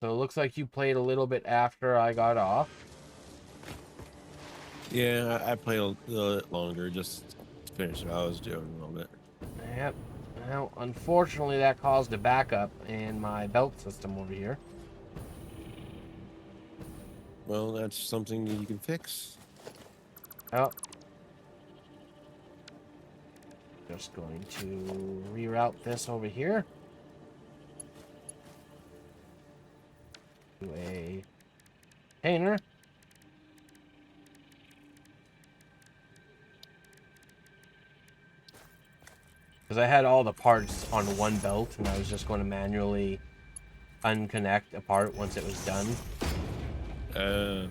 So it looks like you played a little bit after I got off. Yeah, I played a little bit longer, just to finish what I was doing a little bit. Yep. Well, unfortunately, that caused a backup in my belt system over here. Well, that's something you can fix. Oh. Just going to reroute this over here to a container. Because I had all the parts on one belt, and I was just going to manually unconnect a part once it was done. So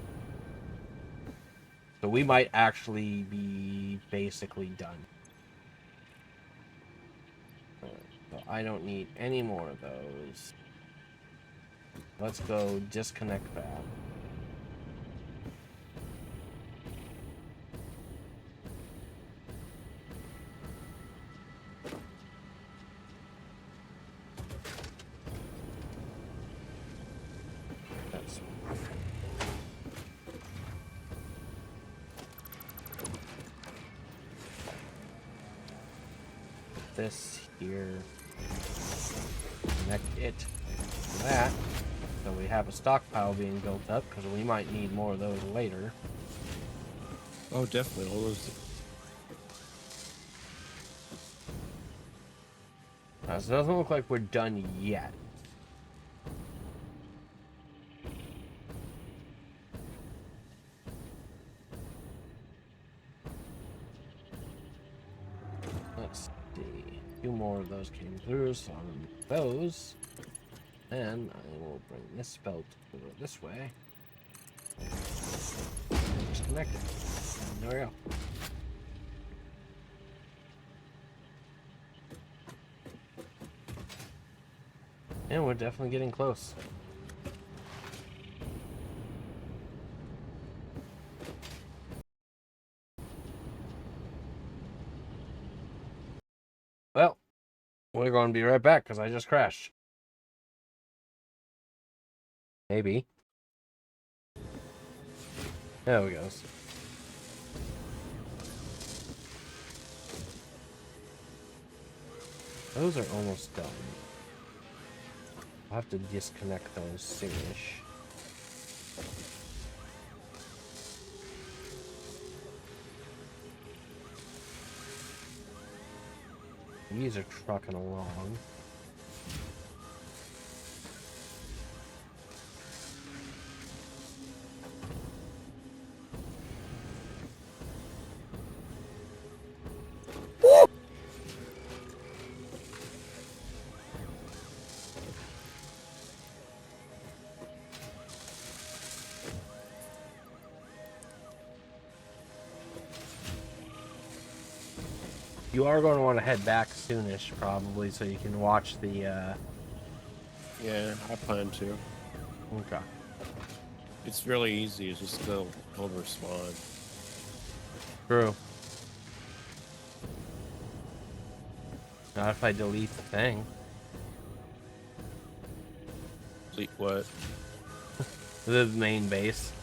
we might actually be basically done. So I don't need any more of those. Let's go disconnect that. That's this here. Connect it to that. So we have a stockpile being built up because we might need more of those later. Oh, definitely. All those. So it doesn't look like we're done yet. Let's see. A few more of those came through, so I'm going to those. Then I will bring this belt over this way. And just connect it. And there we go. And we're definitely getting close. Well, we're going to be right back because I just crashed. Maybe. There we go. Those are almost done. I'll have to disconnect those soonish. These are trucking along. You are going to want to head back soonish, probably, so you can watch the, Yeah, I plan to. Okay. It's really easy. It's just go hold respawn. True. Not if I delete the thing. Delete what? The main base.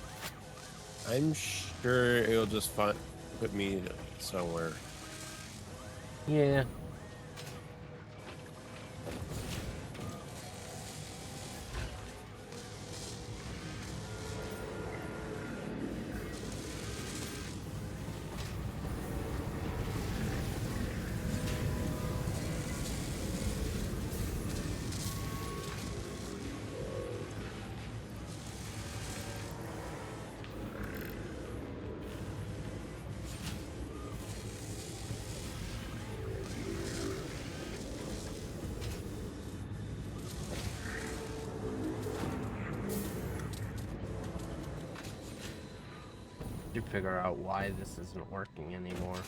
I'm sure it'll just put me somewhere. Yeah. To figure out why this isn't working anymore.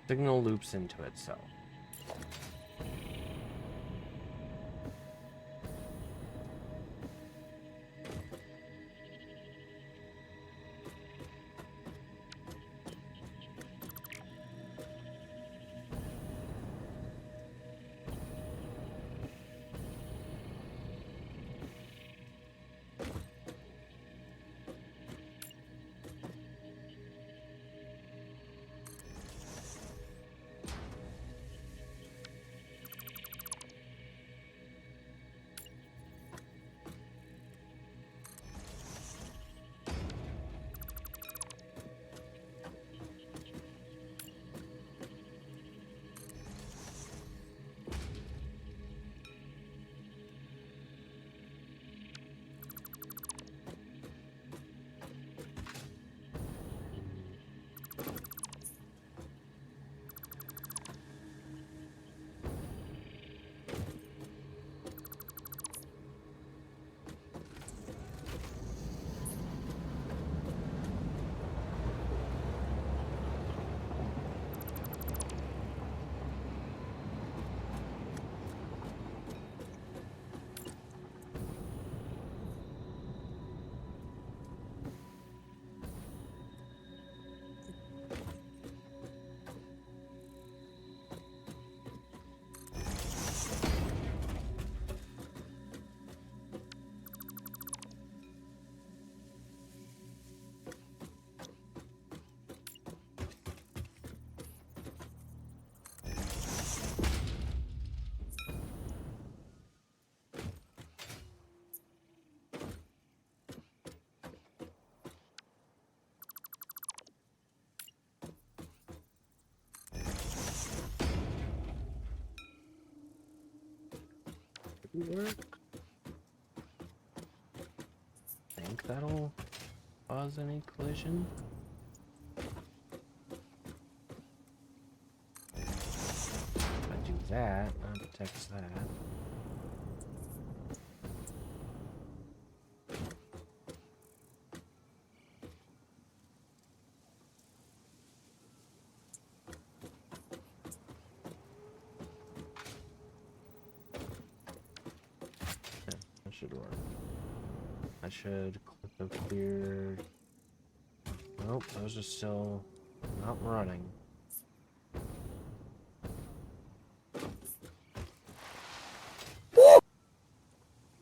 Signal loops into itself. work. I think that'll cause any collision. If I do that, that protects that. Yeah, that should work. I should click the cleared. Nope, those are still not running.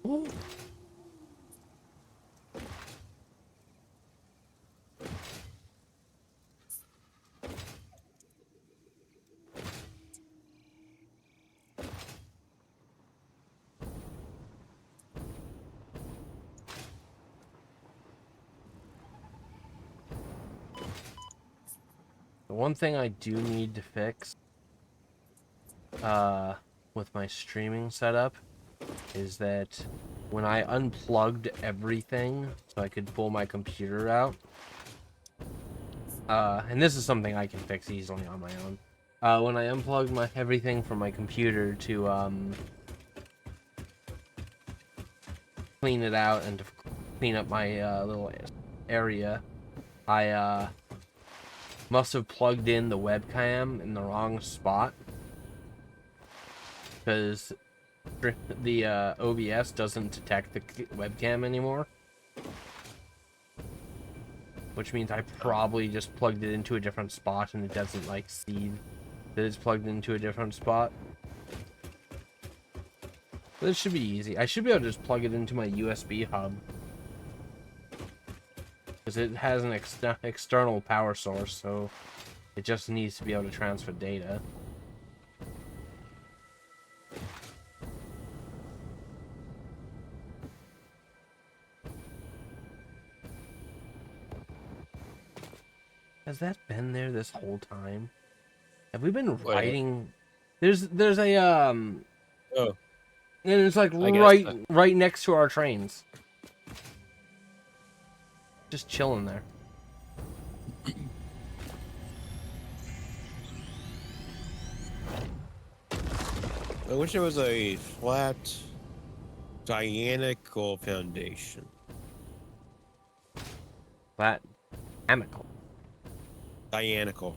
Ooh. The one thing I do need to fix with my streaming setup is that when I unplugged everything so I could pull my computer out, and this is something I can fix easily on my own. When I unplugged everything from my computer to clean it out and to clean up my little area, I must have plugged in the webcam in the wrong spot, because the OBS doesn't detect the webcam anymore, which means I probably just plugged it into a different spot and it doesn't like see that it's plugged into a different spot. But this should be easy. I should be able to just plug it into my USB hub, because it has an external power source, so it just needs to be able to transfer data. Has that been there this whole time? Have we been What? riding? There's a Oh, and it's like I guess. right next to our trains. Just chilling there. I wish it was a flat, diagonal foundation. Flat, amical, Diagonal.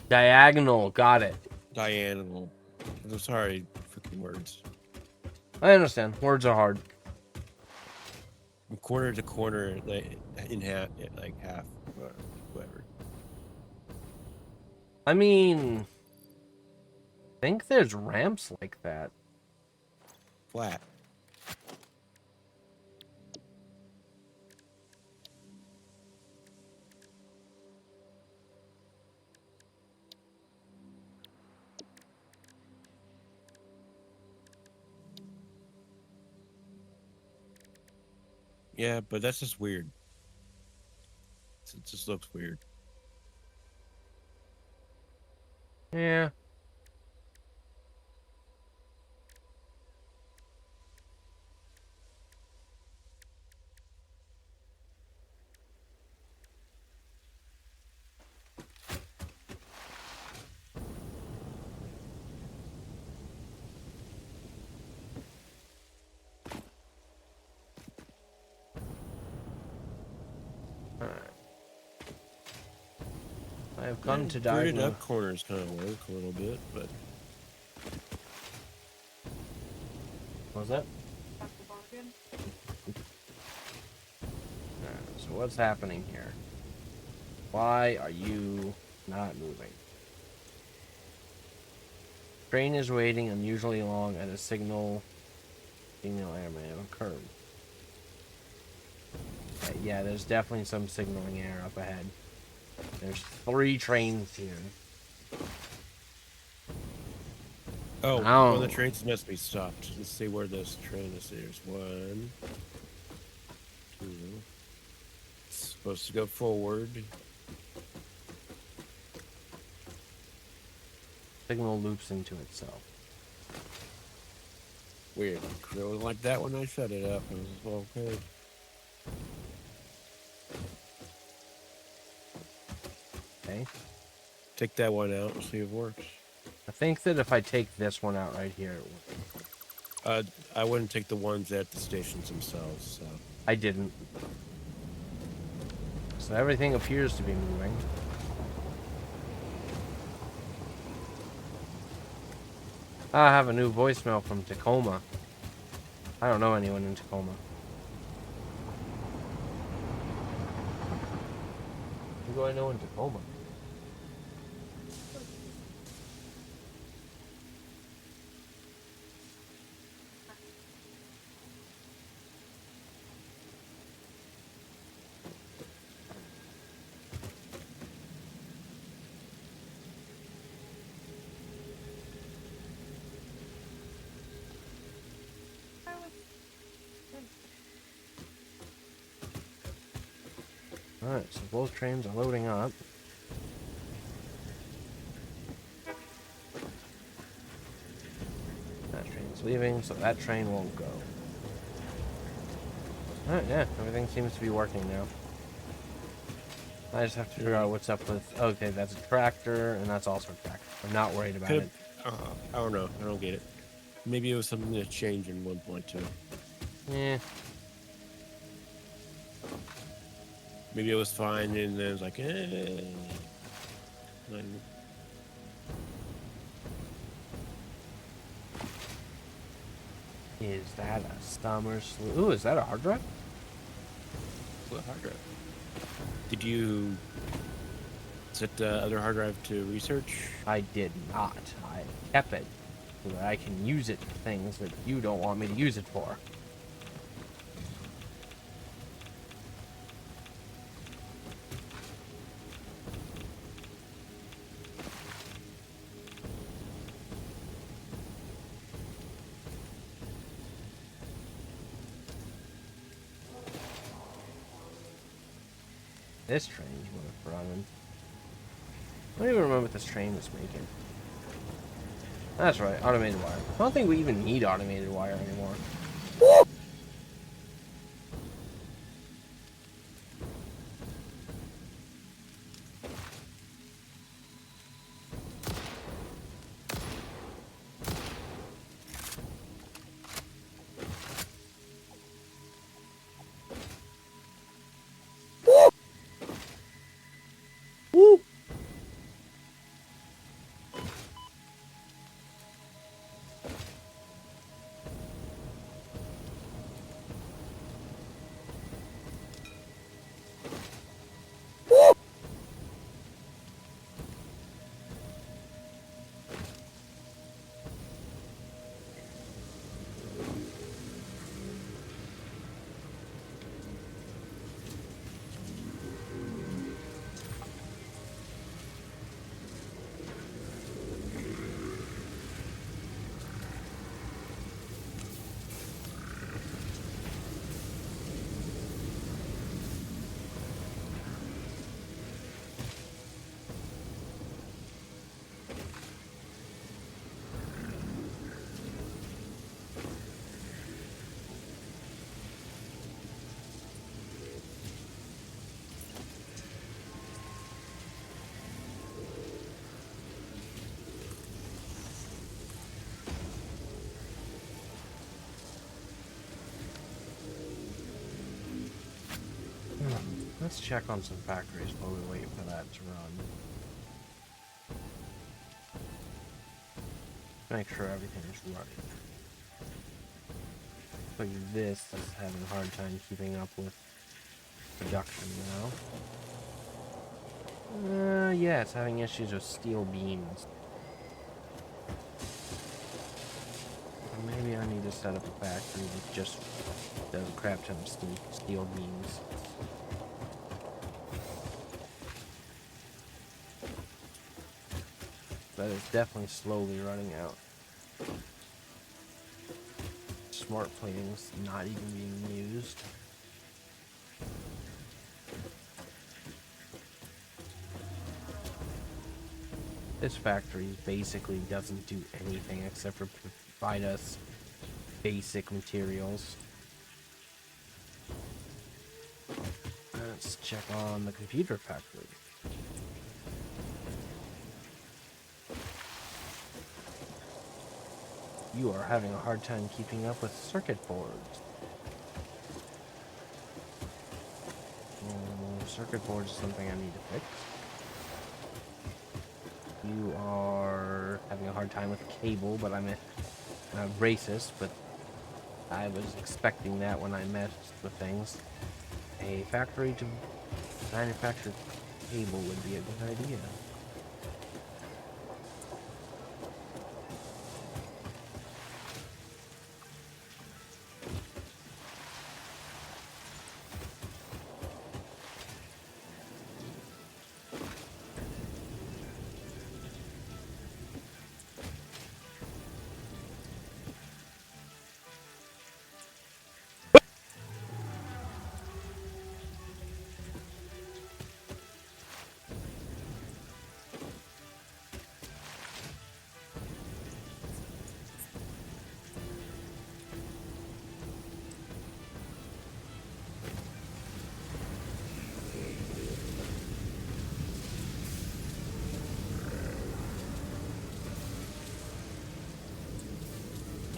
diagonal. Got it. Diagonal. I'm sorry, freaking words. I understand. Words are hard. From corner to corner, like in half, like half, whatever. I mean, I think there's ramps like that. Flat. Yeah, but that's just weird. It just looks weird. Yeah. I have come to Gridded diagnose. up corners kind of work a little bit, but What was that? So what's happening here? Why are you not moving? Train is waiting unusually long at a signal error may have occurred. Yeah, there's definitely some signaling error up ahead. There's 3 trains here. oh, Ow. one of the trains must be stopped. Let's see where this train is. There's 1, 2. It's supposed to go forward. Signal loops into itself. Weird. It was like that when I set it up. It was okay. Okay. Take that one out and see if it works. I think that if I take this one out right here, it would. I wouldn't take the ones at the stations themselves, so. I didn't. So everything appears to be moving. I have a new voicemail from Tacoma. I don't know anyone in Tacoma. Who do I know in Tacoma? Alright, so both trains are loading up. That train's leaving, so that train won't go. Alright, yeah, everything seems to be working now. I just have to figure out what's up with... Okay, that's a tractor, and that's also a tractor. I'm not worried about it. I don't know. I don't get it. Maybe it was something that changed in 1.2. Yeah. Maybe it was fine, and then it was like, eh. Is that a summer Ooh, is that a hard drive? What hard drive? Did you set the other hard drive to research? I did not. I kept it so that I can use it for things that you don't want me to use it for. This train's worth running. I don't even remember what this train was making. That's right, automated wire. I don't think we even need automated wire anymore. Woo! Let's check on some factories while we wait for that to run. Make sure everything is running. Like this is having a hard time keeping up with production now. Yeah, it's having issues with steel beams. Maybe I need to set up a factory that just does a crap ton of steel beams. But it's definitely slowly running out. Smart plating's not even being used. This factory basically doesn't do anything except for provide us basic materials. Let's check on the computer factory. You are having a hard time keeping up with circuit boards. Circuit boards is something I need to fix. You are having a hard time with cable, but I'm a racist, but I was expecting that when I met the things. A factory to manufacture cable would be a good idea.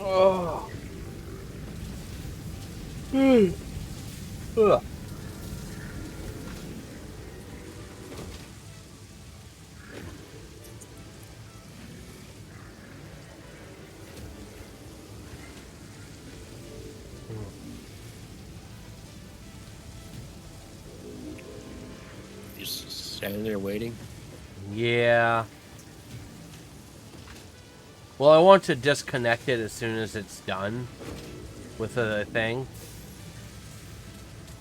Oh. Ugh. Just standing there waiting. Yeah. Well, I want to disconnect it as soon as it's done with the thing.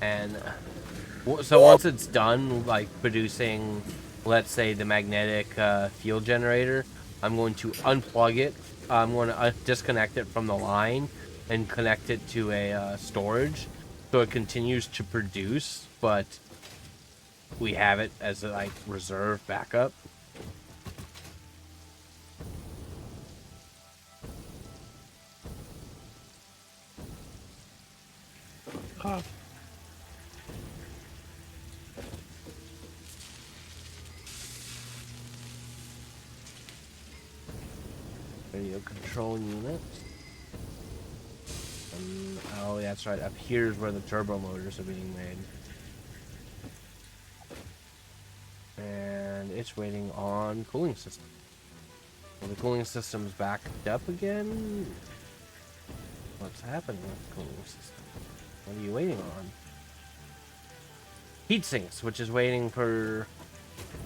And so once it's done, like producing, let's say, the magnetic field generator, I'm going to unplug it. I'm going to disconnect it from the line and connect it to a storage, so it continues to produce, but we have it as a like reserve backup. Huh. Radio control unit. Oh, that's right. Up here's where the turbo motors are being made. And it's waiting on cooling system. Well, the cooling system's backed up again. What's happening with the cooling system? What are you waiting on? Heat sinks, which is waiting for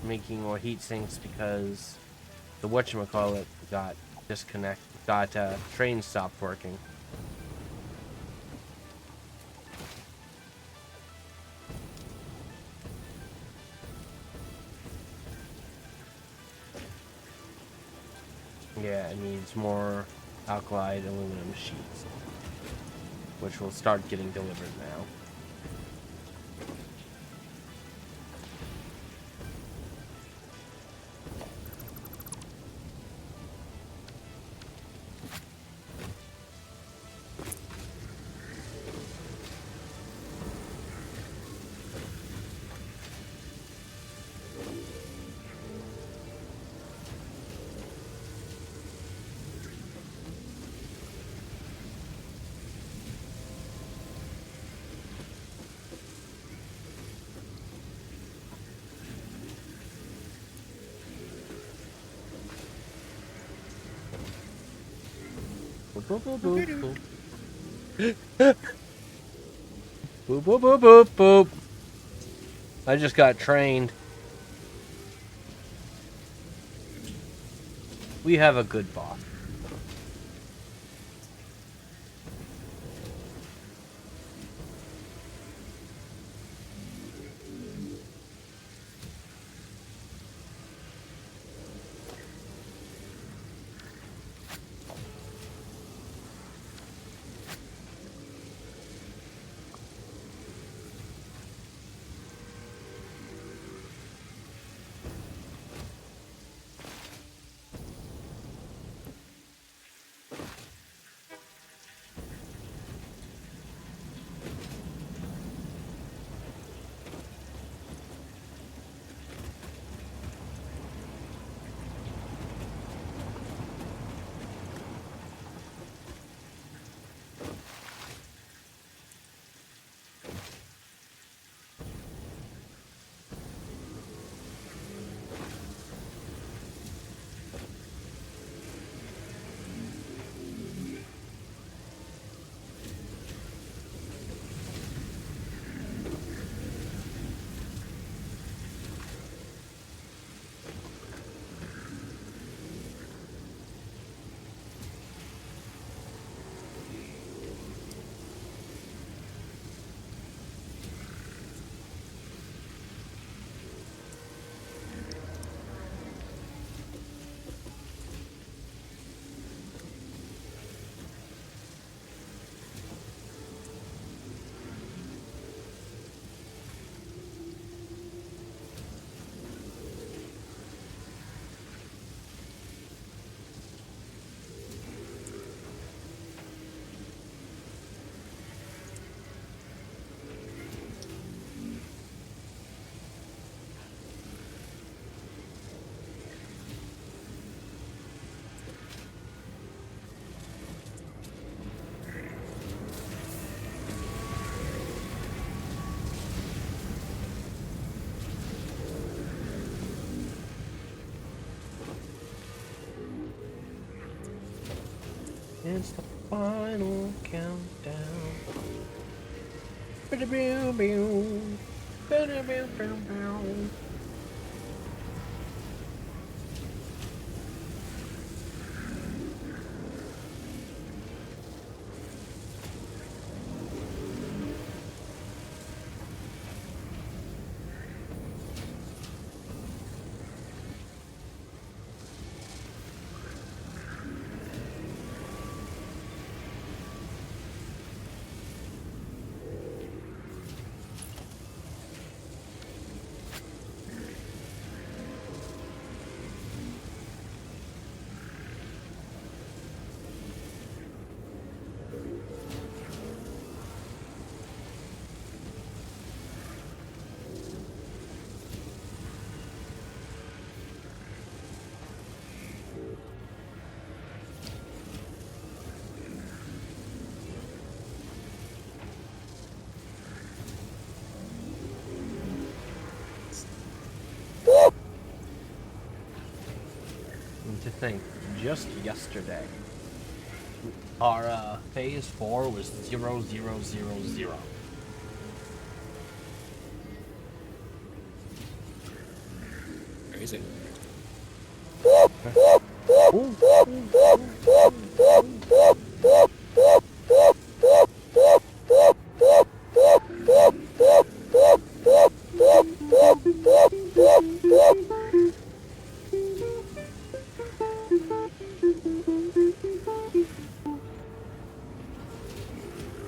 making more heat sinks because the whatchamacallit got train stopped working. Yeah, it needs more alkali aluminum sheets, which will start getting delivered now. Boop, boop, boop, boop, boop. Boop, boop, boop, boop, boop. I just got trained. We have a good boss. It's the final countdown. Ba-da-boom-boom. Ba-da-boom-boom-boom. And to think, just yesterday, our phase 4 was 0000. Crazy. Ooh.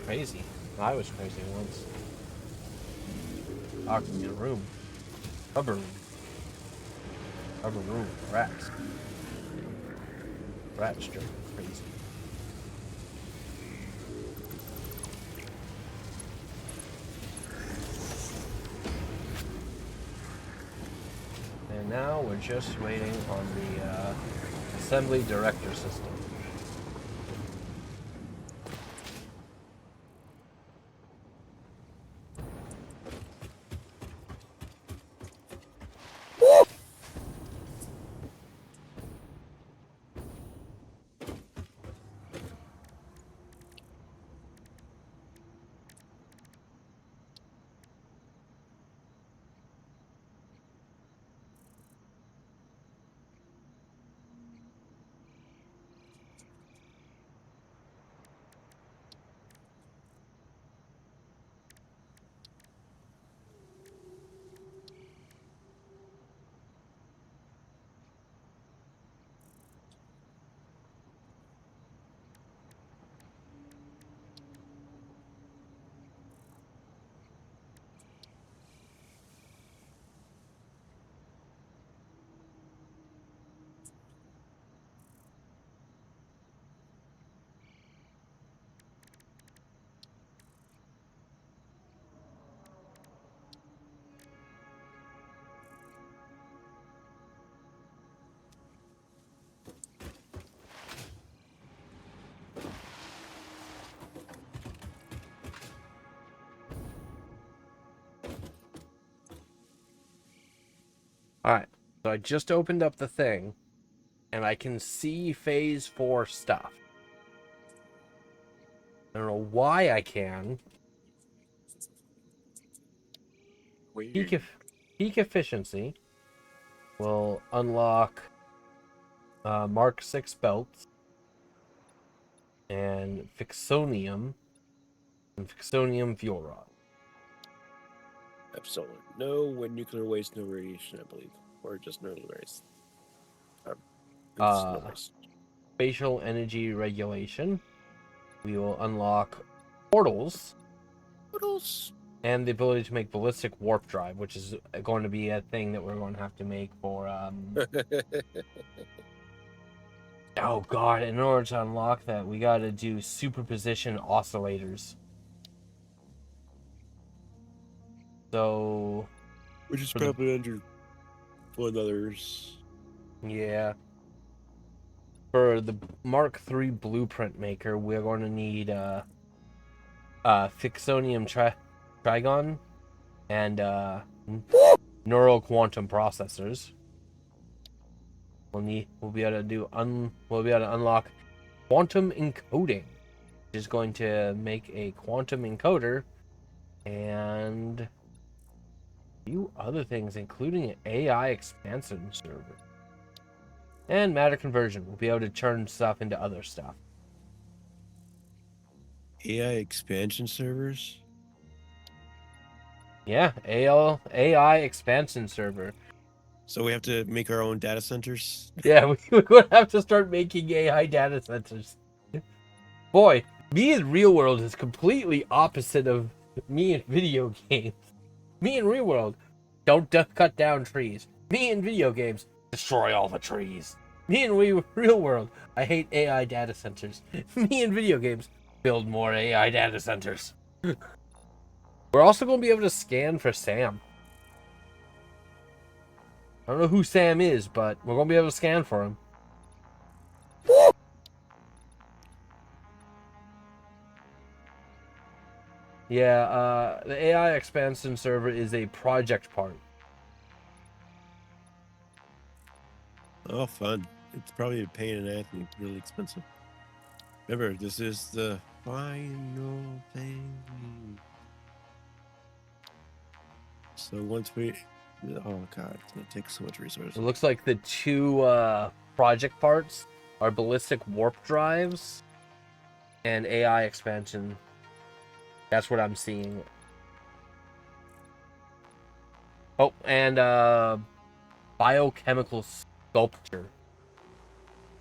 Crazy. I was crazy once. Locked me in a room. Cover room. Cover room. Rats. Rats drink. Crazy. And now we're just waiting on the assembly director system. Alright, so I just opened up the thing, and I can see phase 4 stuff. I don't know why I can. Peak, peak efficiency will unlock Mark 6 belts and Fixonium fuel rod. Absolutely. No nuclear waste, no radiation, I believe. Or just no waste. Just no waste. Spatial energy regulation. We will unlock portals. Portals. And the ability to make ballistic warp drive, which is going to be a thing that we're going to have to make for oh god, in order to unlock that, we gotta do superposition oscillators. So which is probably under one others. Yeah. For the Mark III blueprint maker, we're going to need Fixonium Trigon and neural quantum processors. We'll be able to unlock quantum encoding, which is going to make a quantum encoder and a few other things, including an AI expansion server. And matter conversion. We'll be able to turn stuff into other stuff. AI expansion servers? Yeah, AI expansion server. So we have to make our own data centers? Yeah, we would have to start making AI data centers. Boy, me in real world is completely opposite of me in video games. Me in real world, don't cut down trees. Me in video games, destroy all the trees. Me in real world, I hate AI data centers. Me in video games, build more AI data centers. We're also going to be able to scan for Sam. I don't know who Sam is, but we're going to be able to scan for him. Yeah, the AI expansion server is a project part. Oh, fun. It's probably a pain in the ass and really expensive. Remember, this is the final thing. So once we... Oh, God. It's going to take so much resources. It looks like the two project parts are ballistic warp drives and AI expansion. That's what I'm seeing. Oh, and biochemical sculpture.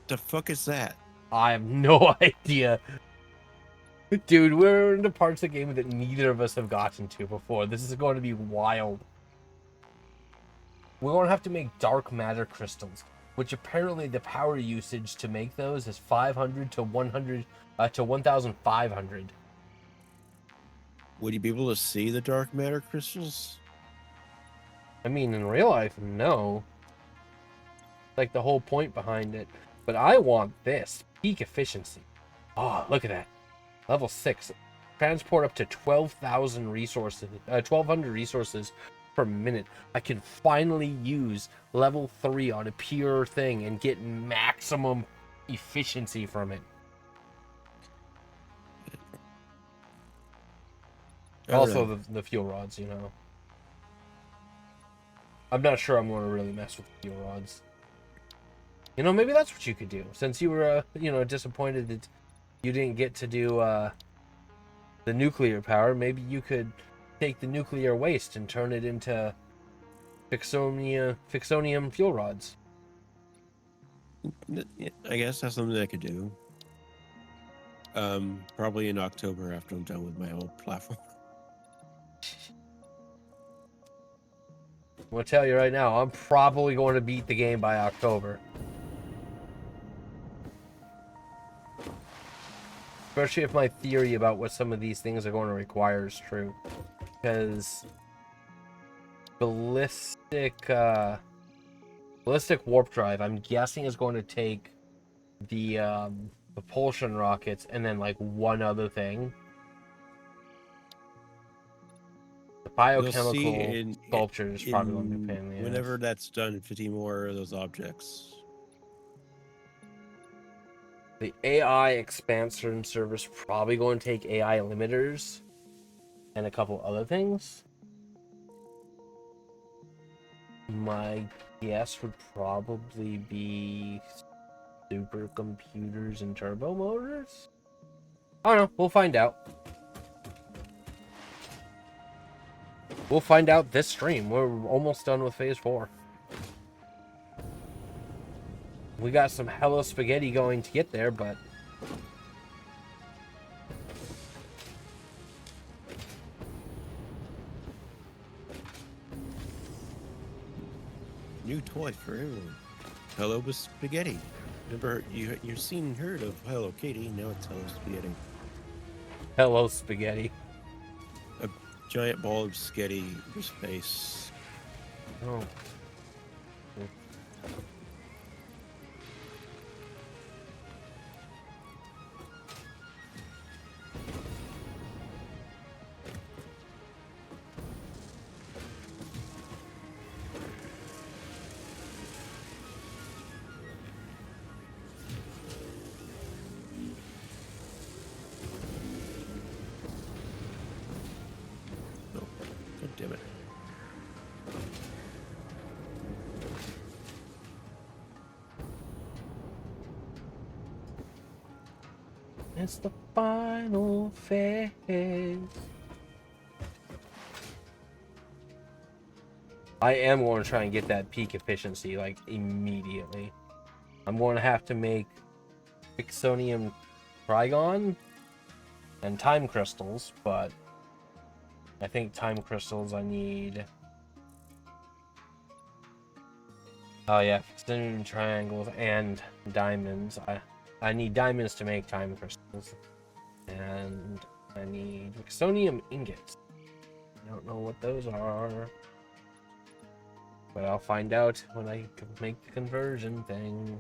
The fuck is that? I have no idea. Dude, we're into parts of the game that neither of us have gotten to before. This is going to be wild. We're going to have to make dark matter crystals, which apparently the power usage to make those is 500 to 100 to 1,500. Would you be able to see the dark matter crystals? I mean, in real life, no. Like the whole point behind it. But I want this. Peak efficiency. Oh, look at that. Level 6. Transport up to 12,000 resources. 1,200 resources per minute. I can finally use level 3 on a pure thing and get maximum efficiency from it. Also, the fuel rods, you know. I'm not sure I'm going to really mess with the fuel rods. You know, maybe that's what you could do. Since you were, disappointed that you didn't get to do the nuclear power, maybe you could take the nuclear waste and turn it into Fixonium fuel rods. I guess that's something I could do. Probably in October after I'm done with my old platform. I'm going to tell you right now, I'm probably going to beat the game by October. Especially if my theory about what some of these things are going to require is true. Because ballistic warp drive, I'm guessing, is going to take the propulsion rockets and then like one other thing. The biochemical sculpture is probably going to be a pain in the ass. Whenever that's done, 50 more of those objects. The AI expansion server's probably going to take AI limiters and a couple other things. My guess would probably be supercomputers and turbo motors? I don't know. We'll find out. We'll find out this stream. We're almost done with phase 4. We got some hello spaghetti going to get there, but... New toy for everyone. Hello with spaghetti. Remember, you've seen and heard of Hello Kitty. Now it's Hello Spaghetti. Hello spaghetti. A giant ball of spaghetti for space. Oh. It's the final phase. I am going to try and get that peak efficiency, like, immediately. I'm going to have to make Ixonium Trigon and Time Crystals, but I think Time Crystals I need... Oh yeah, Ixonium Triangles and Diamonds. I need Diamonds to make Time Crystals. And I need Ixonium Ingots. I don't know what those are. But I'll find out when I make the conversion thing.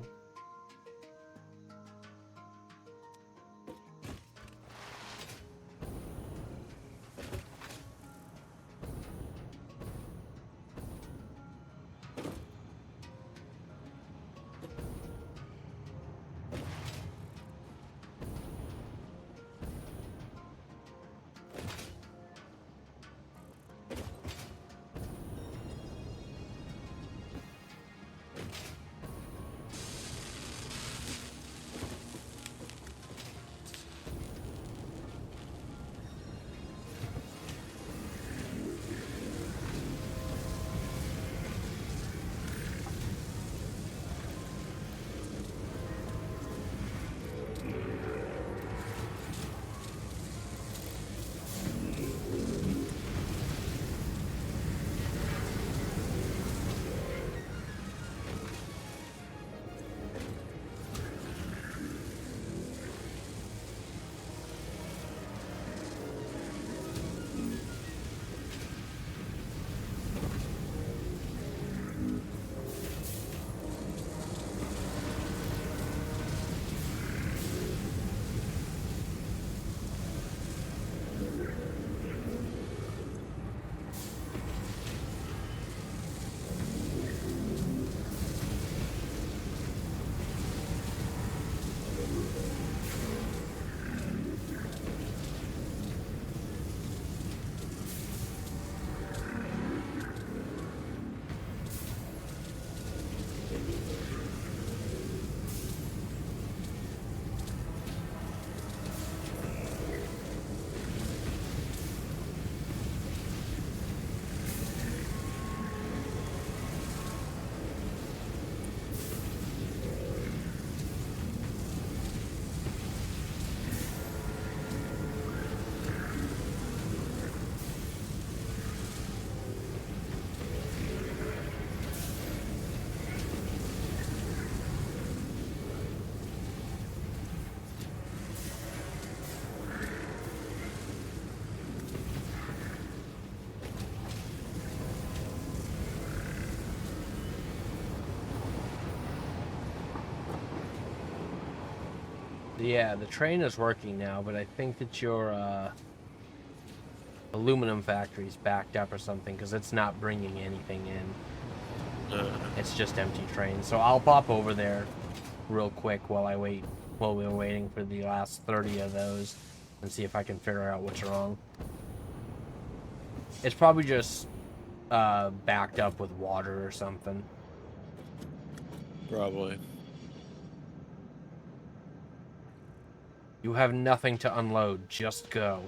Yeah, the train is working now, but I think that your aluminum factory's backed up or something, because it's not bringing anything in. It's just empty trains. So I'll pop over there real quick while we're waiting for the last 30 of those, and see if I can figure out what's wrong. It's probably just backed up with water or something. Probably. You have nothing to unload. Just go.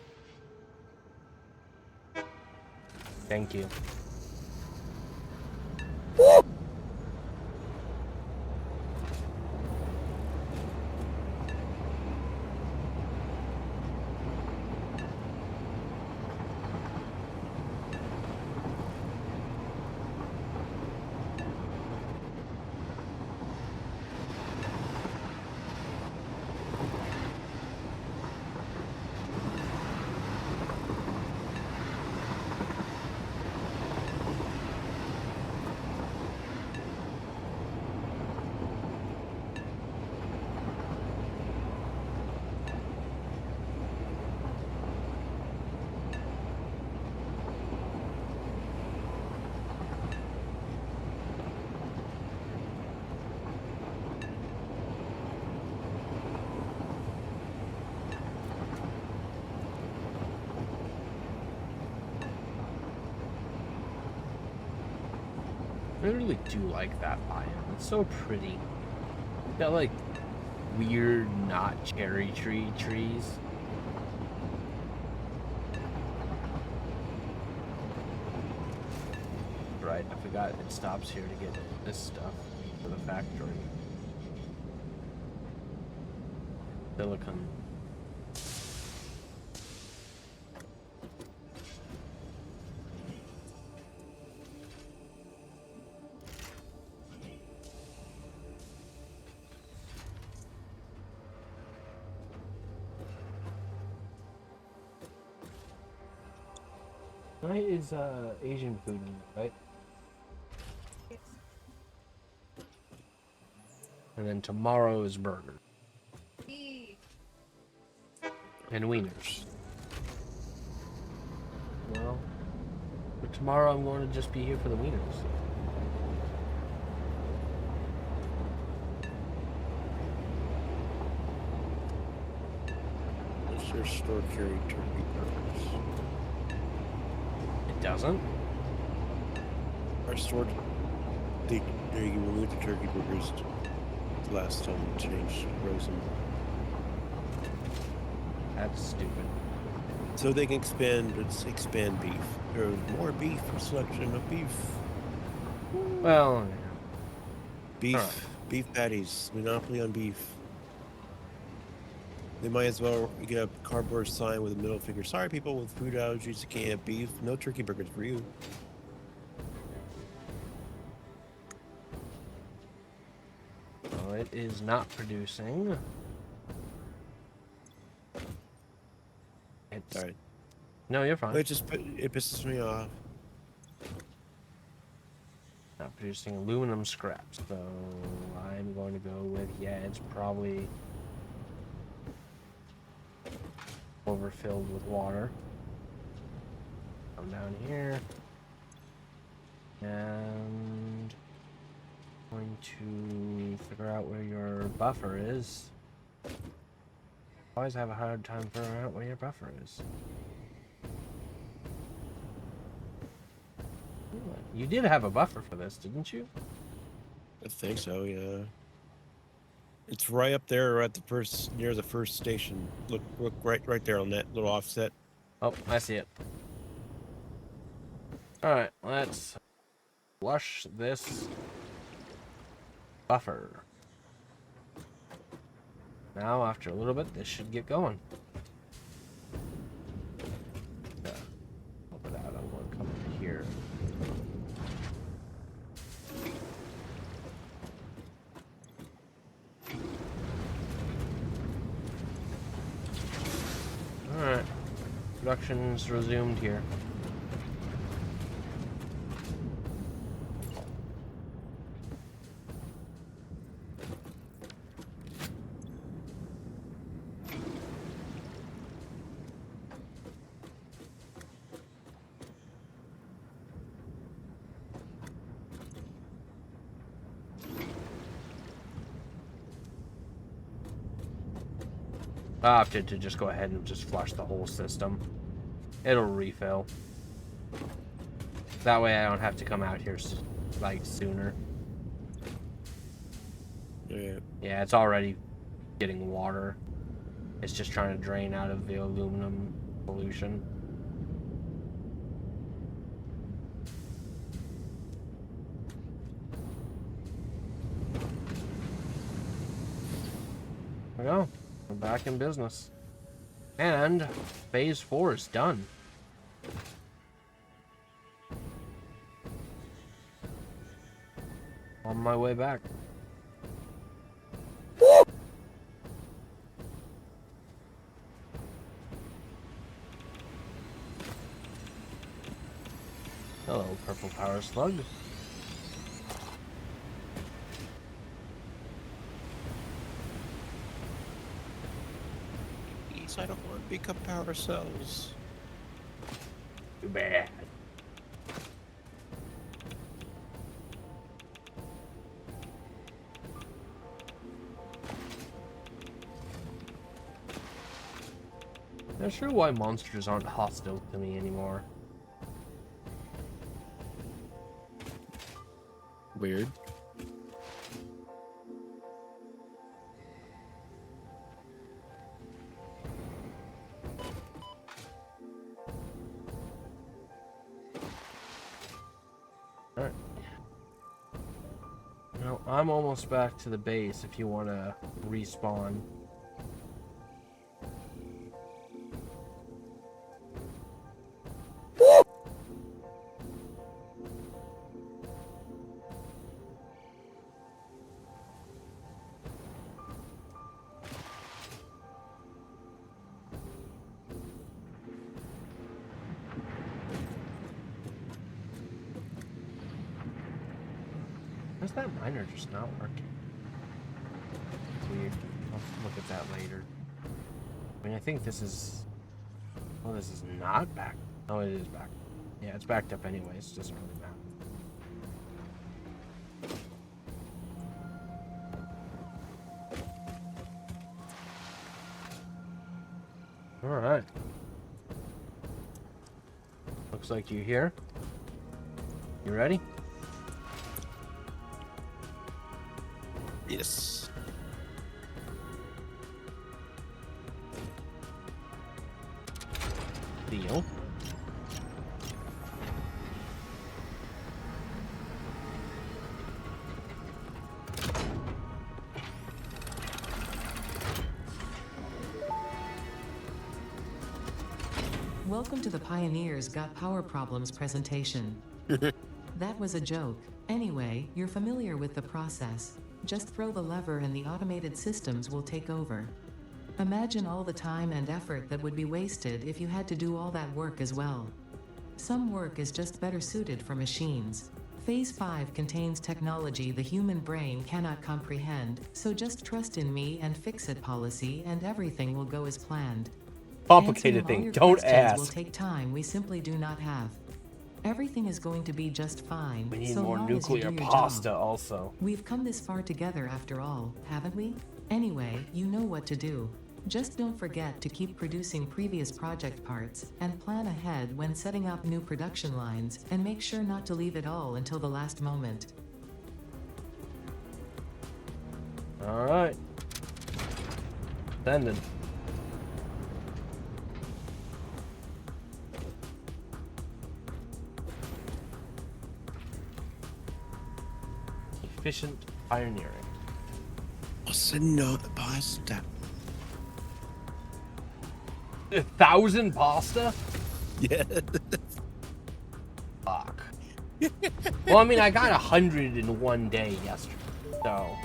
Thank you. I really do like that biome. It's so pretty. Got like weird not cherry tree trees. Right, I forgot it stops here to get this stuff for the factory. Silicon. Tonight is Asian food, right? And then tomorrow is burger. And wieners. Well, but tomorrow I'm going to just be here for the wieners. Does your store carry turkey burgers? It doesn't? Our store, when we went to turkey burgers the last time we changed frozen. That's stupid. So they can expand beef. There's more beef, a selection of beef. Well, Beef, Huh. beef patties, monopoly on beef. They might as well get a cardboard sign with a middle finger. Sorry, people with food allergies, you can't have beef. No turkey burgers for you. well, it is not producing. It's... Sorry. No, you're fine. It pisses me off. Not producing aluminum scraps, so I'm going to go with, yeah, it's probably overfilled with water. Come down here. And going to figure out where your buffer is. I always have a hard time figuring out where your buffer is. You did have a buffer for this, didn't you? I think so, yeah. It's right up there at the near the first station. Look right there on that little offset. Oh, I see it. Alright, let's flush this buffer. Now, after a little bit, this should get going. Yeah. Help it out. I'm going to come over here. Alright. Production's resumed here. I opted to just go ahead and just flush the whole system. It'll refill. That way I don't have to come out here like sooner. Yeah. Yeah, it's already getting water. It's just trying to drain out of the aluminum pollution. There we go. We're back in business. And phase 4 is done. On my way back. Hello, purple power slug. I don't want to become power cells. Too bad. Not sure why monsters aren't hostile to me anymore. Weird. Well, I'm almost back to the base if you want to respawn. Why's that miner just not working? It's weird. I'll look at that later. I mean, I think this is... Well, this is not back. Oh, it is back. Yeah, it's backed up anyways. It doesn't really matter. Alright. Looks like you're here. You ready? Yes. Deal. Welcome to the Pioneers Got Power Problems presentation. That was a joke. Anyway, you're familiar with the process. Just throw the lever and the automated systems will take over. Imagine all the time and effort that would be wasted if you had to do all that work as well. Some work is just better suited for machines. Phase 5 contains technology the human brain cannot comprehend, so just trust in me and fix it policy and everything will go as planned. Complicated Answering all thing. your Don't questions ask. will take time we simply do not have. Everything is going to be just fine. We need so more long as you nuclear do your pasta job. also. We've come this far together after all, haven't we? Anyway, you know what to do. Just don't forget to keep producing previous project parts, and plan ahead when setting up new production lines, and make sure not to leave it all until the last moment. Alright. Sending. Efficient pioneering. What's another pasta? 1,000 pasta? Yeah. Fuck. Well, I mean, I got 100 in one day yesterday, so...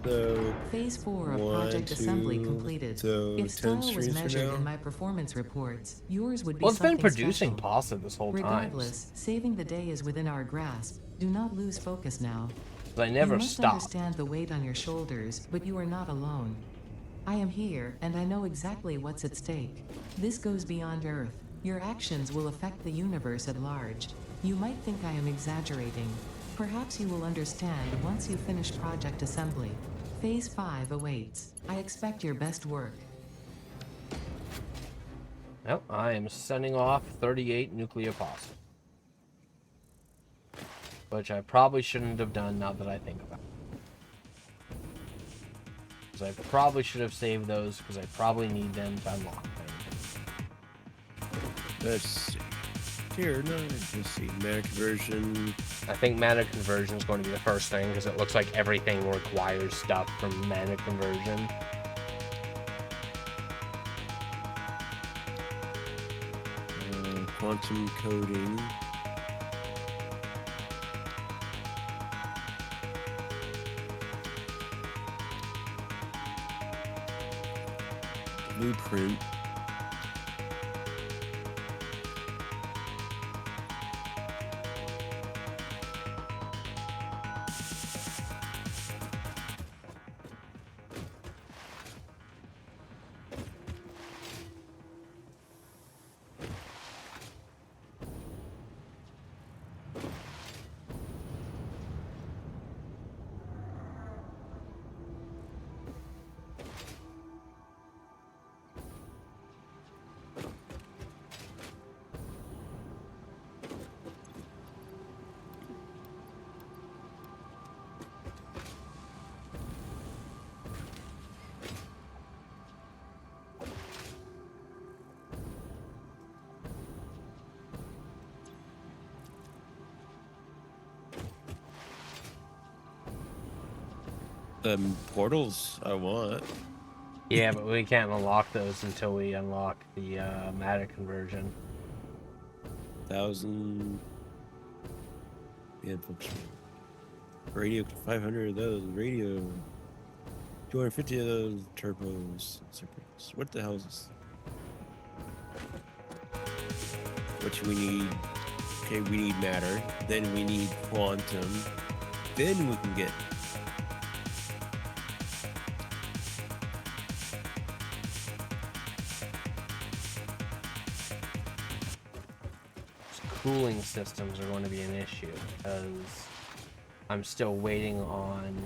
So, Phase 4 of one, project assembly two, completed. so If 10 style was streams for measured now? in my performance reports, yours would be Well, it's been something producing special. pasta this whole time. Regardless, saving the day is within our grasp. Do not lose focus now. I never You must stop. understand the weight on your shoulders, but you are not alone. I am here, and I know exactly what's at stake. This goes beyond Earth. Your actions will affect the universe at large. You might think I am exaggerating. Perhaps you will understand once you finish project assembly. Phase 5 awaits. I expect your best work. Well, I am sending off 38 nuclear pasta. Which I probably shouldn't have done now that I think about it. Because I probably should have saved those, because I probably need them to unlock things. Let's see. Here, no, let's see. Mana conversion. I think mana conversion is going to be the first thing, because it looks like everything requires stuff from mana conversion. Quantum coding. Blueprint. Portals I want. Yeah, but we can't unlock those until we unlock the matter conversion. 1,000. Yeah, folks. Radio 500 of those. Radio 250 of those turbos. What the hell is this? Which we need. Okay, we need matter. Then we need quantum. Then we can get. Cooling systems are going to be an issue because I'm still waiting on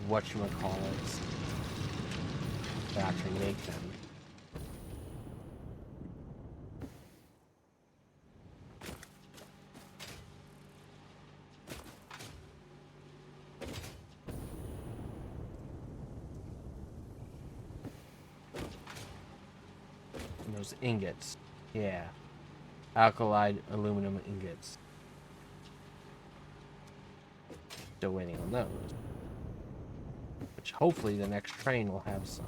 whatchamacallit to actually make them. Those ingots, yeah, alkali aluminum ingots. Still waiting on those, which hopefully the next train will have some.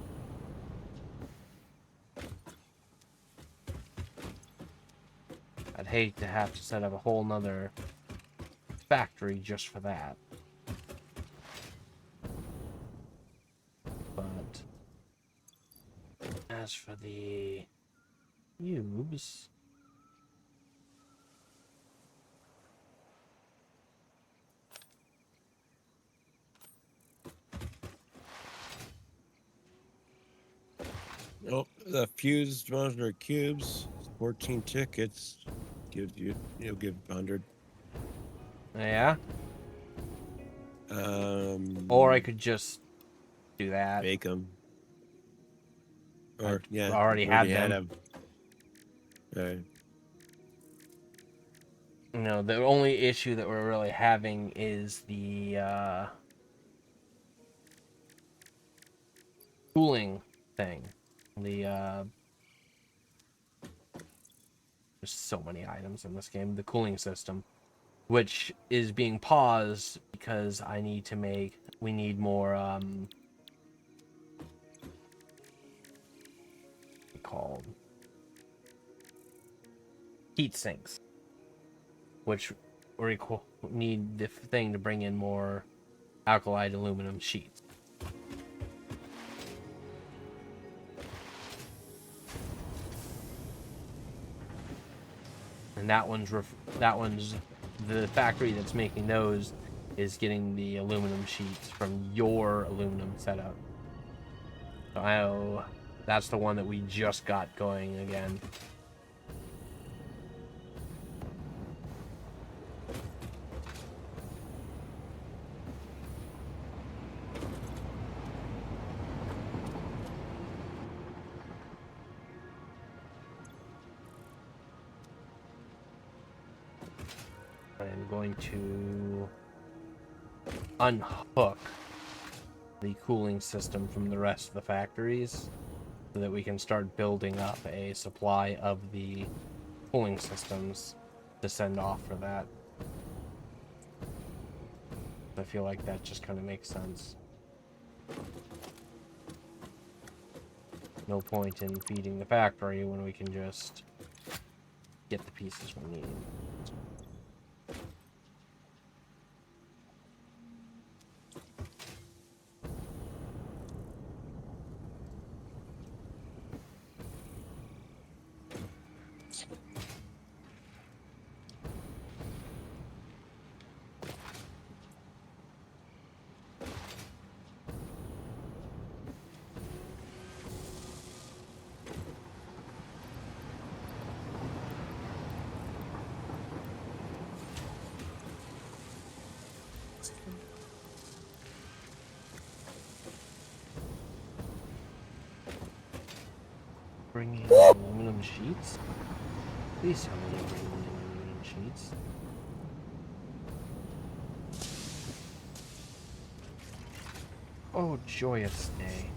I'd hate to have to set up a whole nother factory just for that. But as for the cubes, Oh, the fused modular cubes. 14 tickets. Gives you. You'll give 100. yeah. Or I could just do that. Make them. Or yeah, already you had had them. Right. You know, the only issue that we're really having is the cooling thing. There's so many items in this game. The cooling system, which is being paused because we need more called heat sinks, which need the thing to bring in more alkali aluminum sheets. And that one's the factory that's making those is getting the aluminum sheets from your aluminum setup. So that's the one that we just got going again. I'm going to unhook the cooling system from the rest of the factories so that we can start building up a supply of the cooling systems to send off for that. I feel like that just kind of makes sense. No point in feeding the factory when we can just get the pieces we need. Bringing in aluminum sheets? Please tell me you're bringing in aluminum sheets. Oh, joyous day.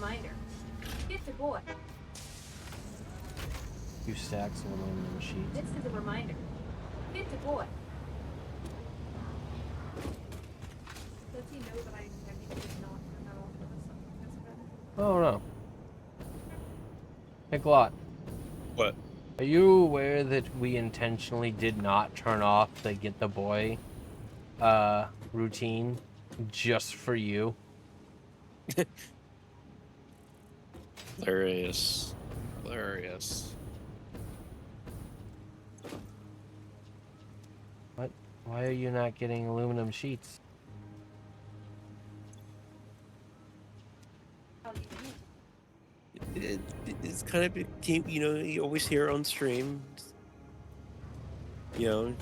reminder. It's a boy. 2 stacks of aluminum sheets. This is a reminder. It's a boy. Does he know that I did not turn that off for this? Oh no. Hey, Glot. What? Are you aware that we intentionally did not turn off the get the boy routine just for you? Hilarious. Hilarious. What? Why are you not getting aluminum sheets? How do you mean? It's kind of became, you know, you always hear on stream, you know.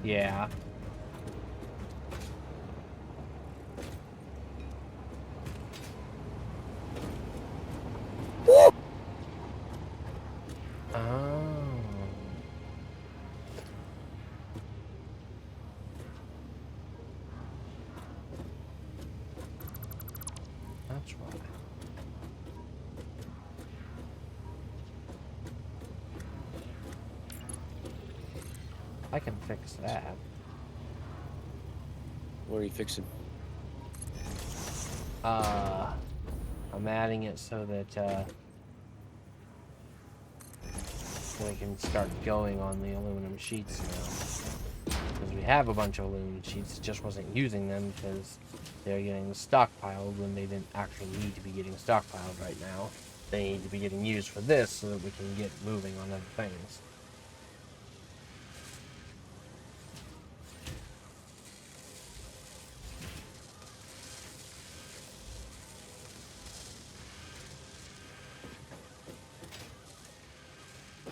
Yeah. Oh. That's right. I can fix that. What are you fixing? I'm adding it so that we can start going on the aluminum sheets now. Because we have a bunch of aluminum sheets, it just wasn't using them because they're getting stockpiled when they didn't actually need to be getting stockpiled right now. They need to be getting used for this so that we can get moving on other things.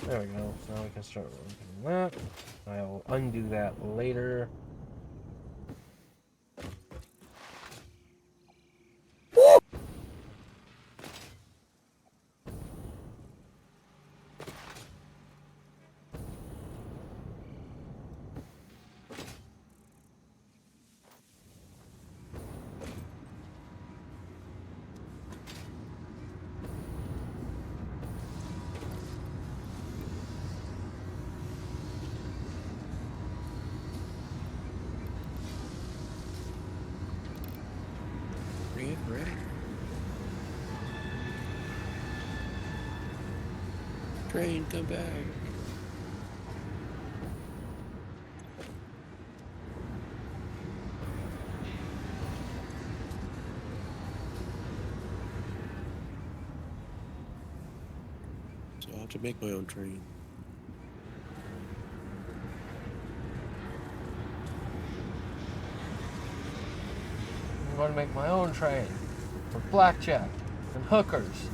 There we go. So now we can start working on that. I will undo that later. Bring it ready. Train, come back. So I'll have to make my own train. I'm going to make my own train with blackjack and hookers.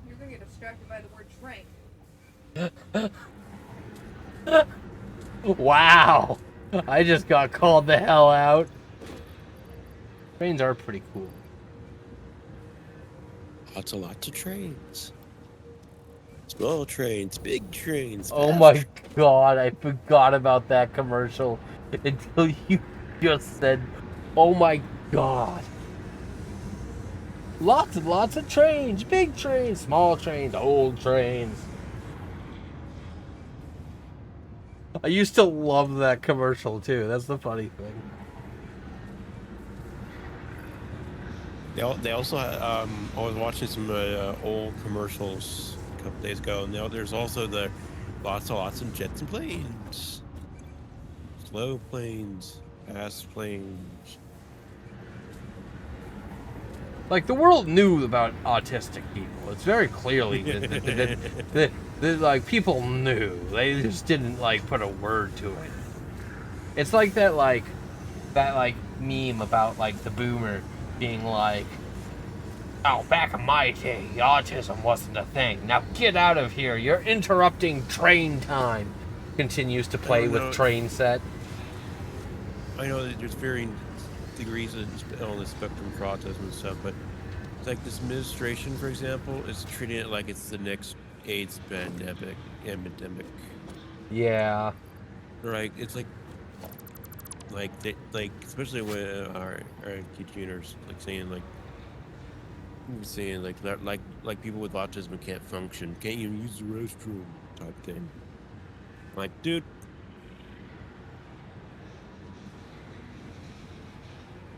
You're gonna get distracted by the word train. Wow! I just got called the hell out. Trains are pretty cool. Lots of trains. Small trains, big trains. Oh fast my god, I forgot about that commercial until you just said, oh my god. Lots and lots of trains, big trains, small trains, old trains. I used to love that commercial too. That's the funny thing. They also had, I was watching some old commercials a couple days ago, and there's also the lots of jets and planes, slow planes, fast planes. Like, the world knew about autistic people. It's very clearly that like, people knew. They just didn't, like, put a word to it. It's like that meme about, like, the boomer being like, oh, back in my day, autism wasn't a thing. Now get out of here. You're interrupting train time. Continues to play with train set. I know that there's varying degrees on the spectrum for autism and stuff, but it's like this administration, for example, is treating it like it's the next AIDS epidemic. Yeah. Right? It's like like especially when our teachers like saying like people with autism can't function, can't even use the restroom type thing. Like, dude,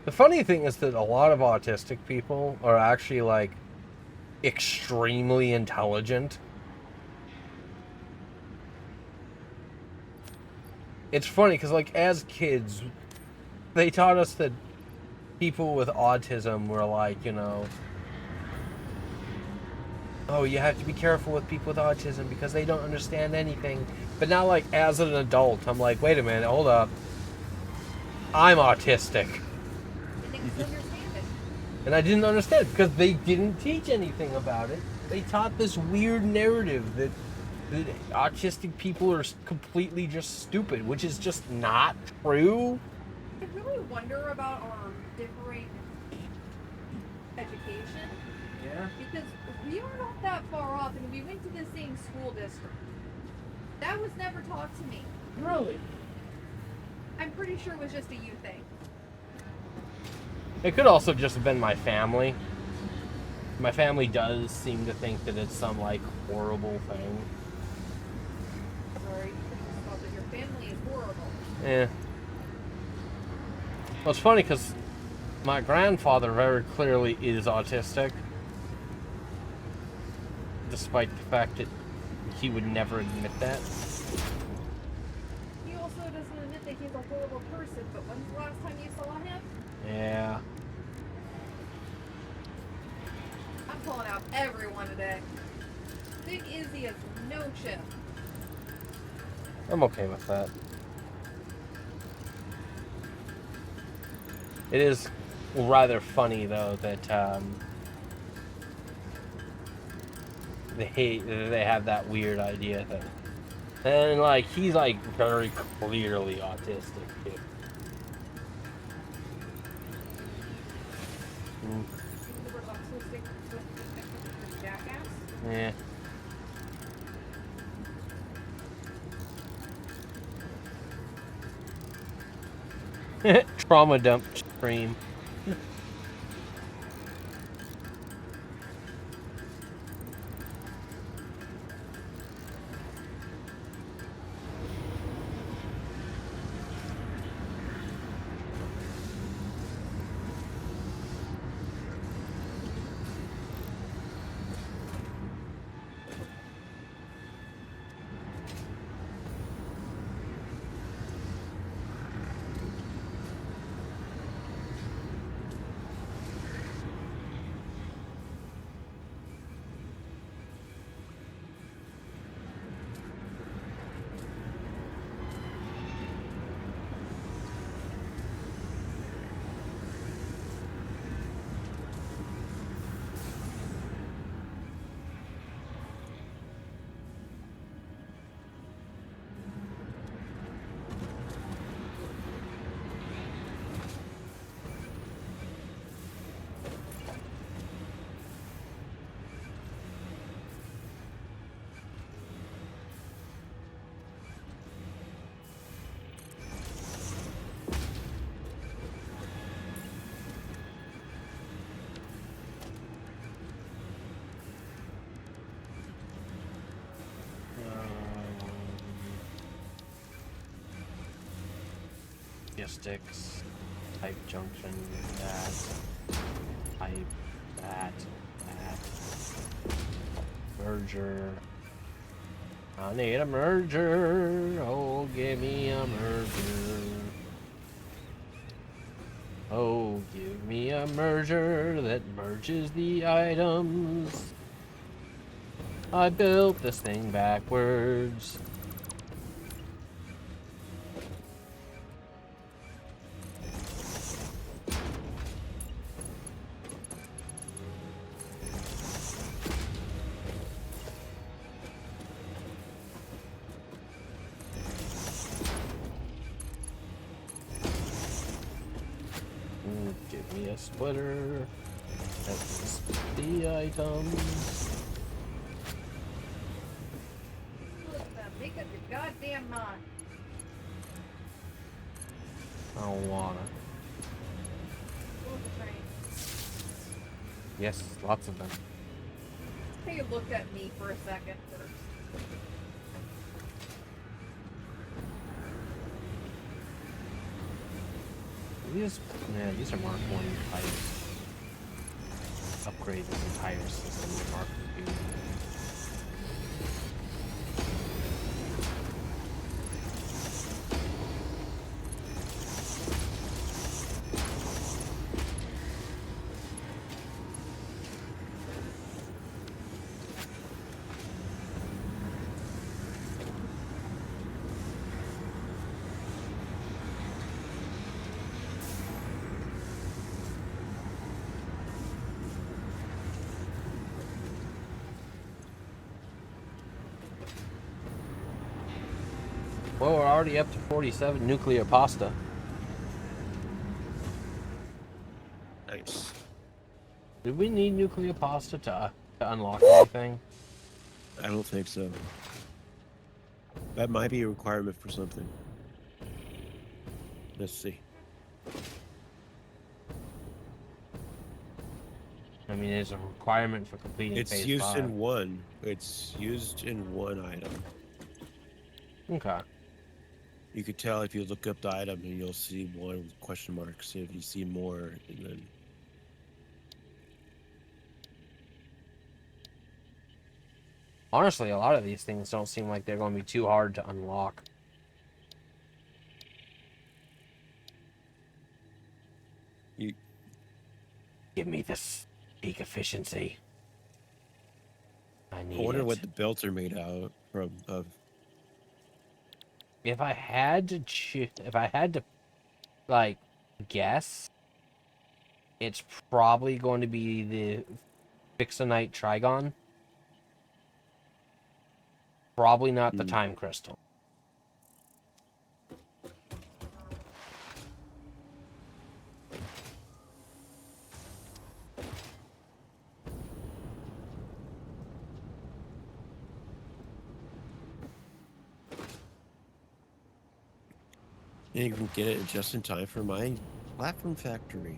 The funny thing is that a lot of autistic people are actually like extremely intelligent. It's funny because like as kids, they taught us that people with autism were like, oh, you have to be careful with people with autism because they don't understand anything. But now, like, as an adult, I'm like, wait a minute, hold up. I'm autistic. And they can understand it. And I didn't understand it because they didn't teach anything about it. They taught this weird narrative that autistic people are completely just stupid, which is just not true. I really wonder about our differing education. Yeah. Because we are not that far off and we went to the same school district. That was never taught to me. Really? I'm pretty sure it was just a you thing. It could also just have been my family. My family does seem to think that it's some, like, horrible thing. Sorry, you just thought that your family is horrible. Yeah. Well, it's funny because my grandfather very clearly is autistic. Despite the fact that he would never admit that. He also doesn't admit that he's a horrible person, but when's the last time you saw him? Yeah. I'm calling out everyone today. Big Izzy has no chip. I'm okay with that. It is rather funny, though, that they have that weird idea thing. And, like, he's, like, very clearly autistic, too. The word autistic with jackass. Yeah. Trauma dump stream. Logistics, type junction, that, type, that, merger. I need a merger, oh, give me a merger. Oh, give me a merger that merges the items. I built this thing backwards. Give me a splitter. That's the items. Look at them. Make up your goddamn mind. I don't wanna. What was the train? Yes, lots of them. Take a look at me for a second first. These are Mark 1 tires. Upgrade the entire system to Mark 2. Well, we're already up to 47 nuclear pasta. Nice. Did we need nuclear pasta to unlock anything? I don't think so. That might be a requirement for something. Let's see. I mean, it's a requirement for completing It's phase used 5. in one. It's used in one item. Okay. You could tell if you look up the item and you'll see one with question marks. If you see more, and then Honestly, a lot of these things don't seem like they're going to be too hard to unlock. you Give me this peak efficiency. I I need wonder it. what the belts are made out from. Of If I had to like guess, it's probably going to be the Fixonite Trigon. Probably not the Time Crystal. and you can get it just in time for my platform factory.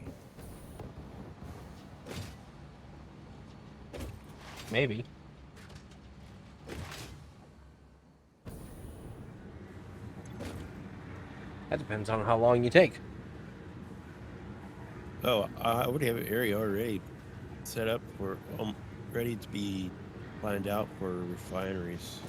Maybe. That depends on how long you take. Oh, I already have an area already set up for ready to be planned out for refineries.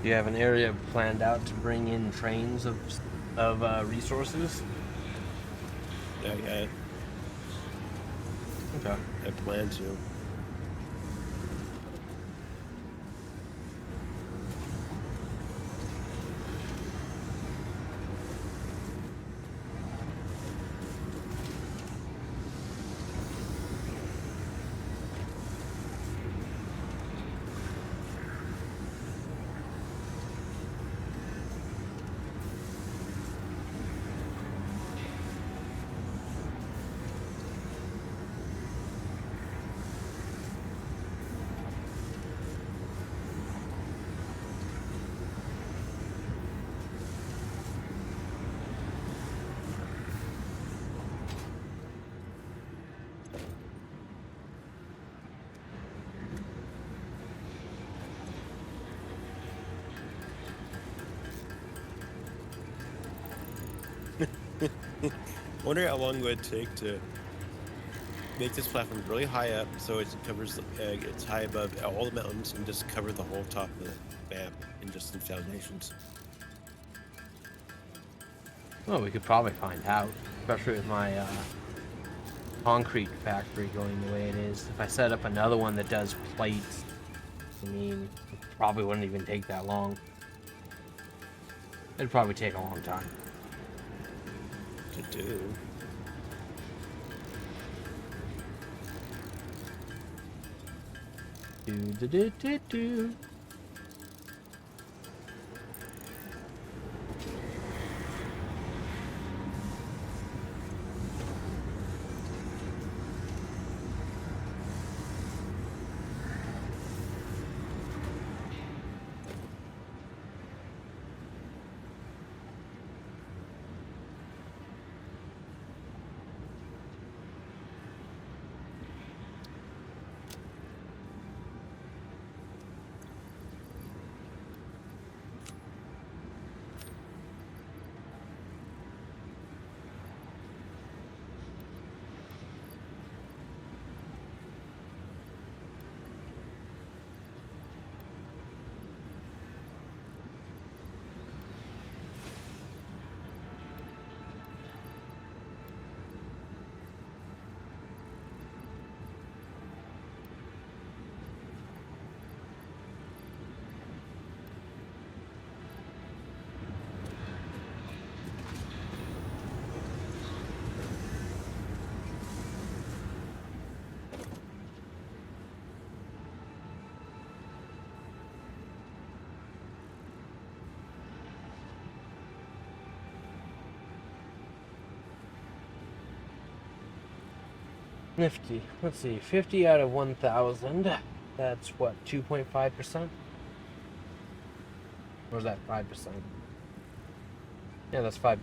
Do you have an area planned out to bring in trains of resources? I Okay. plan to. Wonder how long it would take to make this platform really high up so it covers, it's high above all the mountains and just cover the whole top of the map and just in foundations. Well, we could probably find out, especially with my concrete factory going the way it is. If I set up another one that does plates, I mean, it probably wouldn't even take that long. It'd probably take a long time. To do. Do. Nifty. Let's see. 50 out of 1,000. That's what, 2.5%? Or is that 5%? Yeah, that's 5%.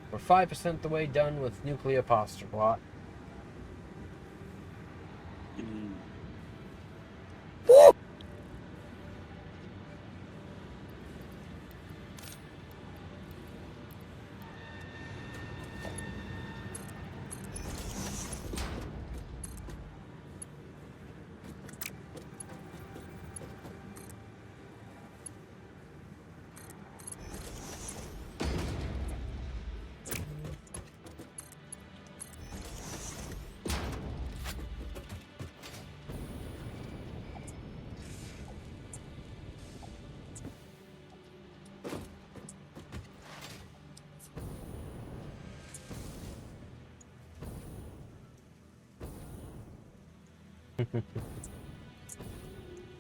We're 5% the way done with nuclear posture plot. Mm.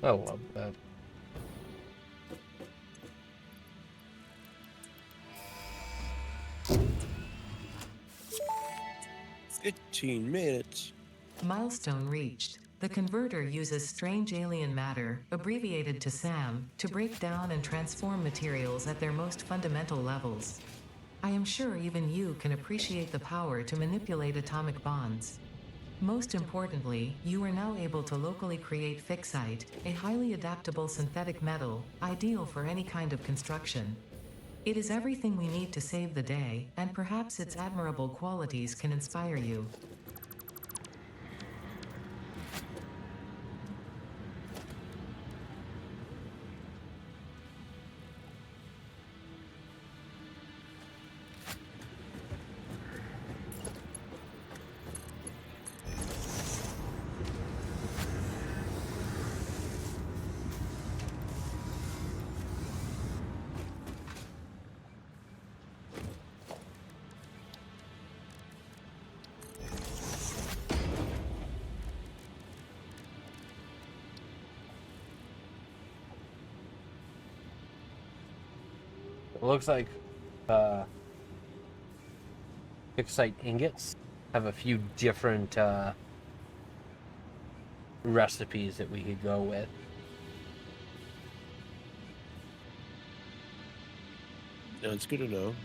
I love that. $15. Milestone reached. The converter uses strange alien matter, abbreviated to SAM, to break down and transform materials at their most fundamental levels. I am sure even you can appreciate the power to manipulate atomic bonds. Most importantly, you are now able to locally create fixite, a highly adaptable synthetic metal, ideal for any kind of construction. It is everything we need to save the day, and perhaps its admirable qualities can inspire you. It looks like fixite ingots have a few different recipes that we could go with. Yeah, it's good to know.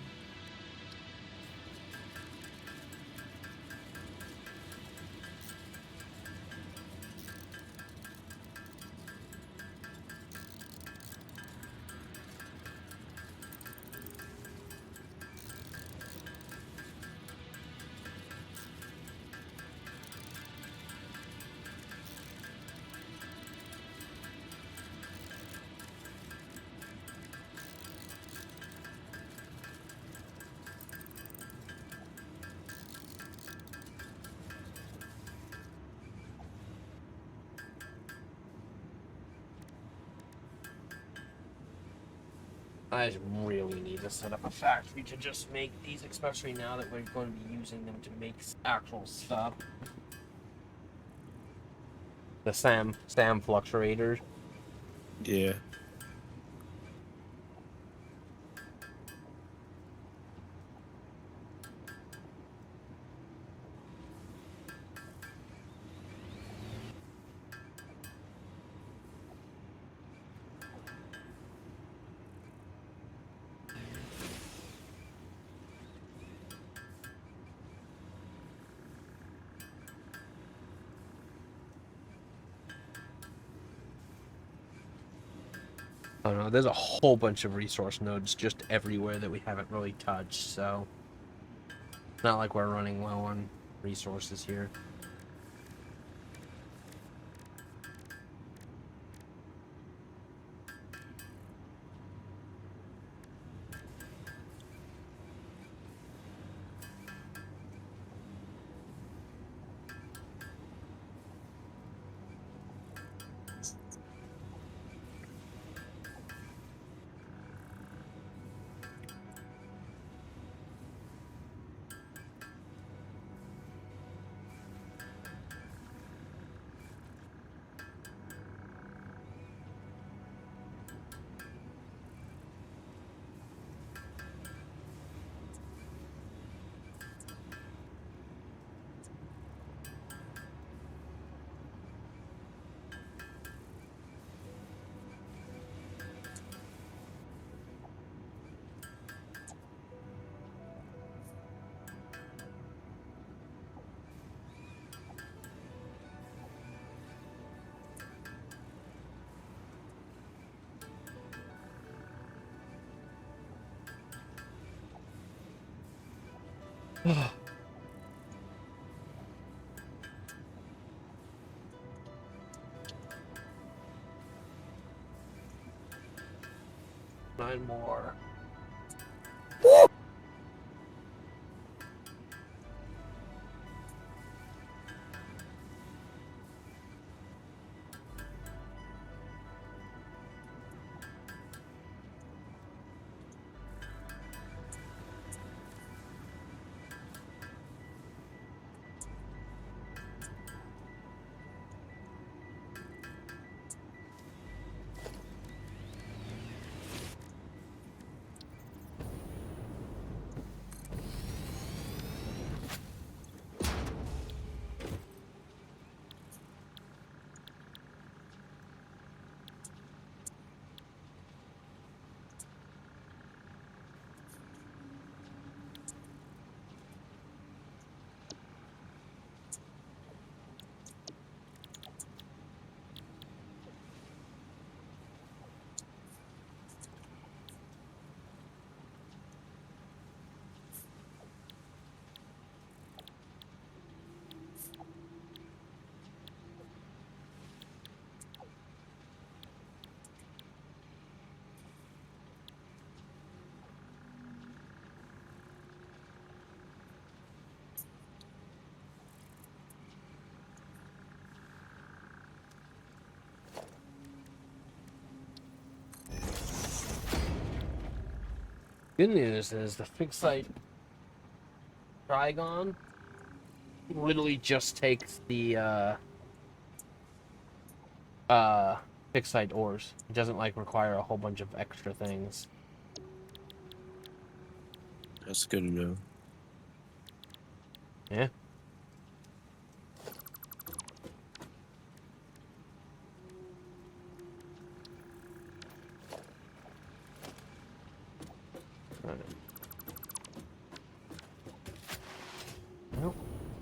I really need to set up a factory to just make these, especially now that we're going to be using them to make actual stuff. The SAM fluctuators. Yeah. I don't know. There's a whole bunch of resource nodes just everywhere that we haven't really touched, so it's not like we're running low on resources here. Nine more. Good news is the fixed site Trigon literally just takes the fixed site ores. It doesn't like require a whole bunch of extra things. That's good to know. Yeah. Alright. Well,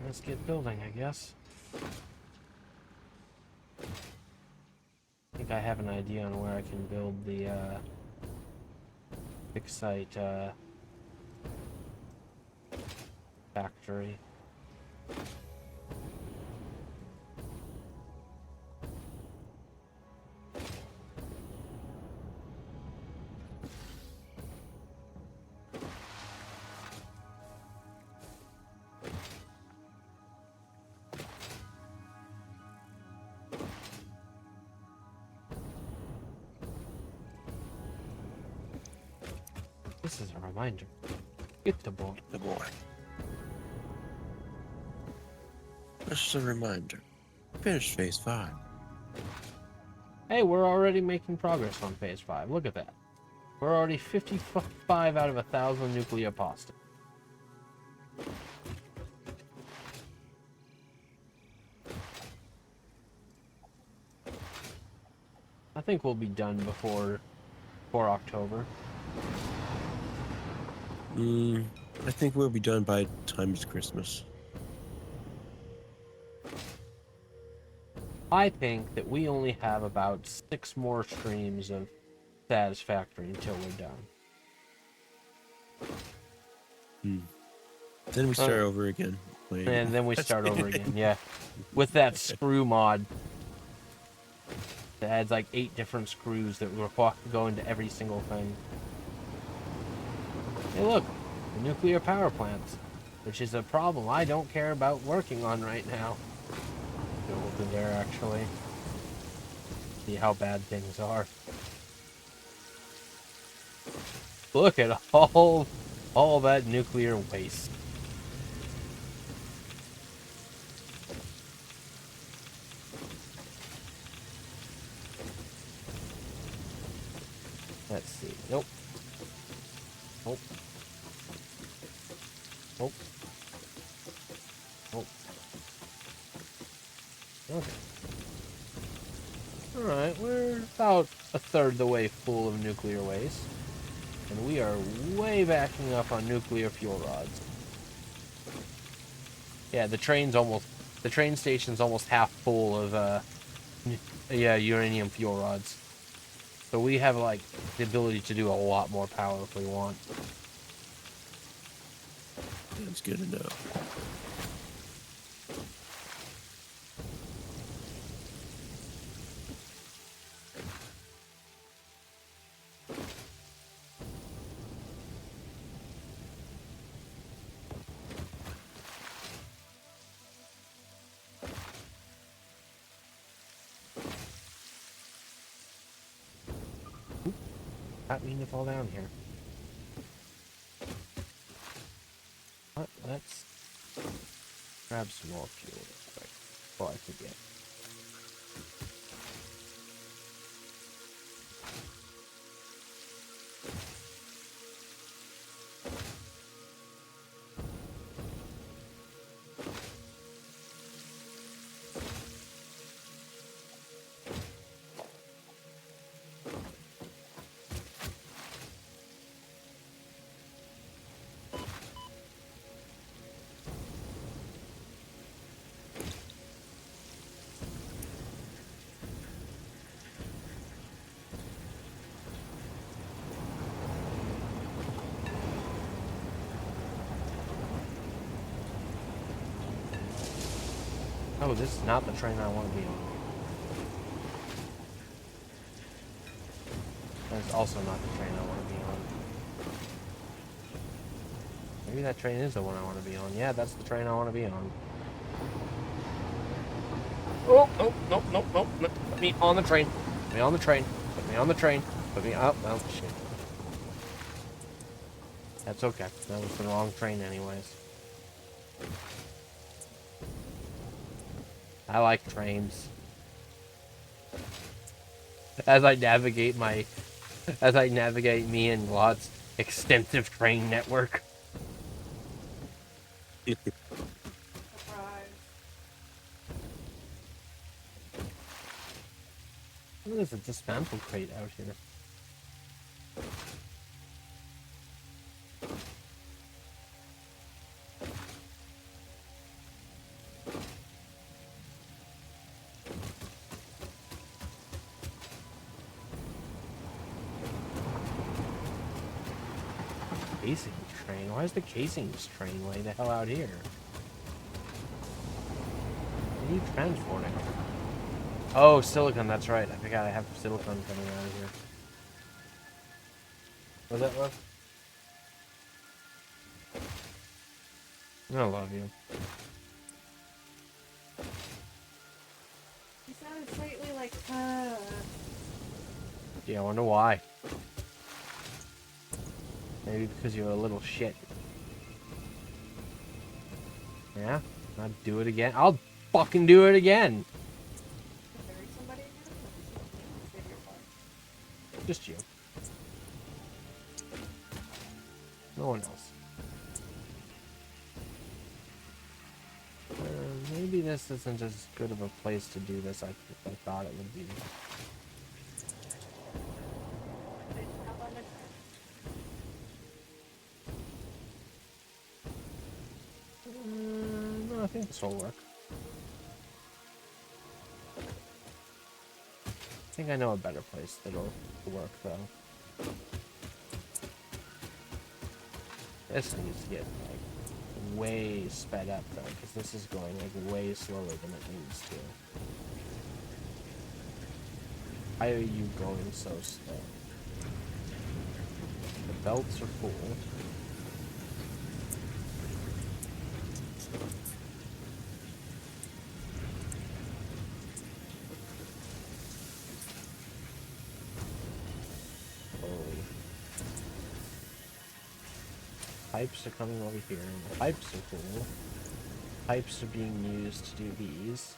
let's get building, I guess. I think I have an idea on where I can build the fixed site factory. This is a reminder. Get the ball. The boy. Just a reminder. Finish phase 5. Hey, we're already making progress on phase 5. Look at that. We're already 55 out of 1,000 nuclear pasta. I think we'll be done before October. I think we'll be done by time it's Christmas. I think that we only have about 6 more streams of Satisfactory until we're done. Then we start over again. Playing. And then we start over again, yeah. With that screw mod. That adds like 8 different screws that go into every single thing. Hey look, the nuclear power plants. Which is a problem I don't care about working on right now. Go over there actually. See how bad things are. Look at all that nuclear waste. Let's see. Nope. Nope. Nope. Nope. Okay. Alright, we're about a third the way full of nuclear waste. And we are way backing up on nuclear fuel rods. Yeah, the train station's almost half full of uranium fuel rods. So we have like the ability to do a lot more power if we want. That's good to know. Not mean to fall down here. But let's grab some more fuel real quick before I forget. Oh, this is not the train I want to be on. That's also not the train I want to be on. Maybe that train is the one I want to be on. Yeah, that's the train I want to be on. Oh, nope, nope, nope, nope. Put me on the train. Put me on the train. Put me on the train. Put me up. Oh, shit. That's okay. That was the wrong train anyways. I like trains. As I navigate me and Glot's extensive train network. Surprise. There's a dismantle crate out here. Casing train? Why is the casings train way the hell out here? What are you transporting? Oh, silicon, that's right. I forgot I have silicon coming out of here. Was that love? I love you. You sounded slightly like, Yeah, I wonder why. Maybe because you're a little shit. Yeah? I'll do it again. I'll fucking do it again. Marry somebody again? Save your life. Just you. No one else. Maybe this isn't as good of a place to do this as I thought it would be. No, I think this will work. I think I know a better place that'll work, though. This needs to get, like, way sped up, though, because this is going, like, way slower than it needs to. Why are you going so slow? The belts are full. Pipes are coming over here, and the pipes are cool. Pipes are being used to do these.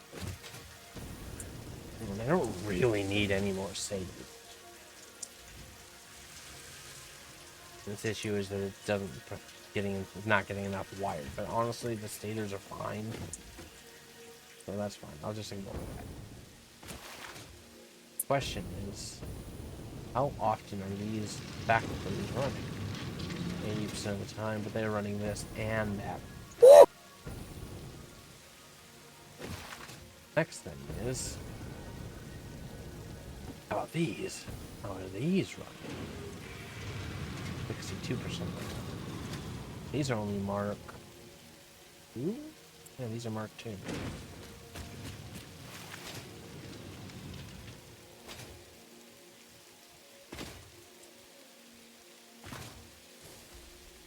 And I don't really need any more saves. This issue is that it doesn't not getting enough wired, but honestly, the stators are fine. So that's fine. I'll just ignore that. Question is, how often are these faculties running? 80% of the time, but they're running this and that. Next thing is, how about these? How are these running? 62%. These are only Mark 2? Yeah, these are Mark 2.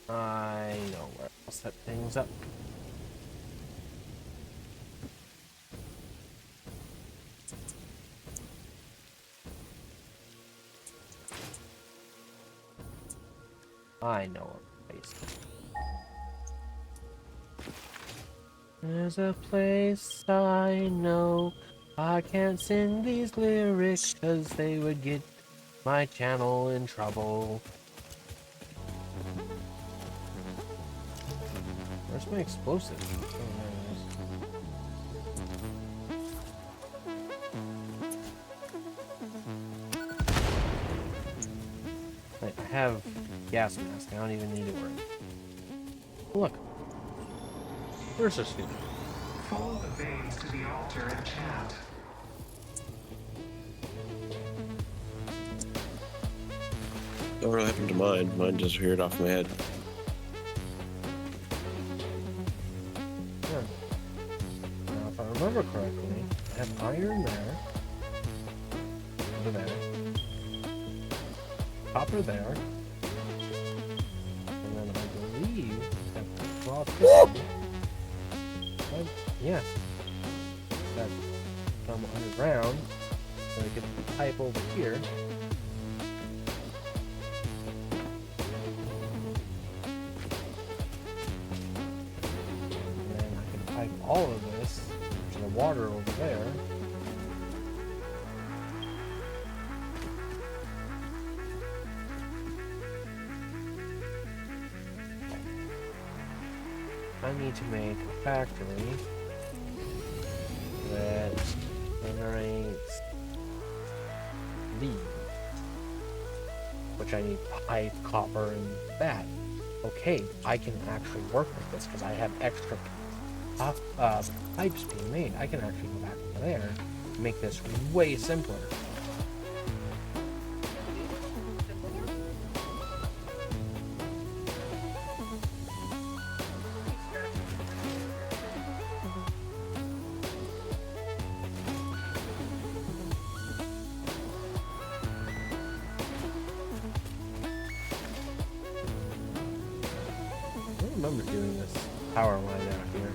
I know where I'll set things up. I know a place. There's a place I know. I can't sing these lyrics because they would get my channel in trouble. Where's my explosive? Oh, there it is. I have gas mask. I don't even need to worry. Look. Where's this thing? Follow the veins to the altar and chant. What really happened to mine? Mine disappeared off my head. Yeah. Now, if I remember correctly, I have iron there. Over there. Copper there. And then I believe I have to draw this. Yes. That from underground. So I get the pipe over here. And then I can pipe all of this to the water over there. I need to make a factory that generates these, which I need pipe, copper, and that. Okay, I can actually work with this because I have extra pipes being made. I can actually go back over there and make this way simpler. I remember doing this power line out here.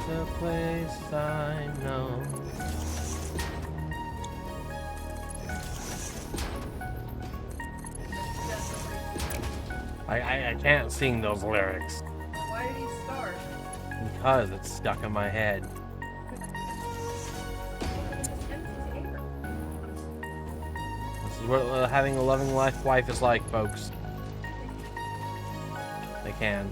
There's a place I know. I can't sing those lyrics Why did he start? because it's stuck in my head. This is what having a loving wife is like, folks. They can.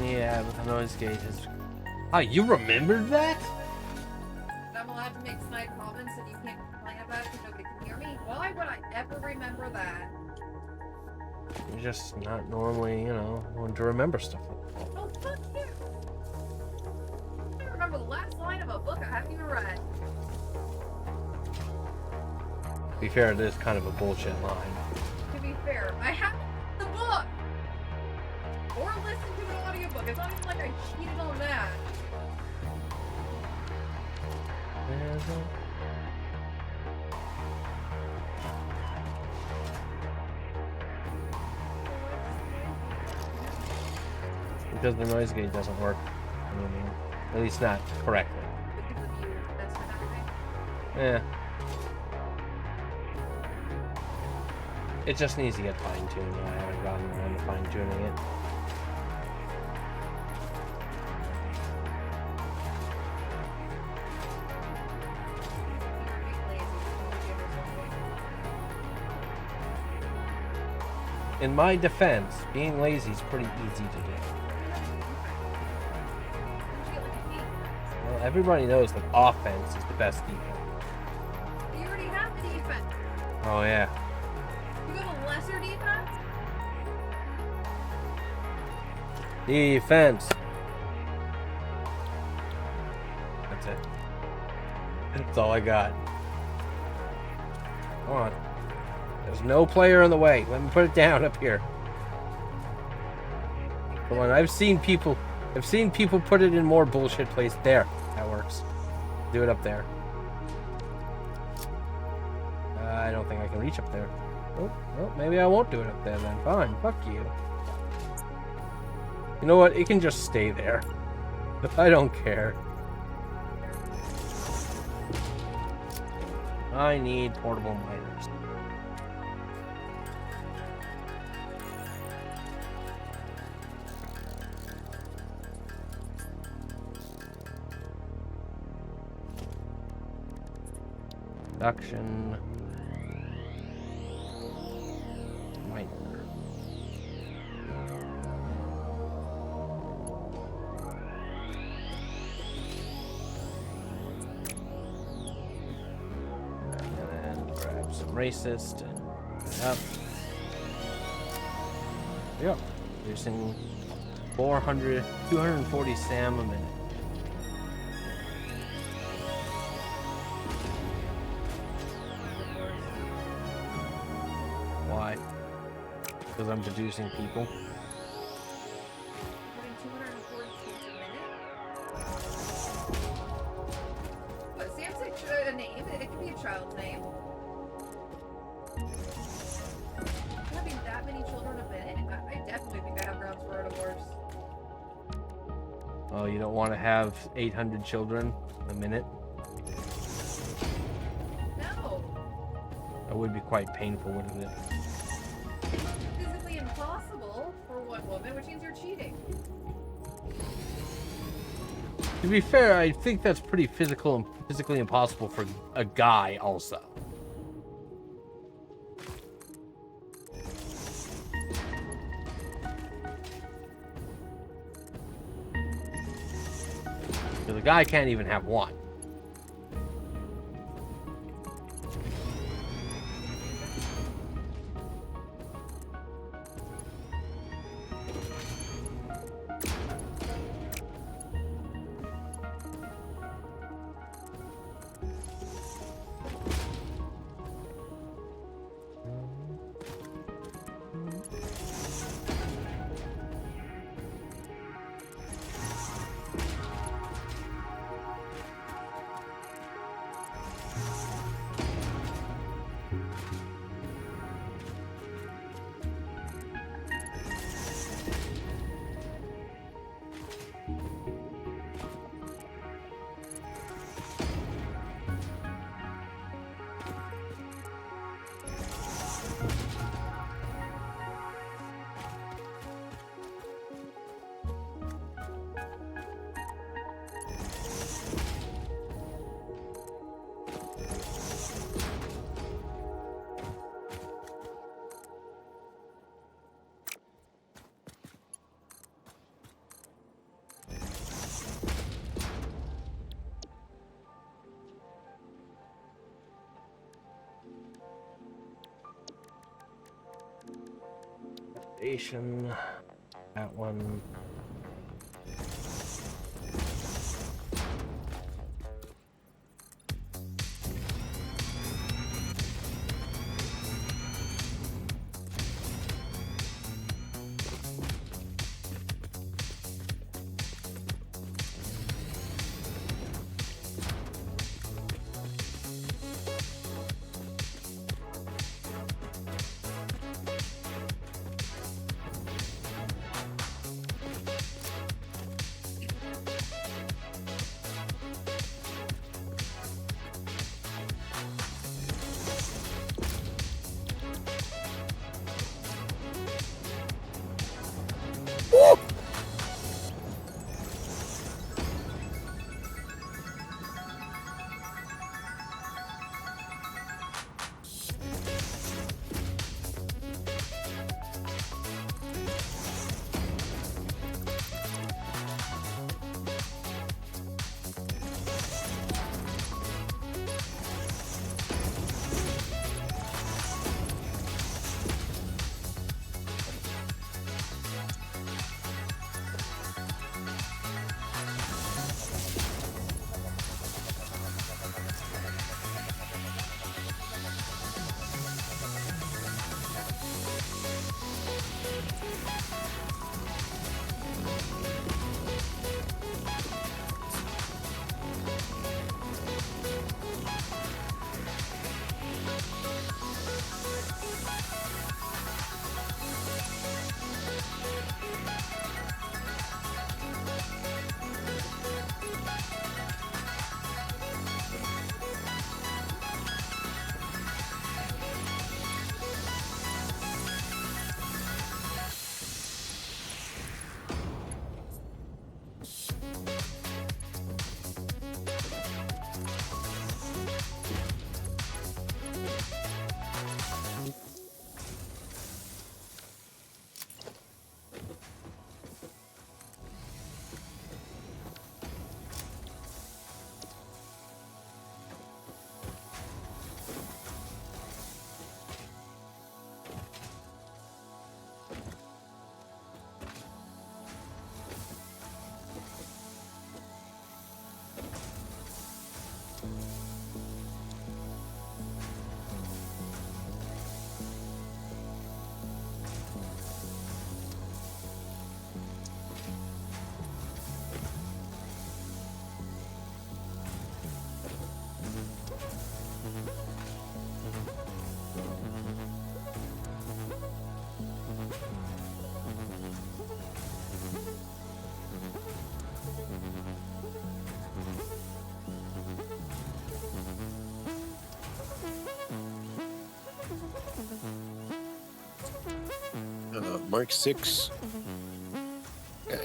Yeah, but the noise gate is. Oh, you remembered that? I'm allowed to make snide comments and you can't complain about it because nobody can hear me? Why would I ever remember that? You're just not normally, you know, one to remember stuff. Oh, fuck you! I remember the last line of a book I haven't even read. To be fair, it is kind of a bullshit line. To be fair, I have the book! Or listened to an audiobook. It's not even like I cheated on that. Because the noise gate doesn't work. I mean, at least not correctly. Because of you, that's and everything. Yeah. It just needs to get fine-tuned. I haven't gotten around to fine-tuning it. In my defense, being lazy is pretty easy to do. Well, everybody knows that offense is the best defense. You already have the defense. Oh, yeah. You have a lesser defense? Defense. That's it. That's all I got. Come on. There's no player in the way. Let me put it down up here. Come on, I've seen people put it in more bullshit place. There. That works. Do it up there. I don't think I can reach up there. Oh, well, maybe I won't do it up there then. Fine. Fuck you. You know what? It can just stay there. I don't care. I need portable miners. Production. Miner. And grab some racist and up. Yep. Producing 240 SAM a minute. Why? Because I'm producing people. Putting 240 kids a minute? What, Sam's a name? It could be a child's name. many children a minute? I definitely think I have grounds for a divorce. Oh, you don't want to have 800 children a minute? No. That would be quite painful, wouldn't it? Physically impossible for one woman, which means you're cheating. To be fair, I think that's pretty physically impossible for a guy also. So the guy can't even have one. That one. Mark 6.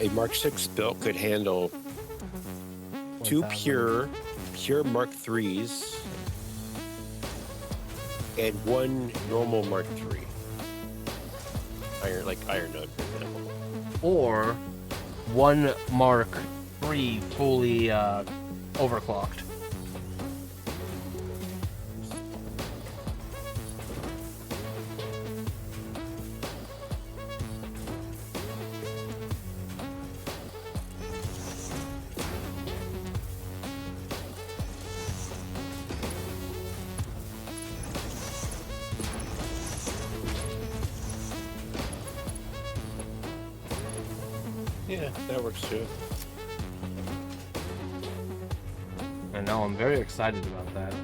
A Mark 6 build could handle 2 pure Mark 3s and 1 normal Mark 3. Iron Node, for example. Or one Mark III fully overclocked. Yeah, that works too. I know, I'm very excited about that.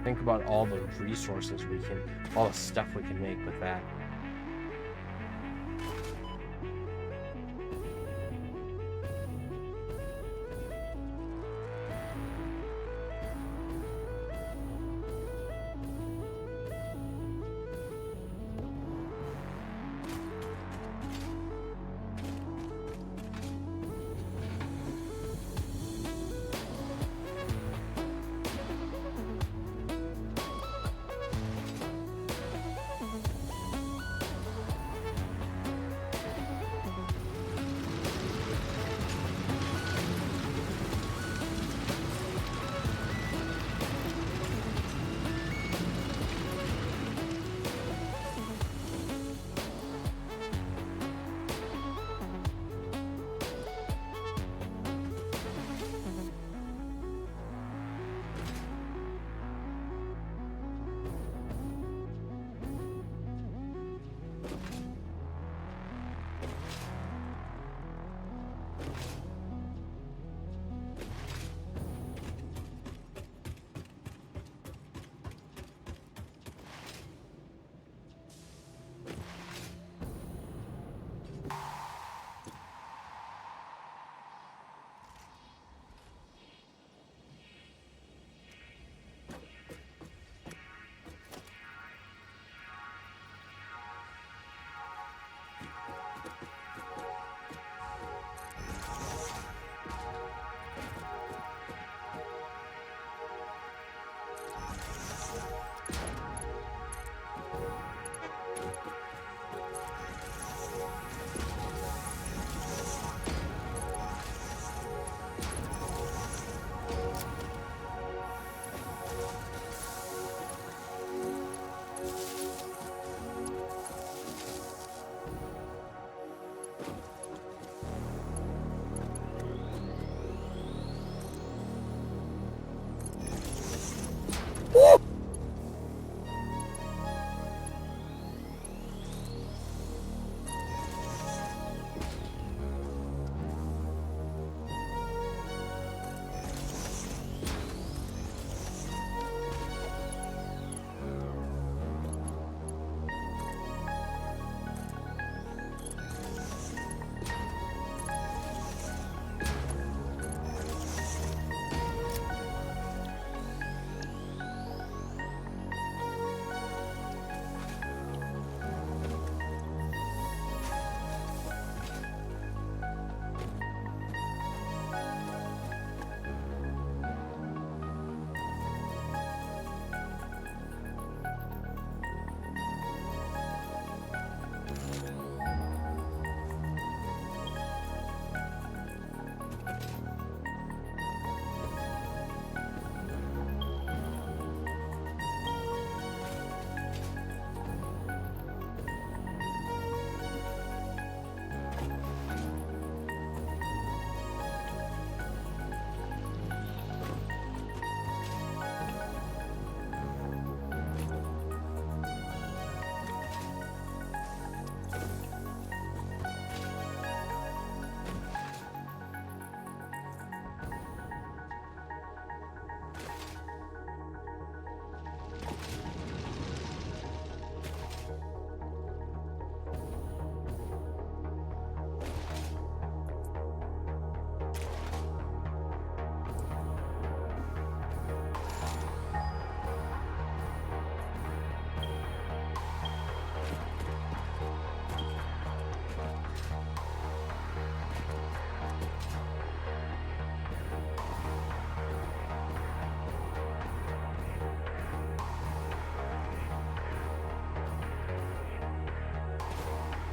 Think about all the resources all the stuff we can make with that.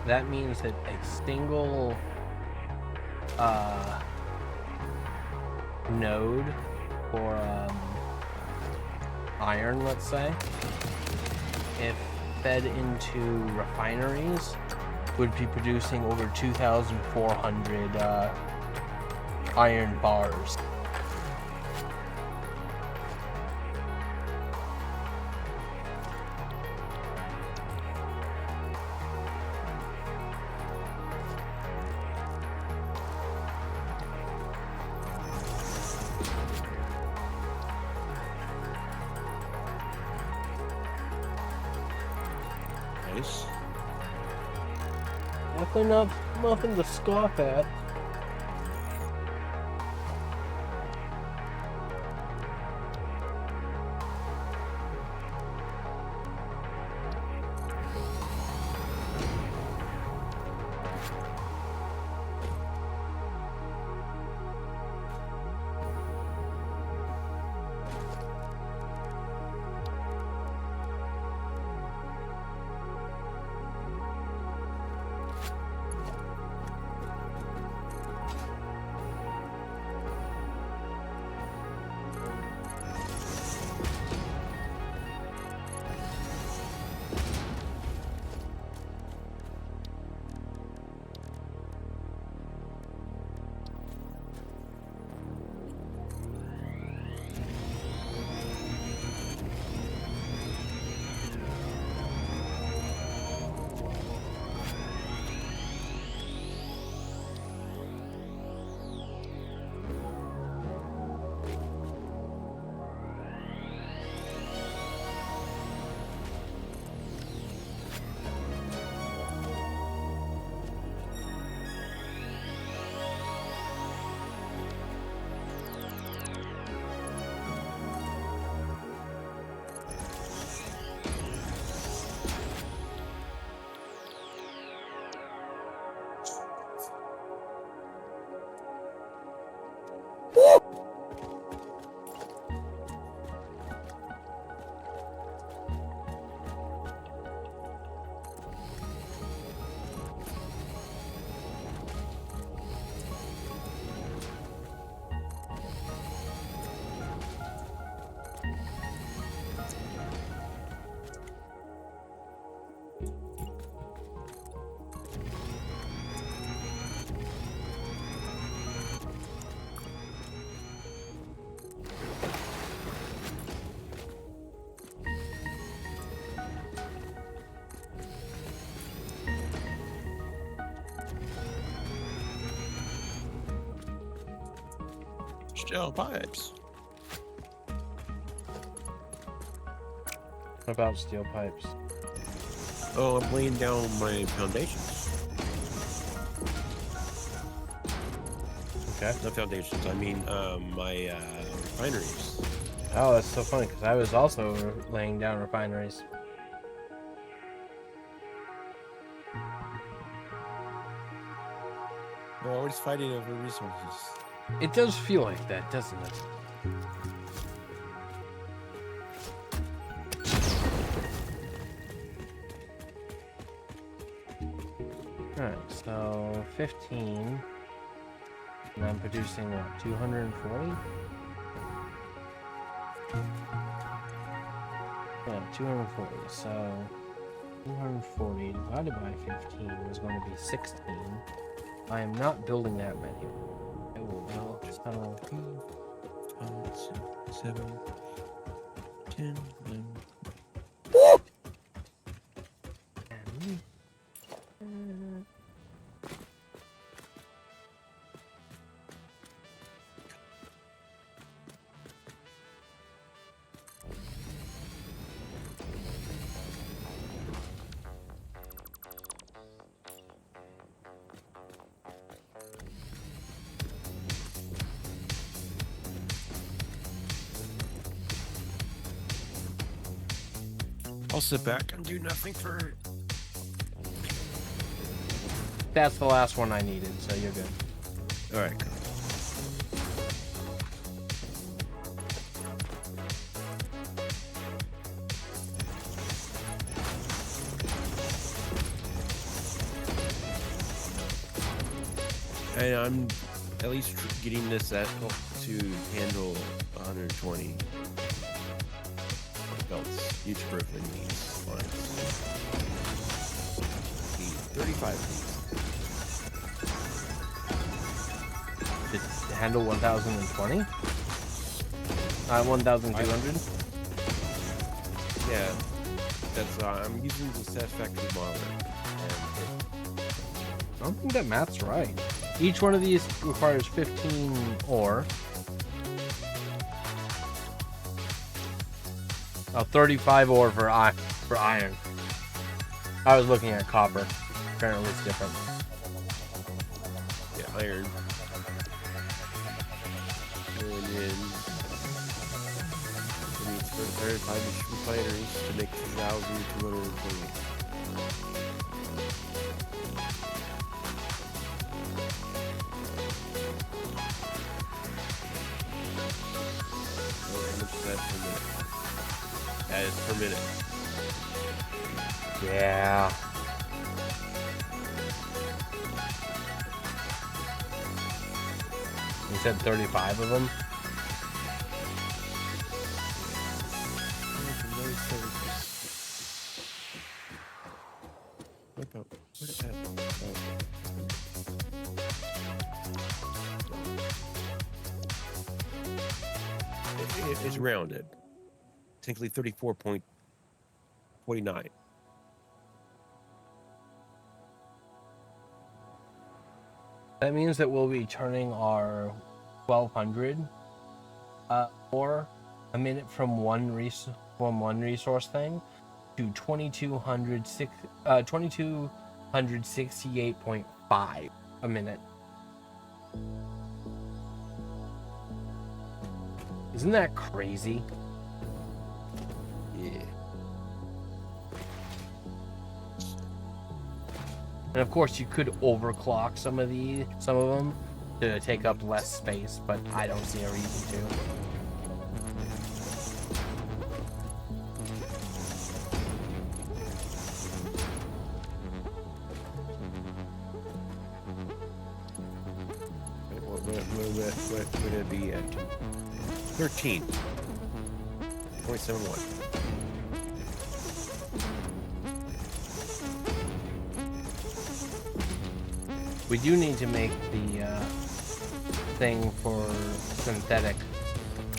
that means that a single node for iron, let's say, if fed into refineries, would be producing over 2,400 iron bars. Nice. Definitely nothing to scoff at. Steel pipes. What about steel pipes? Oh, I'm laying down my foundations. Okay. Not foundations, I mean my refineries. Oh, that's so funny, because I was also laying down refineries. We're always fighting over resources. It does feel like that, doesn't it? Alright, so 15. And I'm producing what, 240? Yeah, 240. So 240 divided by 15 is going to be 16. I am not building that many. I will build so 5, 6, 7, 10, 11. I'll sit back and do nothing for. That's the last one I needed, so you're good. All right. Cool. And I'm at least getting this to handle 120 belts each broken these lines. Need 35 of these. To handle 1,020? 1,200? Yeah, that's I'm using the Satisfactory modeler. I don't think that math's right. Each one of these requires 15 ore. 35 ore for iron. I was looking at copper. Apparently it's different. Yeah, iron. And then we need 35 refineries to make 2,220. That is per minute. Yeah. You said 35 of them? It's rounded. Technically 34.49. That means that we'll be turning our 1,200 ore a minute from one resource thing to 2,268.5 a minute. Isn't that crazy? Yeah. And of course, you could overclock some of them to take up less space, but I don't see a reason to. What would it be at? 13.71. We do need to make the thing for synthetic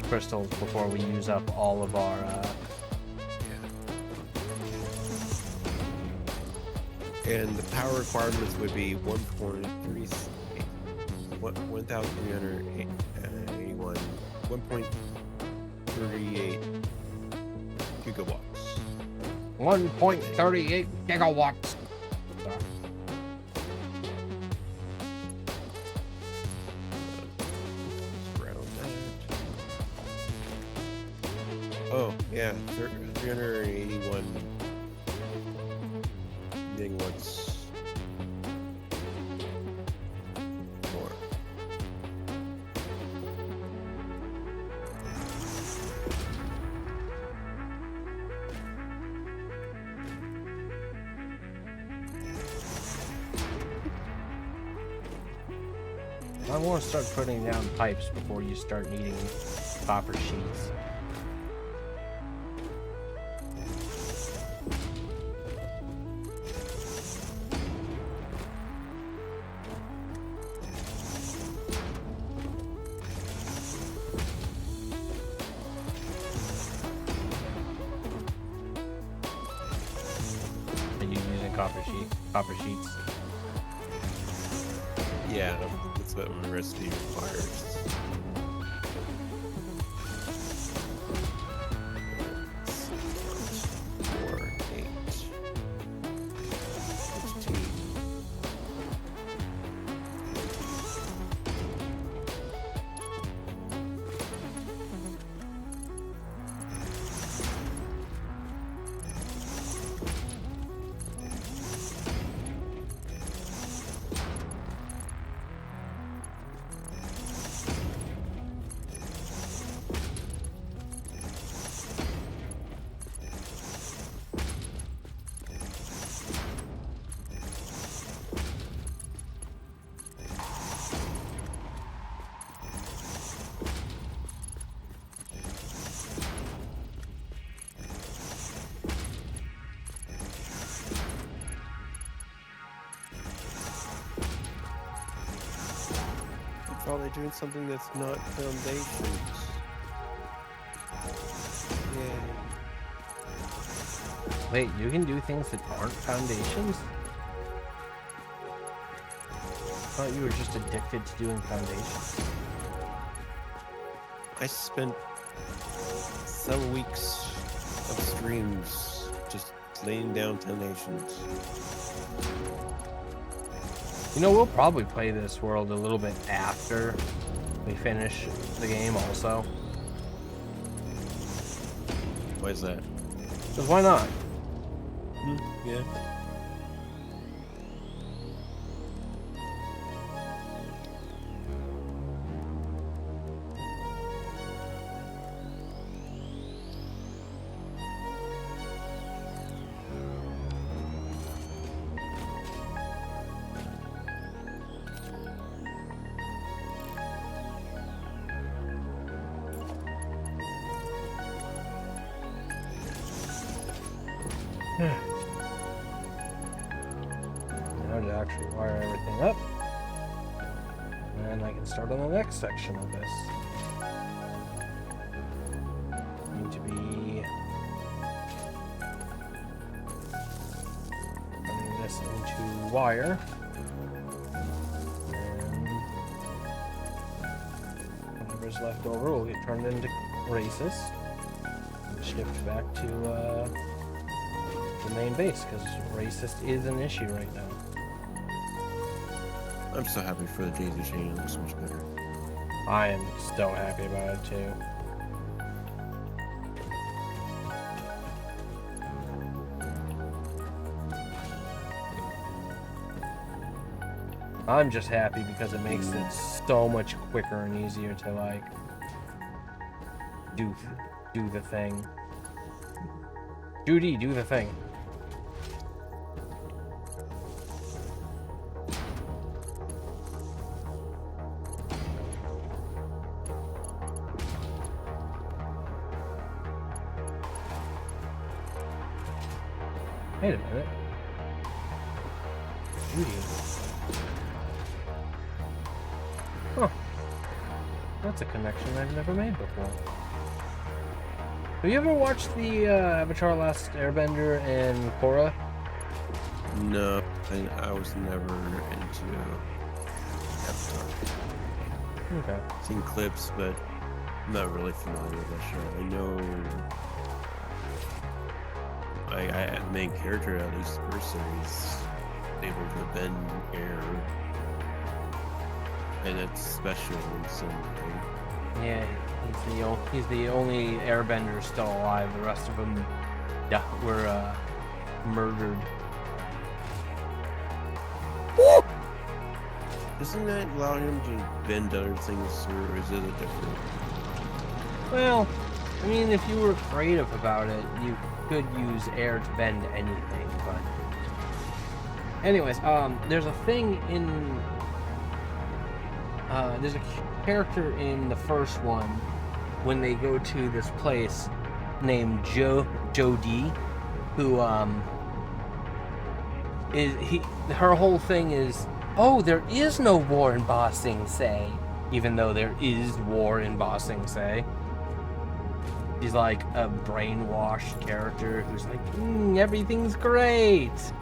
crystals before we use up all of our And the power requirements would be 1,381, 1.38 gigawatts. 1.38 gigawatts. Round that. Oh, yeah, 381 gigawatts more. I want to start putting down pipes before you start needing copper sheets. Are you using copper sheets? Yeah, that's what my recipe requires. Four, 8, 16. while they're doing something that's not foundations. Yeah. Wait, you can do things that aren't foundations? I thought you were just addicted to doing foundations. I spent several weeks of streams just laying down foundations. You know, we'll probably play this world a little bit after we finish the game also. Why is that? Because why not? Yeah. Now to actually wire everything up. And I can start on the next section of this. Need to be running this into wire. And whatever's left over will get turned into races. And shift back to the main base, because racist is an issue right now. I'm so happy for the daisy chain. It looks so much better. I am so happy about it too. I'm just happy because it makes it so much quicker and easier to like do the thing. Judy, do the thing. Wait a minute. Judy. Huh. That's a connection I've never made before. Have you ever watched the Avatar Last Airbender and Korra? No, I was never into Avatar. Okay. Seen clips, but I'm not really familiar with that show. I know the main character, at least the first series, is able to bend air, and it's special in some way. Yeah, he's the only airbender still alive. The rest of them were murdered. Doesn't that allow him to bend other things, or is it a different? Well, I mean, if you were creative about it, you could use air to bend anything, but... Anyways, there's a thing in... there's a character in the first one when they go to this place named Jodie, who, her whole thing is, oh, there is no war in Ba Sing Se, even though there is war in Ba Sing Se. He's like a brainwashed character who's like, everything's great.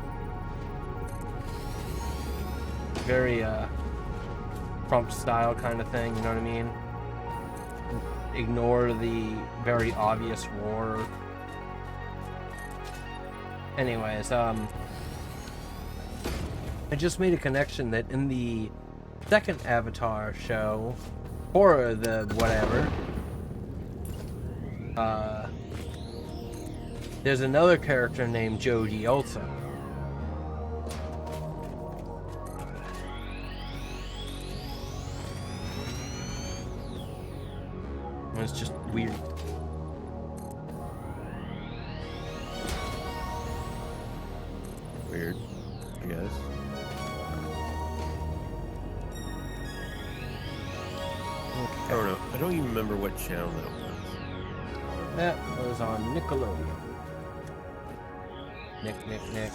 Very, Trump style kind of thing, you know what I mean? Ignore the very obvious war. Anyways, I just made a connection that in the second Avatar show, or the whatever, there's another character named Jodie also. It's just weird. Weird, I guess. I don't know. I don't even remember what channel that was. That was on Nickelodeon. Nickelodeon.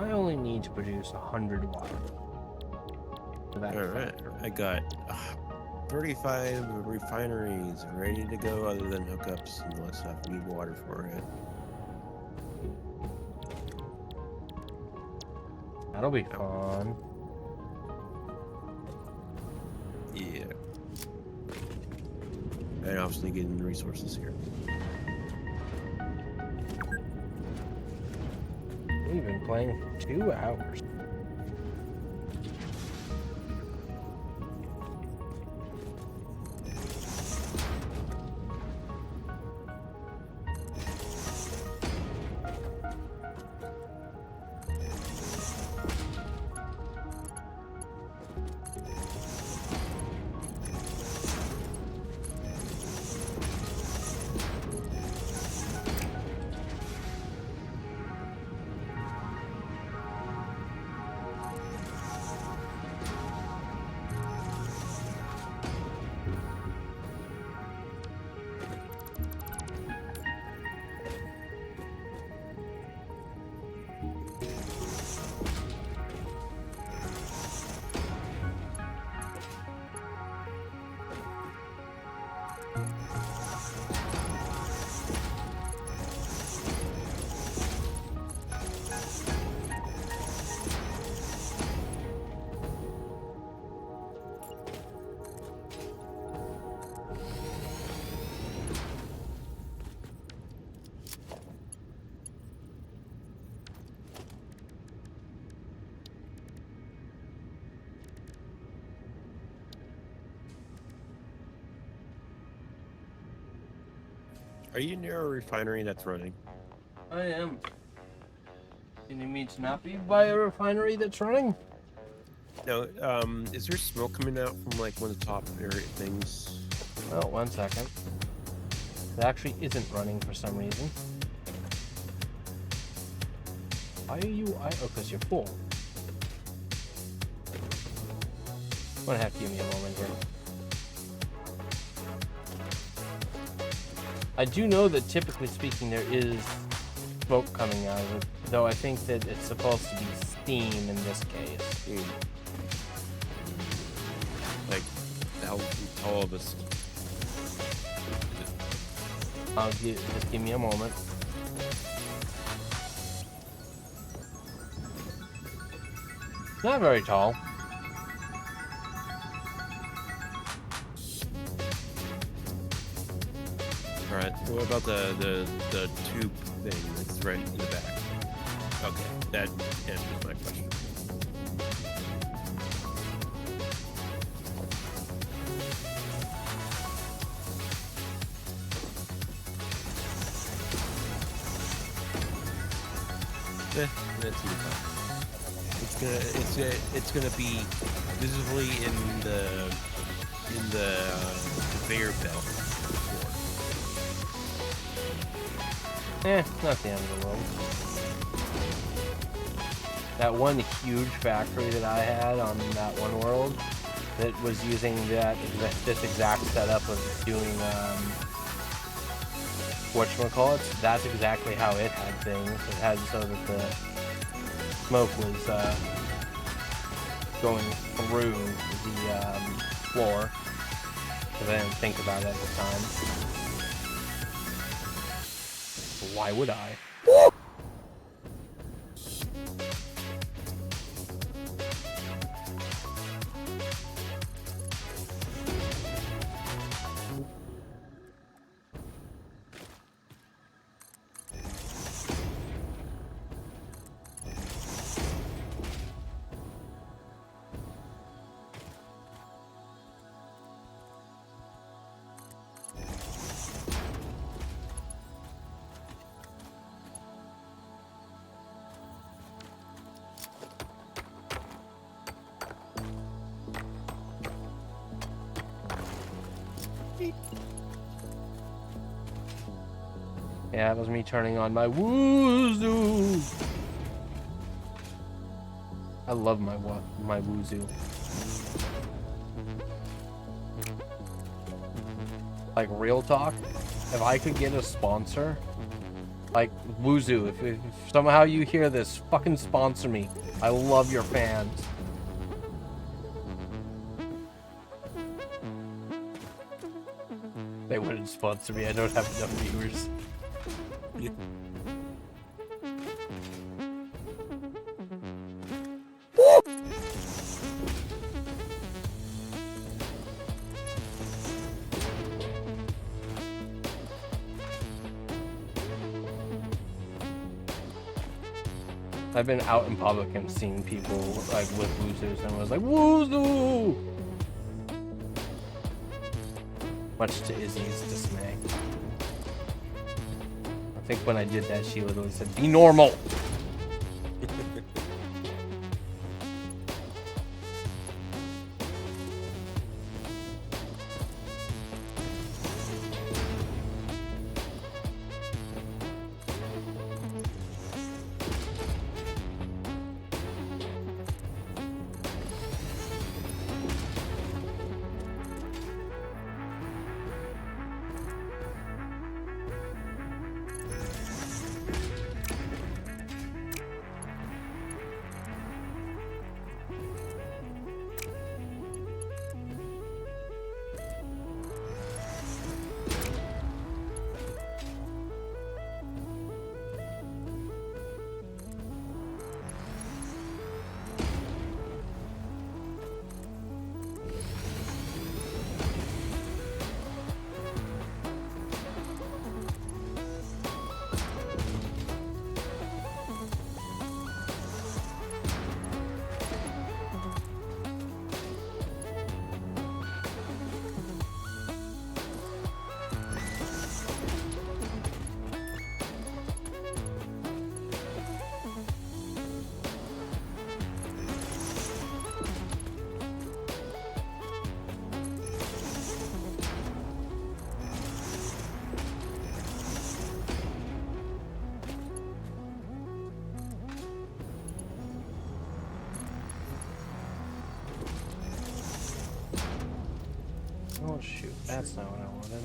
I only need to produce 100 water. For that All right, factory. I got 35 refineries ready to go, other than hookups and all that stuff. Need water for it. That'll be fun. Yeah. And obviously getting the resources here. We've been playing for 2 hours. Are you near a refinery that's running? I am. You need me to not be by a refinery that's running? No. Is there smoke coming out from like one of the top area things? Oh, 1 second. It actually isn't running for some reason. Why are you? Oh, because you're full. I'm gonna have to give me a moment here. I do know that typically speaking there is smoke coming out of it, though I think that it's supposed to be steam in this case. Like how all of us. Just give me a moment. Not very tall. All right. What about the tube thing that's right in the back? Okay, that answers my question. That's fine. It's gonna be visibly in the conveyor belt. Not the end of the world. That one huge factory that I had on that one world that was using this exact setup of doing whatchamacallits, that's exactly how it had things. It had so that the smoke was going through the floor, because I didn't think about it at the time. Why would I? Yeah, that was me turning on my woozoo. I love my woozoo. Like real talk, if I could get a sponsor Like, Wuzu, if somehow you hear this, fucking sponsor me. I love your fans. They wouldn't sponsor me. I don't have enough viewers. Yeah. I've been out in public and seen people like with Wuzus and was like, Wuzu! Much to Izzy's dismay. I think when I did that, she literally said, be normal! Oh shoot, that's not what I wanted.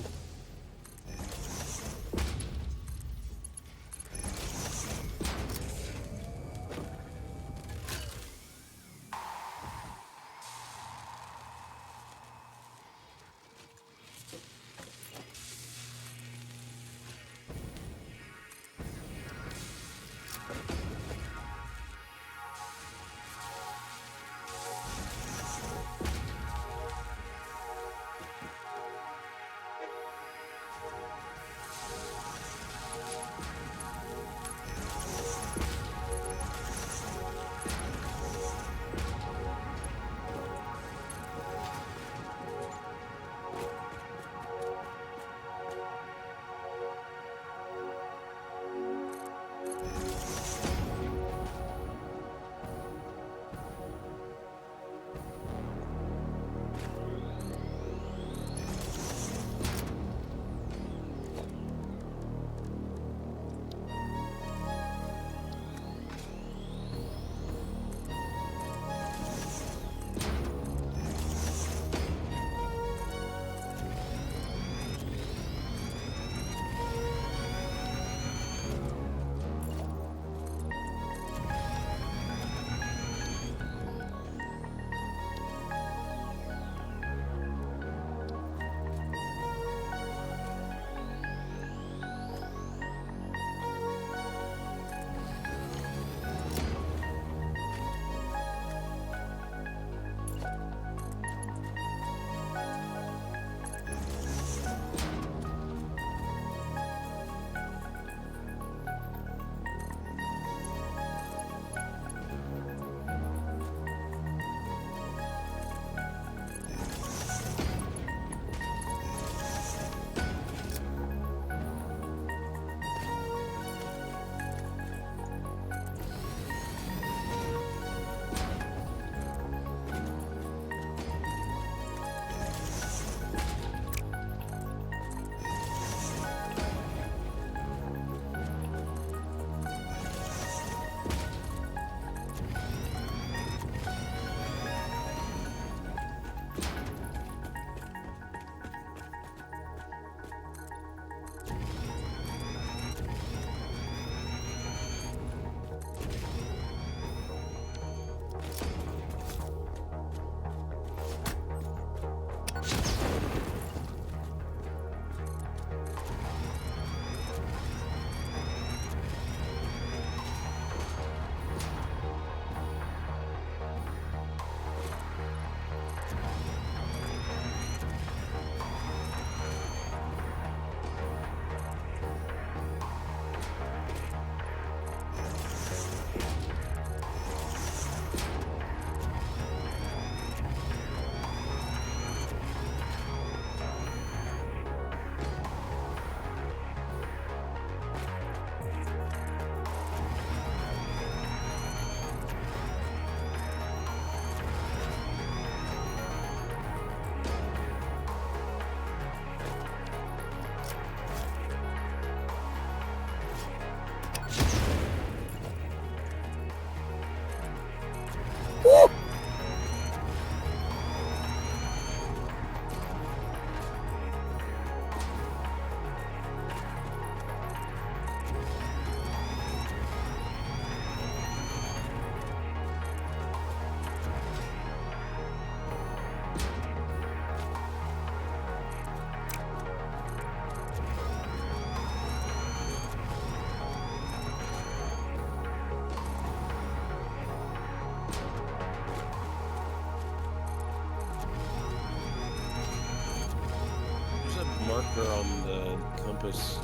marker on the compass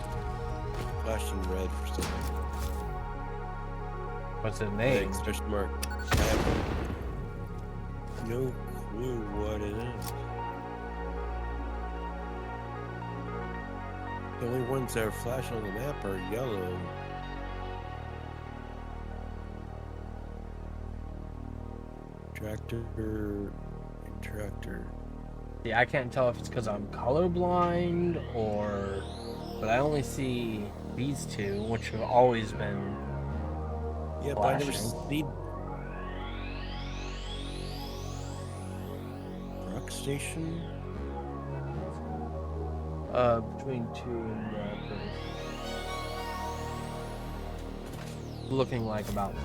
flashing red for some reason. What's it The named? exclamation mark. I have no clue what it is. The only ones that are flashing on the map are yellow. Tractor. Yeah, I can't tell if it's because I'm colorblind or, but I only see these two, which have always been Yeah, but I never flashing. seen truck station. Between 2 and 3. Looking like about 3.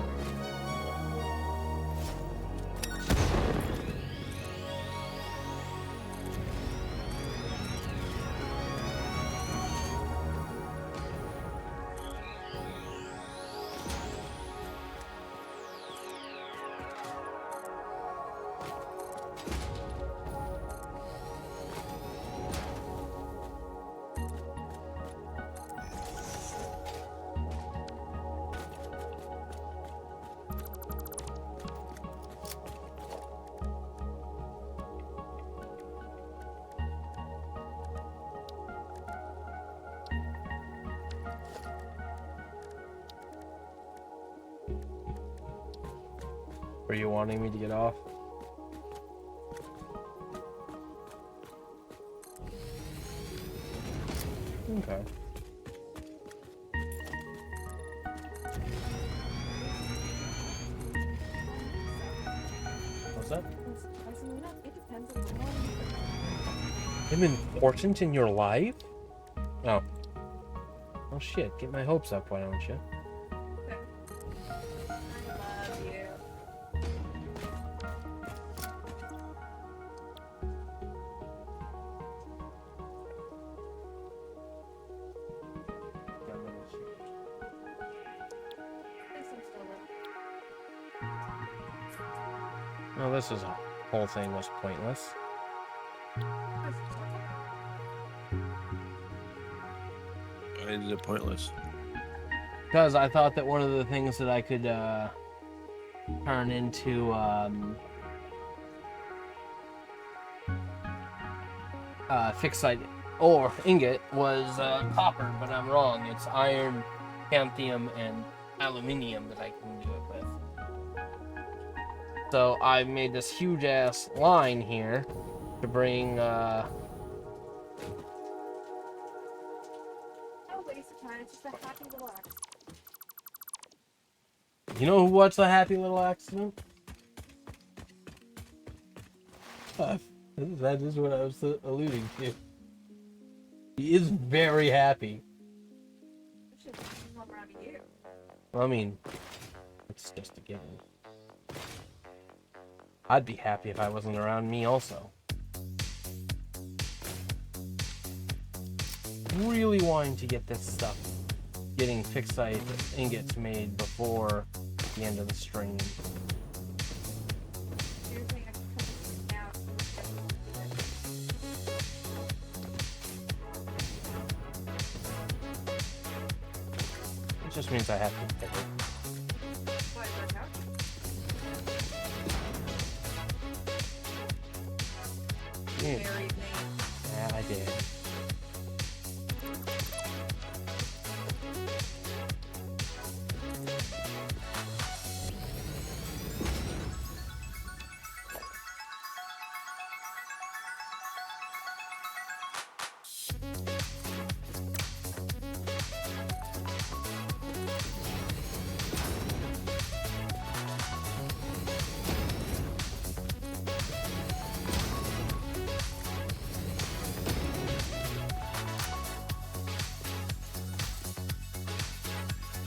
Were you wanting me to get off? Okay. What's that? I'm important in your life? Oh. Oh shit, get my hopes up, why don't you? I love you. Guess I'm still with No, this is a whole thing was pointless. Why is it pointless? Because I thought that one of the things that I could turn into fixed site or ingot was copper, but I'm wrong. It's iron, canthium, and aluminium that I can do it with. So I made this huge ass line here to bring No waste of time. It's just a happy little accident. you know what's a happy little accident? That is what I was alluding to. He is very happy. It's just not around you. I mean, it's just a given. I'd be happy if I wasn't around me also. Really wanting to get this stuff, getting fixed site ingots made before the end of the stream. You're saying I can cut this out. It just means I have to pick it. What, your couch? Yeah, Married me. I did.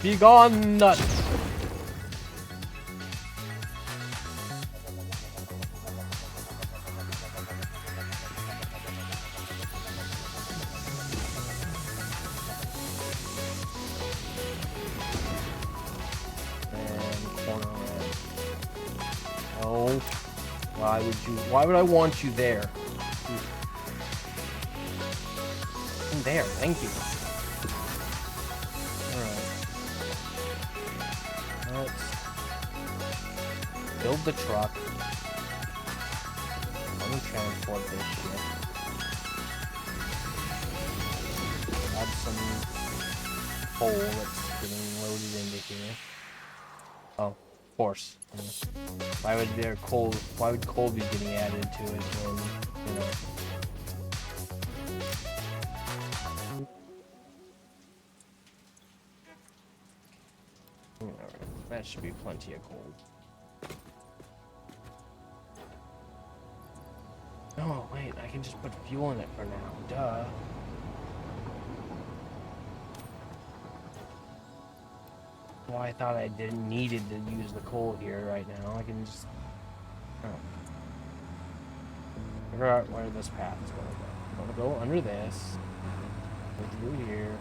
Be gone, nut! And corner red. Oh, why would I want you there? There, thank you. Alright. Let's build the truck. Let me transport this shit. Add some coal that's getting loaded into here. Oh, of course. Why would coal be getting added to it when, you know? Alright, that should be plenty of coal. Oh, wait, I can just put fuel in it for now. Duh. Well, I thought I didn't needed to use the coal here right now. I can just figure out where this path is going to go. I'm going to go under this, go through here,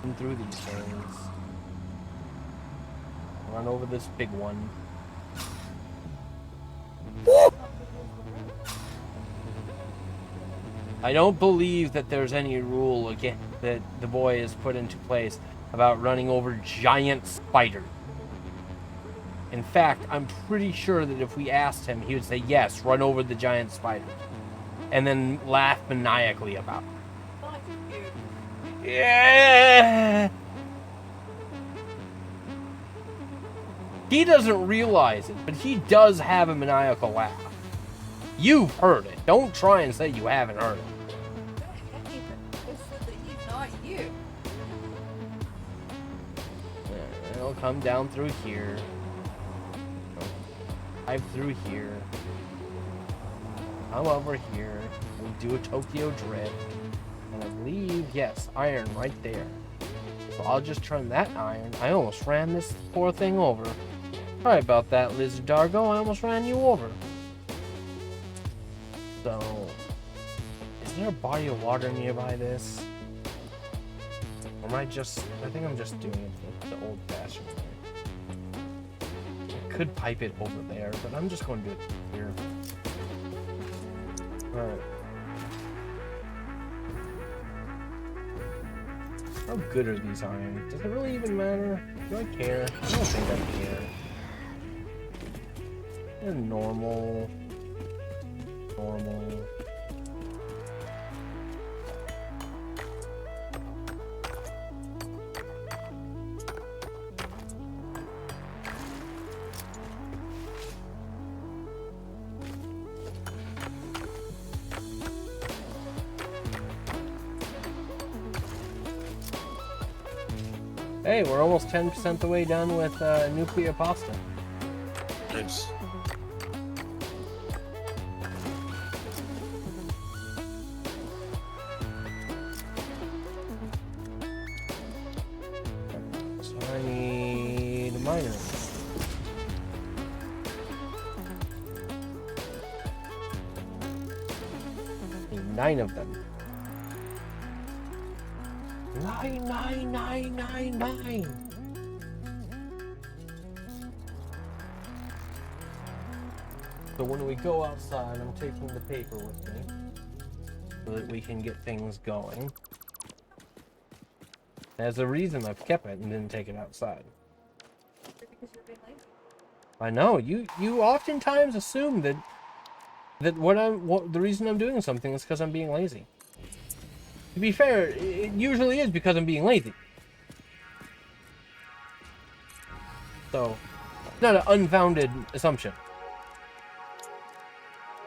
and through these things, run over this big one. I don't believe that there's any rule again that the boy has put into place about running over giant spiders. In fact, I'm pretty sure that if we asked him, he would say, yes, run over the giant spider. And then laugh maniacally about it. Yeah! He doesn't realize it, but he does have a maniacal laugh. You've heard it. Don't try and say you haven't heard it. He's not you. It'll come down through here. Dive through here. Come over here. We'll do a Tokyo drift. And I believe, yes, iron right there. So I'll just turn that iron. I almost ran this poor thing over. Sorry about that, Lizard Dargo. I almost ran you over. So, is there a body of water nearby this? Or am I think I'm just doing it the old-fashioned way. I could pipe it over there, but I'm just going to do it here. Alright. How good are these irons? Does it really even matter? Do I care? I don't think I care. They're normal. Hey, we're almost 10% the way done with nuclear pasta. Nice. So I need a miner. Need 9 of them. 9. So when we go outside, I'm taking the paper with me so that we can get things going. There's a reason I've kept it and didn't take it outside. Because you're being late. I know you oftentimes assume that the reason I'm doing something is because I'm being lazy. To be fair, it usually is because I'm being lazy. So, it's not an unfounded assumption.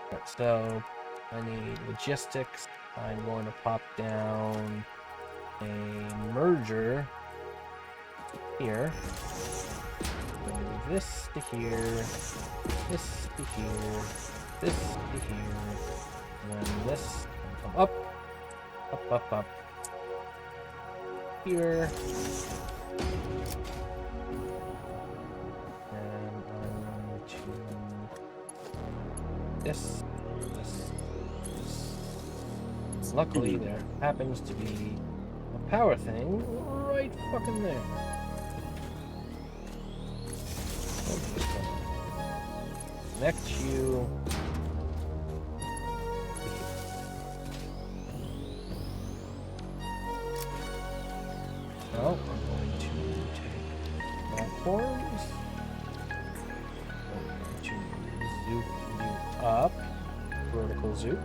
Right, so, I need logistics. I'm going to pop down a merger here. Move this to here, this to here, this to here, and then this can come up. Up. Here. And I'm going to this. Luckily, there happens to be a power thing right fucking there. I'm just gonna connect you. Zoop.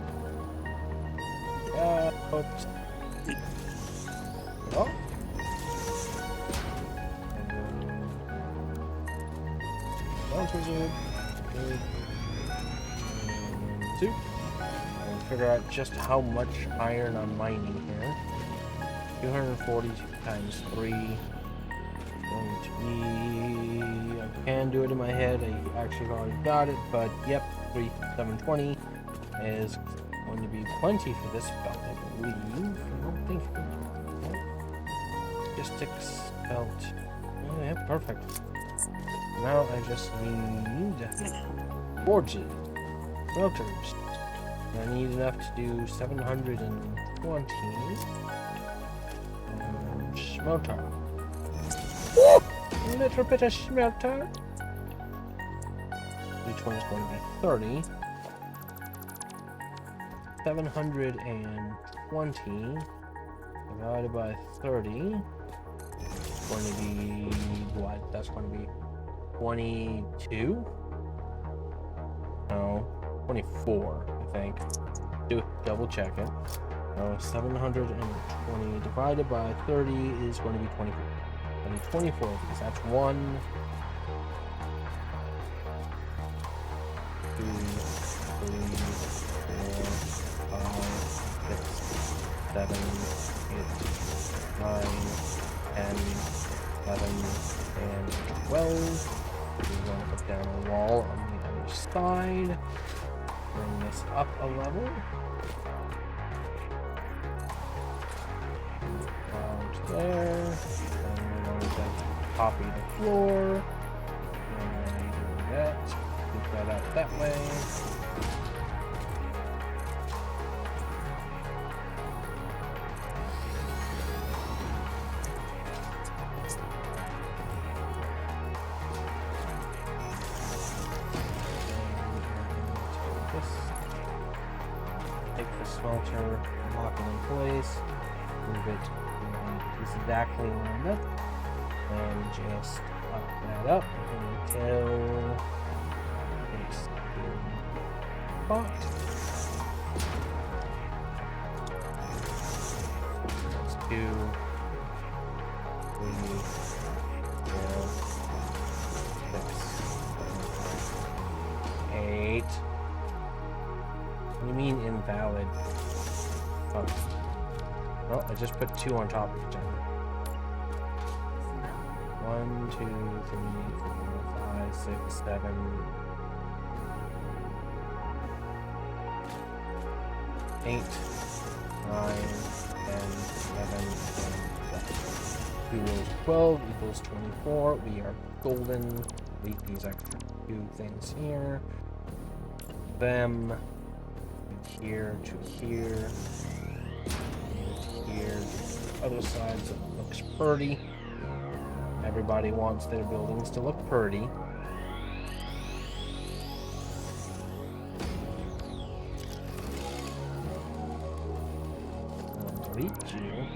Out. Oh. Counter Zoop. Good. And Zoop. And figure out just how much iron I'm mining here. 240 times 3. Going to be... I can do it in my head. I actually already got it, but yep, 720 is going to be plenty for this belt, I believe. I don't think... Logistics belt. Oh, yeah, perfect. Now I just need forges, smelters. I need enough to do 720. Smelter. A little bit of smelter. Each one is going to be 30. 720 divided by 30 is going to be what? That's going to be 22? No, 24, I think. Do double check it. No, 720 divided by 30 is going to be 24. I need 24 of these. That's 1, 2, 3, 4, 5, 6, 7, 8, 9, 10, 11, and 12. We want to put down a wall on the other side. Bring this up a level. Out there. And we're going to copy the floor. And do that. Put that out that way. Take the smelter, lock it in place, move it exactly lined up, and just lock that up until it's hot. That's 2, 3, 4, 6, 8. What do you mean invalid? Oh. Well, I just put 2 on top of each other. 1, 2, 3, 4, 5, 6, 7. 8, 9, 10, 11, and 12. 2 rows of 12 equals 24. We are golden. Leave these extra 2 things here. Them. Here to here. Here. Other sides, it looks pretty. Everybody wants their buildings to look pretty. Delete you.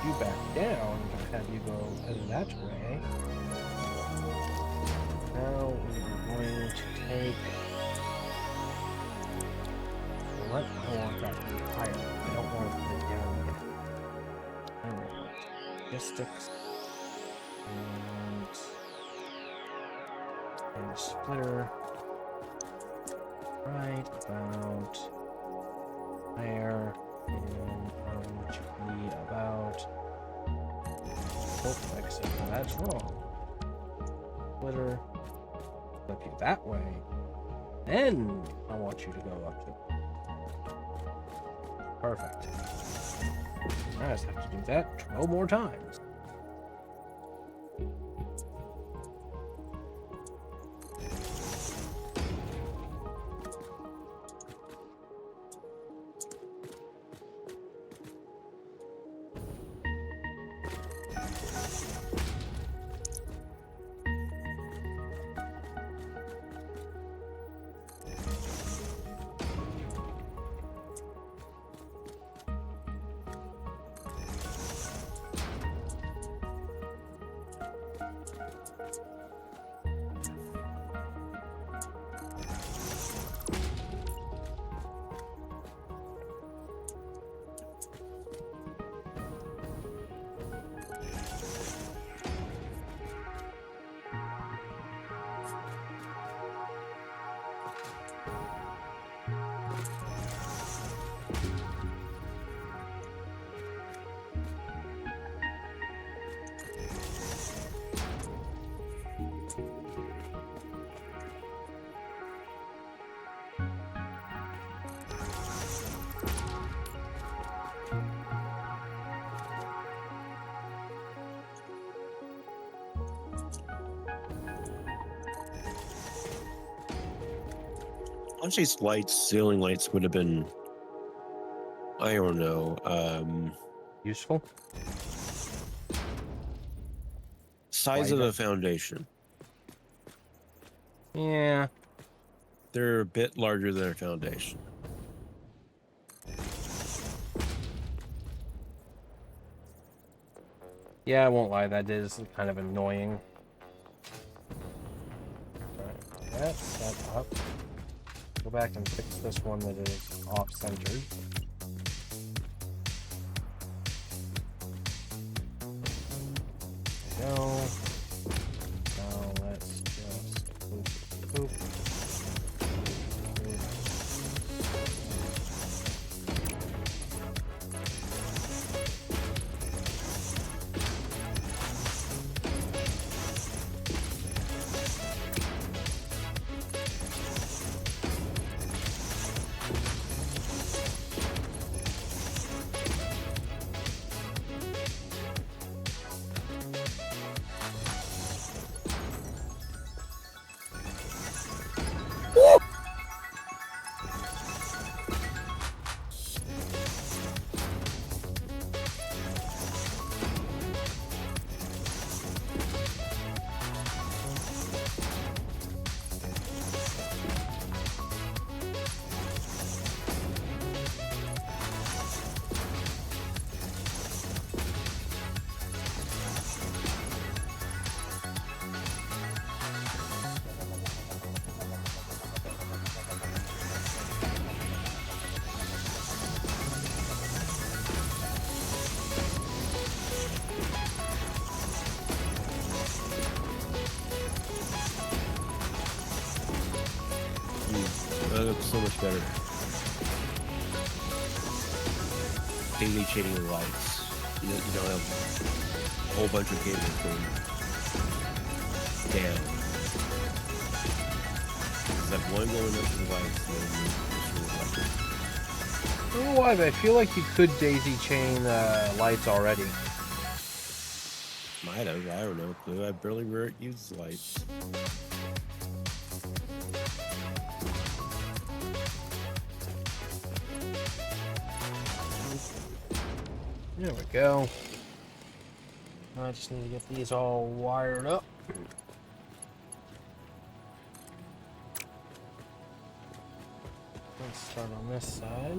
You back down. Have you go that way. Now we're going to take. What? I want that to be higher. I don't want to put it down yet. Alright. Logistics. And splitter. Right about there. And going to be about. Oh, except that's wrong. Splitter. Flip you that way. Then I want you to go up to. Perfect. I just have to do that 12 more times. Once these lights, ceiling lights would have been, I don't know, Useful. size of Wider. the foundation. Yeah. They're a bit larger than a foundation. Yeah, I won't lie. That is kind of annoying. Alright, that's set up. Go back and fix this one that is off-centered. There we go. Now let's just boop. That looks so much better. Daily shading the lights. You don't have a whole bunch of cables going down. Just have one going up to the lights and then I don't know why, but I feel like you could daisy chain lights already. might have, I don't know, clue. I barely use lights. There we go. I just need to get these all wired up. Let's start on this side.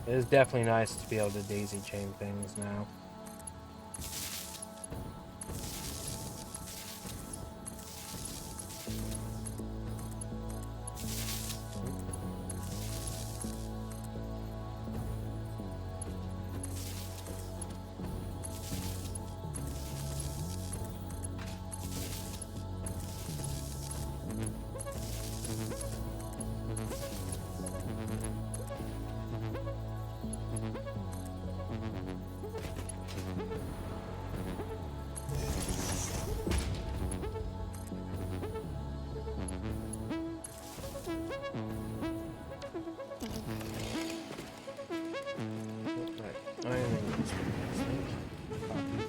It is definitely nice to be able to daisy chain things now. Copy,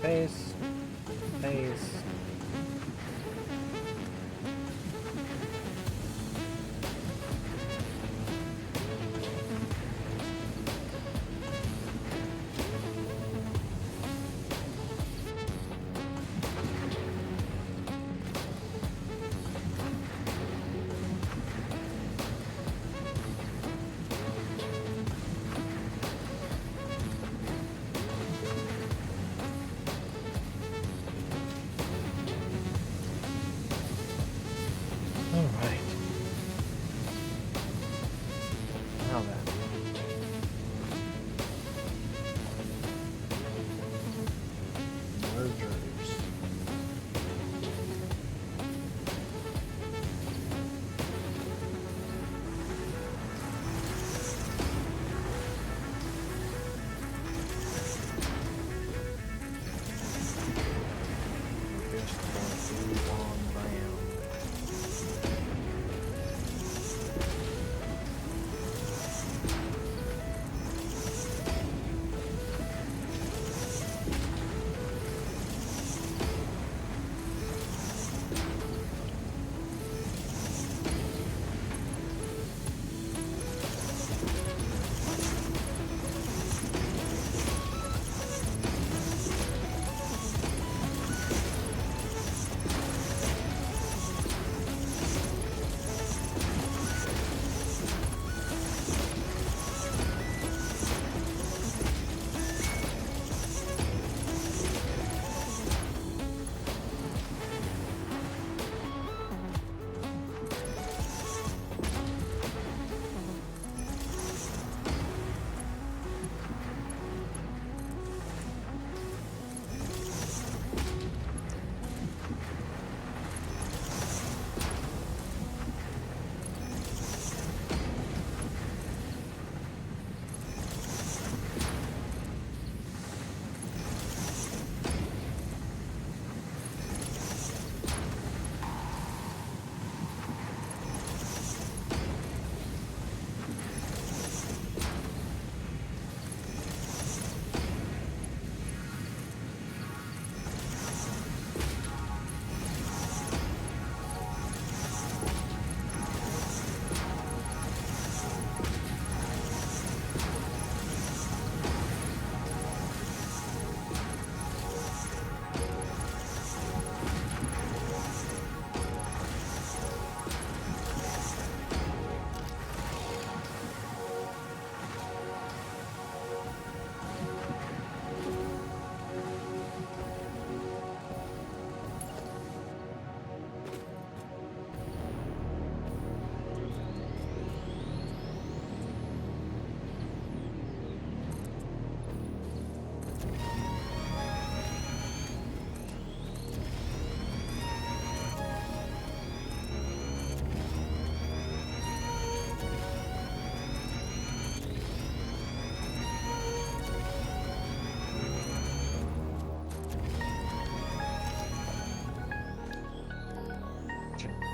paste, paste. Alright. Now then. Mergers.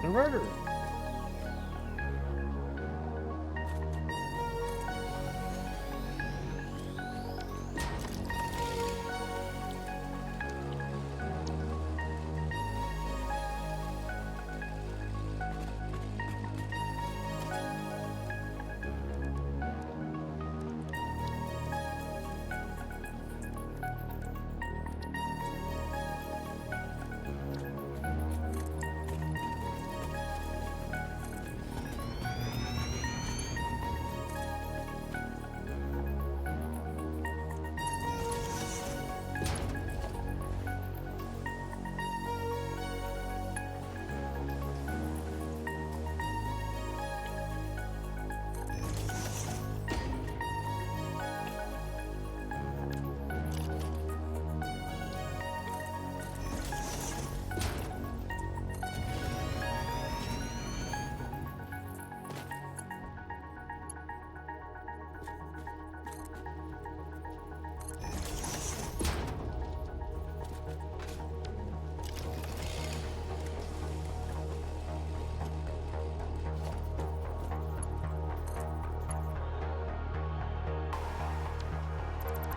Converter.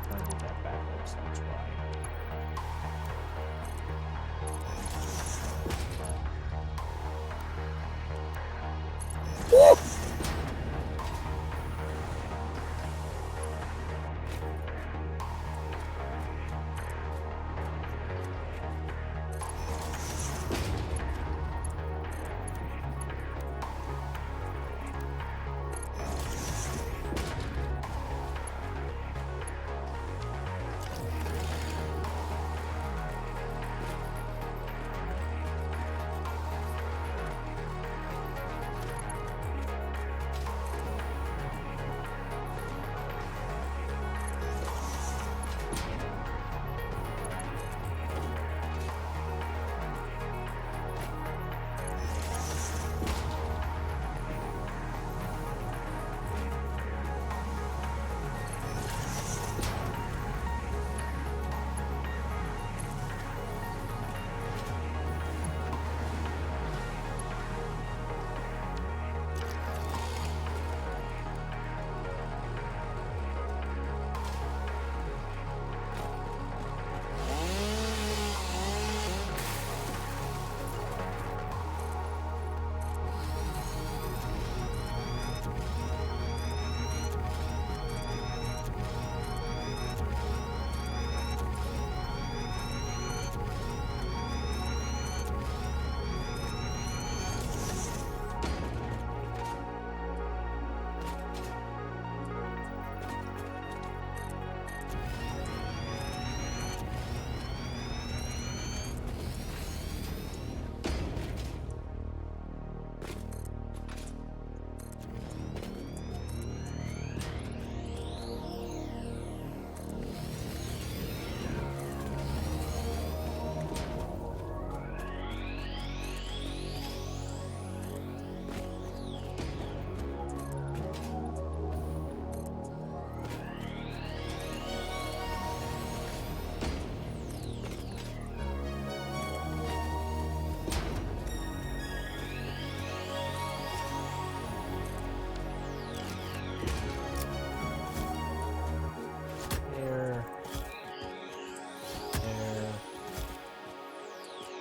I did that backwards, that's why.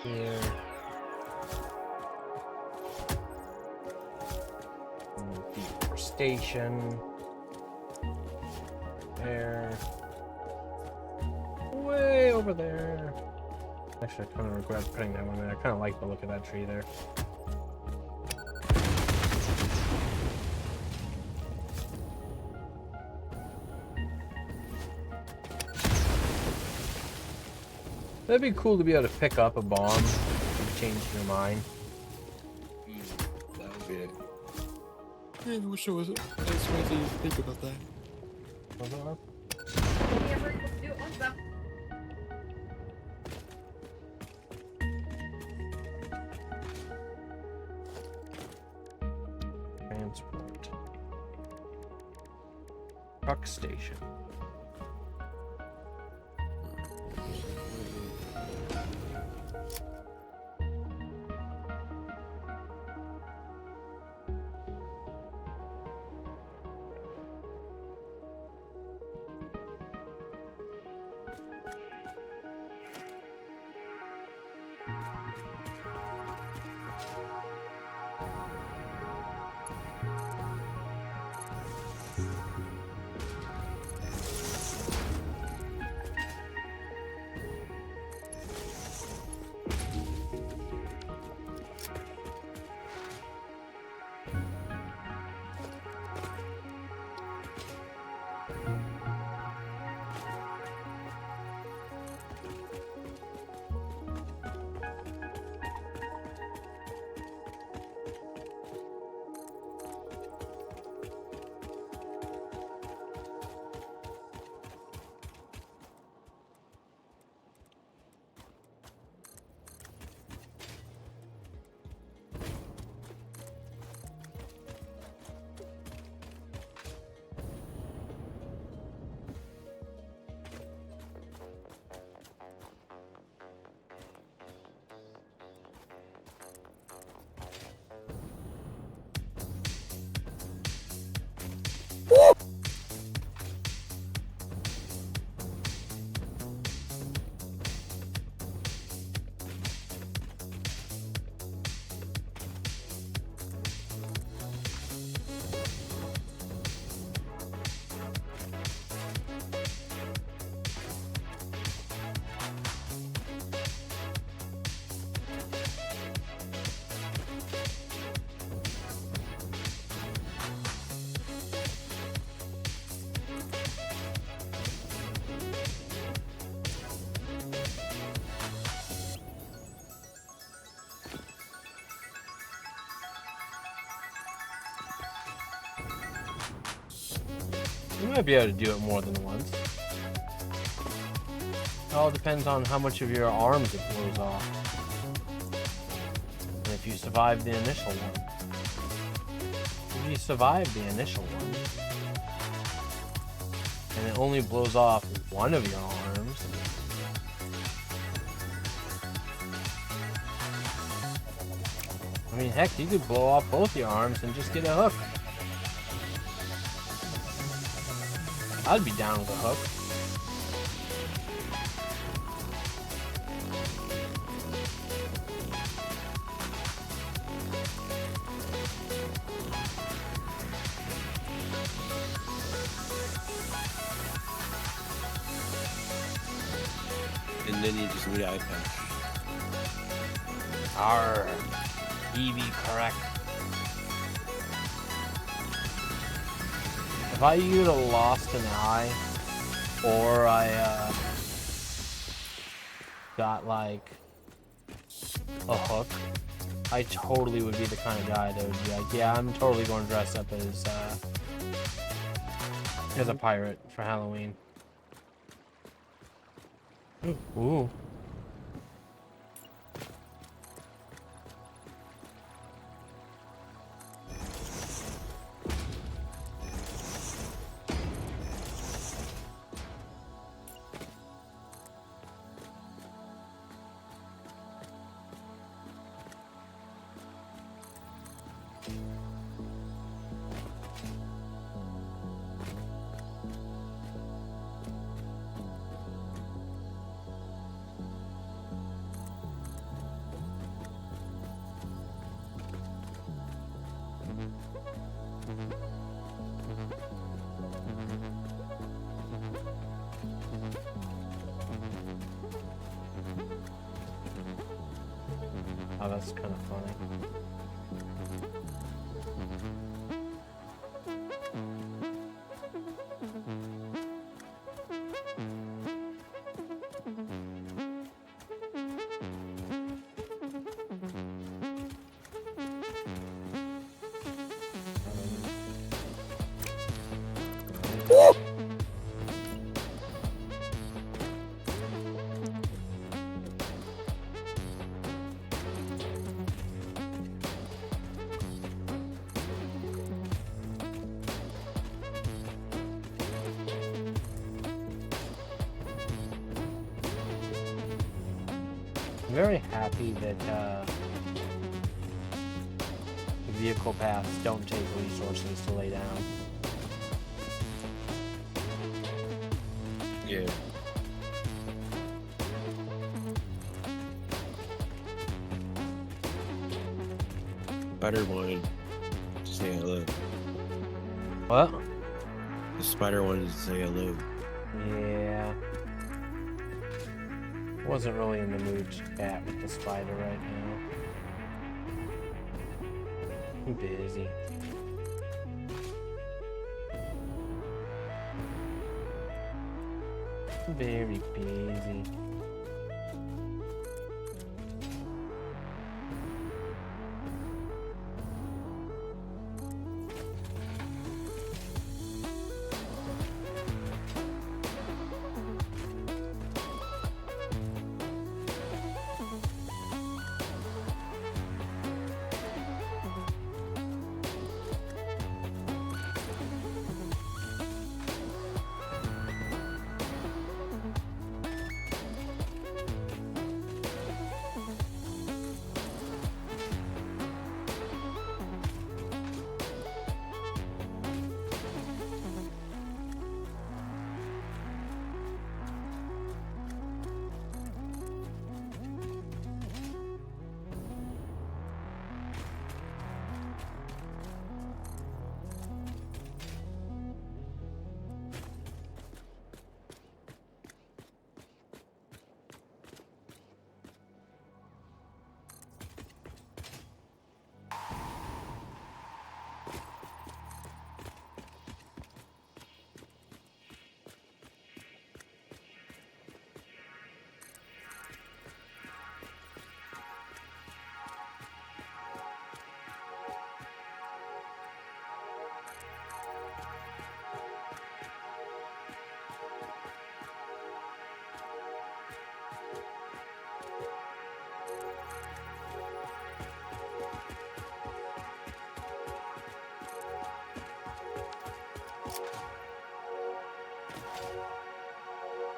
Here. Deforestation. There. Way over there. Actually, I kind of regret putting that one there. I kind of like the look of that tree there. That'd be cool to be able to pick up a bomb and change your mind. That would be it. Yeah, I wish there was a nice way to think about that. Only ever able to do it once, though. Transport. Truck station. You might be able to do it more than once. It all depends on how much of your arms it blows off. And if you survive the initial one. If you survive the initial one, and it only blows off one of your arms, I mean, heck, you could blow off both your arms and just get a hook. I'd be down with a hook. And then you just need an eye patch. Arr. EV correct. If I either lost an eye or I got like a hook, I totally would be the kind of guy that would be like, yeah, I'm totally going to dress up as a pirate for Halloween. Ooh. Oh, that's kind of funny. I'm very happy that the vehicle paths don't take resources to lay down. Yeah. Spider wanted to say hello. What? The spider wanted to say hello. Yeah. Wasn't really in the mood to chat with the spider right now. I'm busy. Very busy.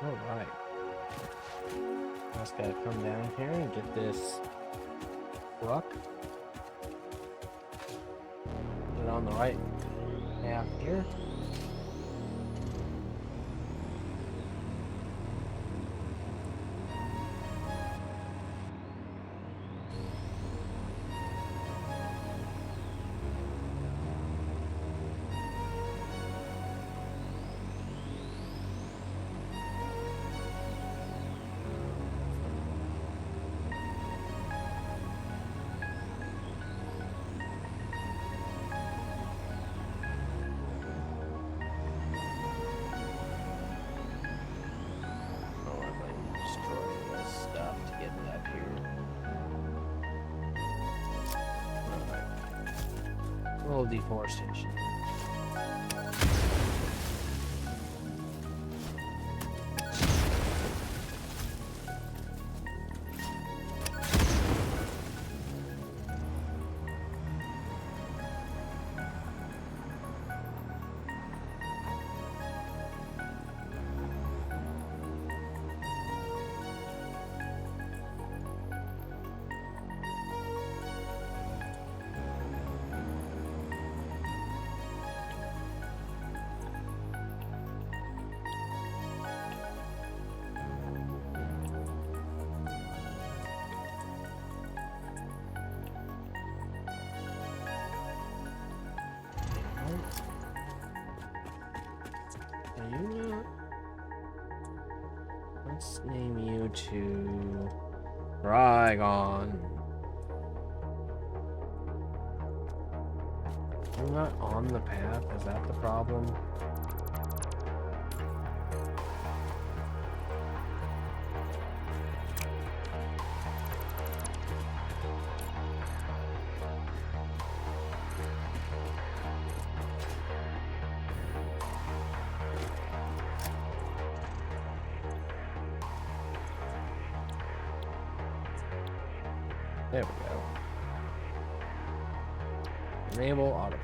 Alright. Just gotta come down here and get this truck. Put it on the right path here. Oh, I might destroy this stuff to get it up here. Alright. A little deforestation. Let's name you to Dragon. You're not on the path, is that the problem? There we go. Enable autopilot.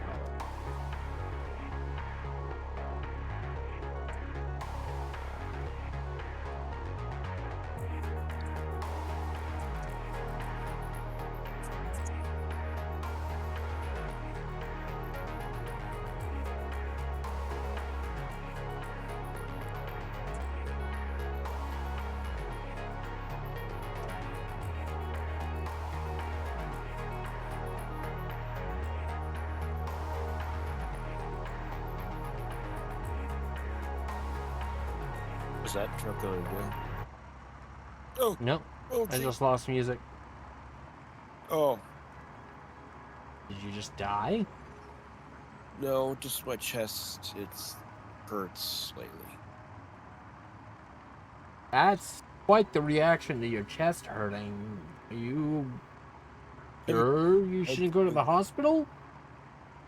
Is that truck going to do? Oh, Nope. oh, I gee. just lost music. Oh, Did you just die? no, just my chest. It's hurts slightly. That's quite the reaction to your chest hurting. Are you sure you shouldn't go to the hospital?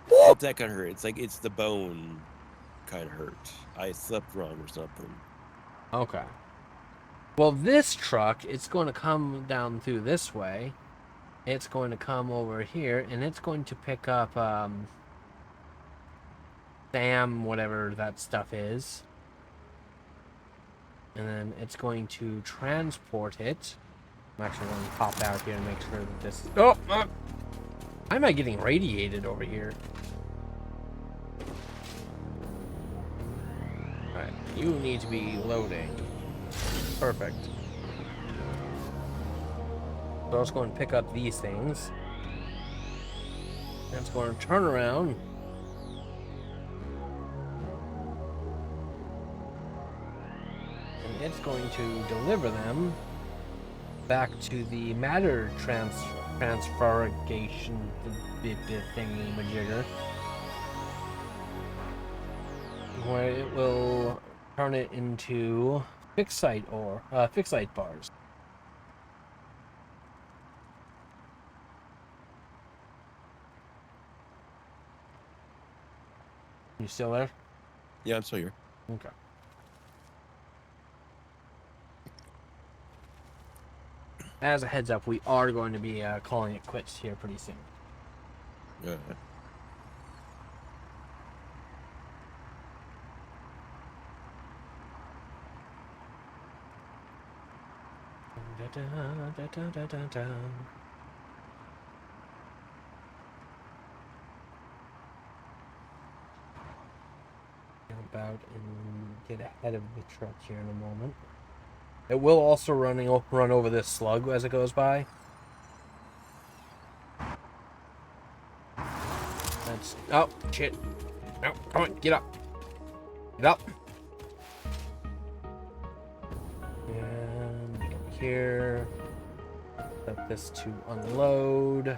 Not that kind of hurt. It's like it's the bone kind of hurt. I slept wrong or something. Okay. Well, this truck, it's going to come down through this way. It's going to come over here, and it's going to pick up, Sam, whatever that stuff is. And then it's going to transport it. I'm actually going to pop out here and make sure that this... Oh! Why am I getting radiated over here? Alright, you need to be loading. Perfect. So it's going to pick up these things. And it's going to turn around. And it's going to deliver them back to the matter transfergation thingy-majigger, where it will turn it into fixite bars. You still there? Yeah, I'm still here. Okay. As a heads up, we are going to be calling it quits here pretty soon. Yeah. About and get ahead of the truck here in a moment. It will also run over this slug as it goes by. That's oh shit! No, come on, get up! Get up! And go here. Set this to unload.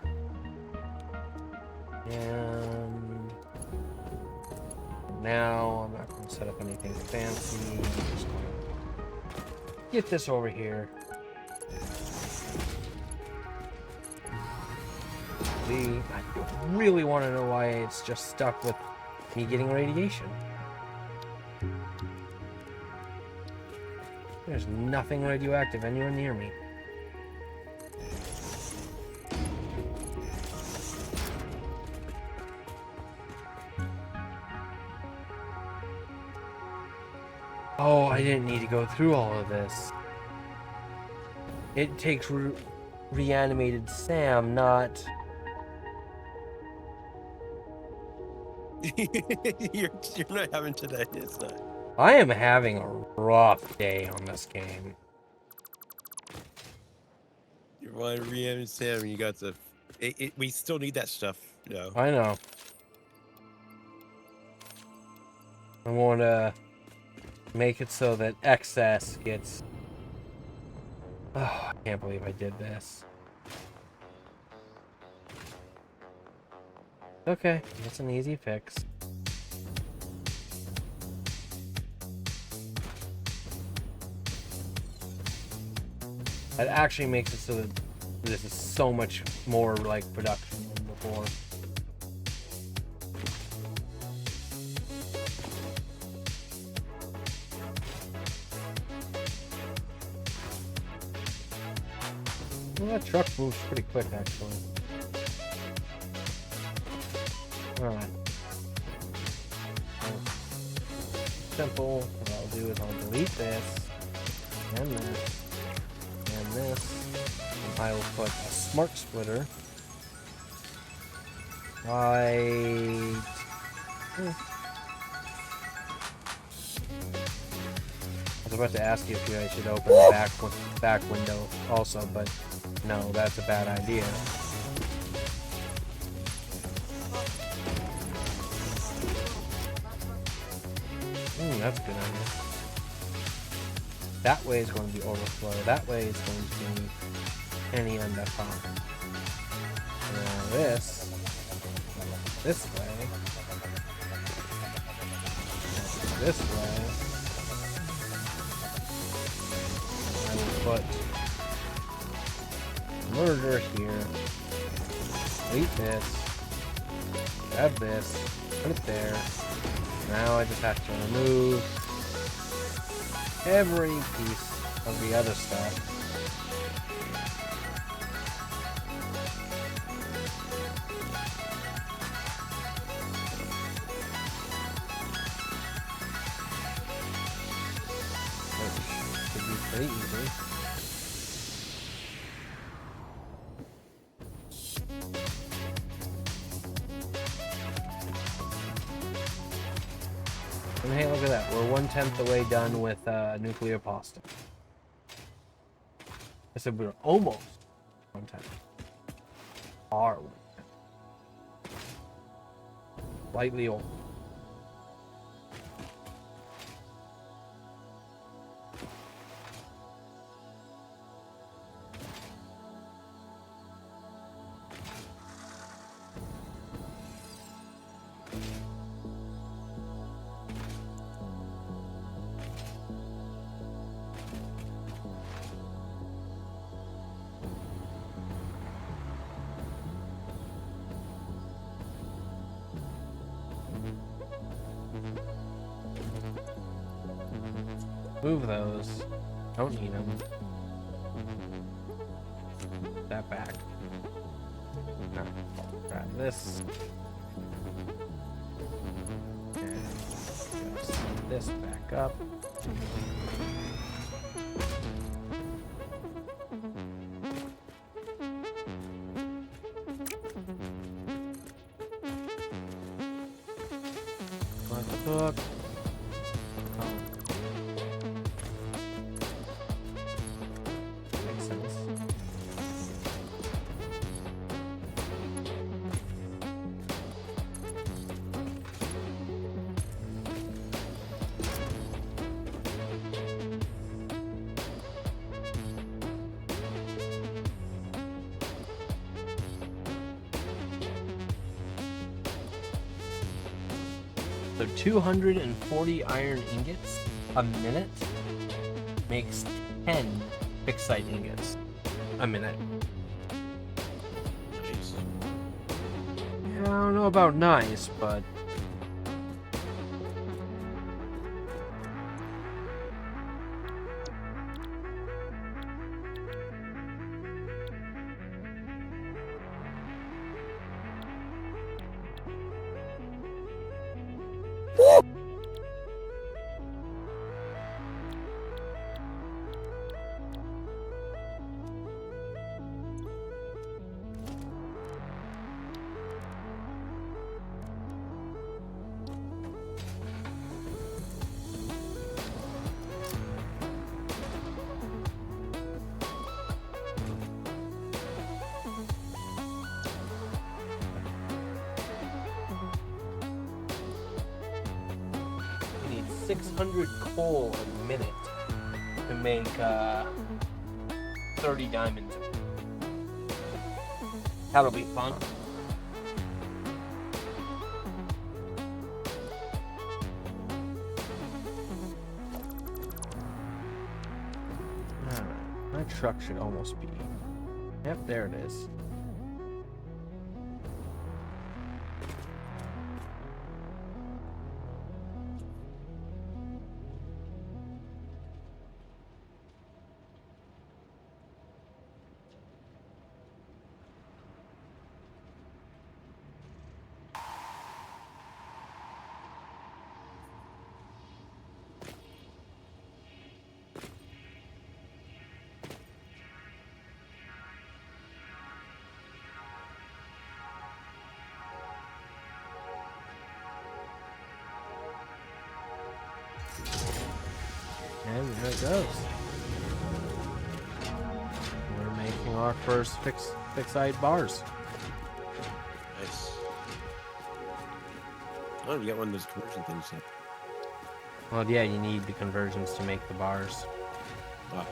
And now I'm not going to set up anything fancy. I'm just going to get this over here. I really want to know why it's just stuck with me getting radiation. There's nothing radioactive anywhere near me. Oh, I didn't need to go through all of this. It takes reanimated Sam, not... you're not having today, is that? I am having a rough day on this game. You're wanting to reanimate Sam, and you got the... we still need that stuff, you know. I know. I want to make it so that excess gets... Oh, I can't believe I did this. Okay, that's an easy fix. That actually makes it so that this is so much more like production than before. Well, that truck moves pretty quick, actually. Alright. Simple. What I'll do is I'll delete this, and this, and this, and I will put a smart splitter right... I was about to ask you if you guys should open the back window also, but no, that's a bad idea. That's a good idea. That way is going to be overflow. That way is going to be any end up on. Now this way, this way, I will put murder here. Delete this. Grab this. Put it there. Now I just have to remove every piece of the other stuff. Which should be pretty easy. And hey, look at that. We're 1/10 the way done with nuclear pasta. I said we were almost 1/10. Are 1/10. Slightly old. Move those. Don't need them. That back. No. Grab this. And set this back up. Not the book. Oh. Makes sense. So 240 iron ingots a minute makes 10 fixed site ingots a minute. Nice. Yeah, I don't know about nice, but you need 600 coal a minute to make 30 diamonds. That'll be fun. Alright, my truck should almost be. Yep, there it is. And there it goes. We're making our first fixed-site bars. Nice. Oh, you got one of those conversion things up. Well, yeah, you need the conversions to make the bars. Wow.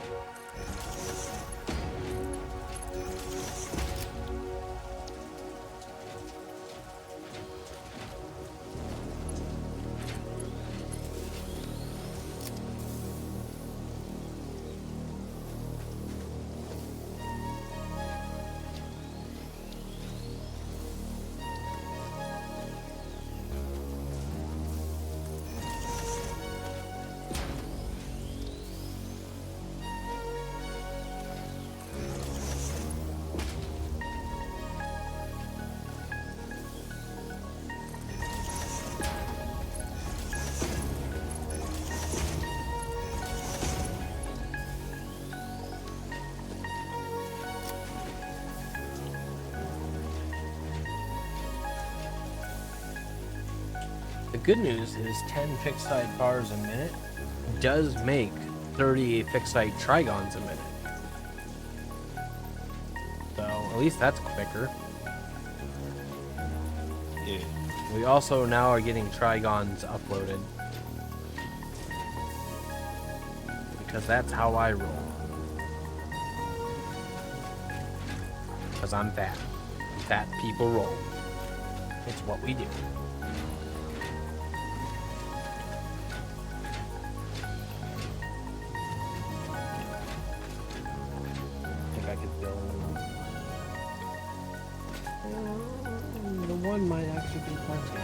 The good news is 10 fixed site bars a minute does make 30 fixed site trigons a minute. So at least that's quicker. Yeah. We also now are getting trigons uploaded. Because that's how I roll. Because I'm fat. Fat people roll. It's what we do. I think I could build. The one might actually be plenty.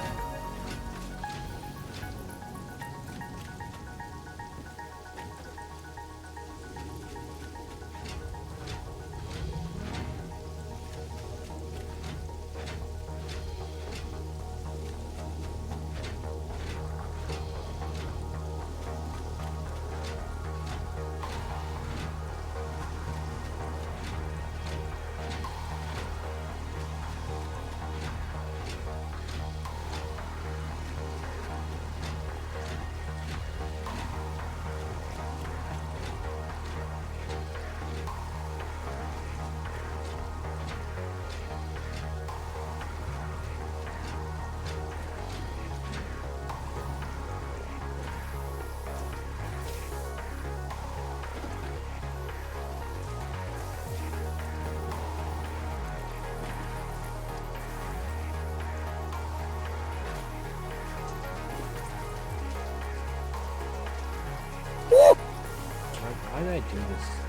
Why did I do this?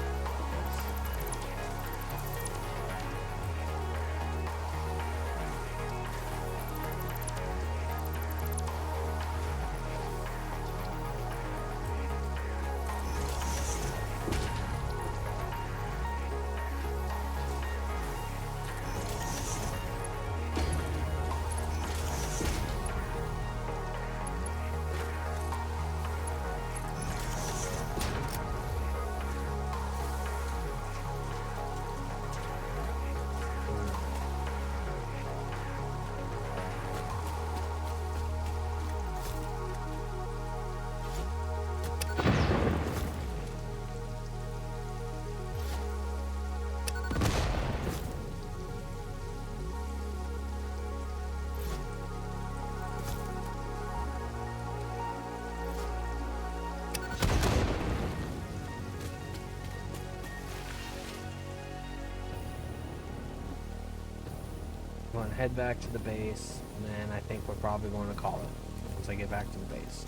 I'm going to head back to the base, and then I think we're probably going to call it once I get back to the base.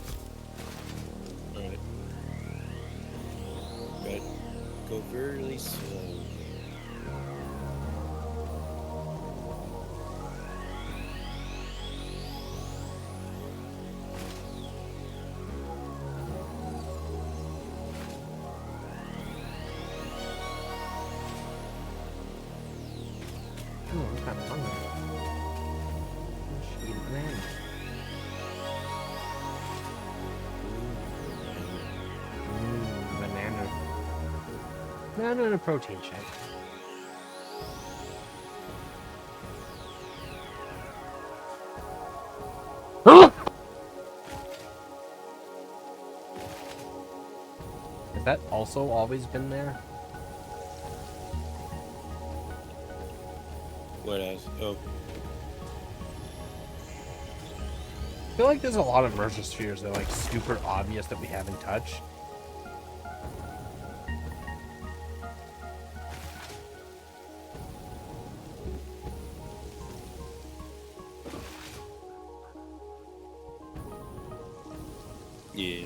Alright. But go very slow. Ooh, I'm kind of hungry. I should eat a banana. Banana. Banana and a protein shake. Has that also always been there? What else? Oh, I feel like there's a lot of immersive spheres that are like super obvious that we haven't touched. yeah.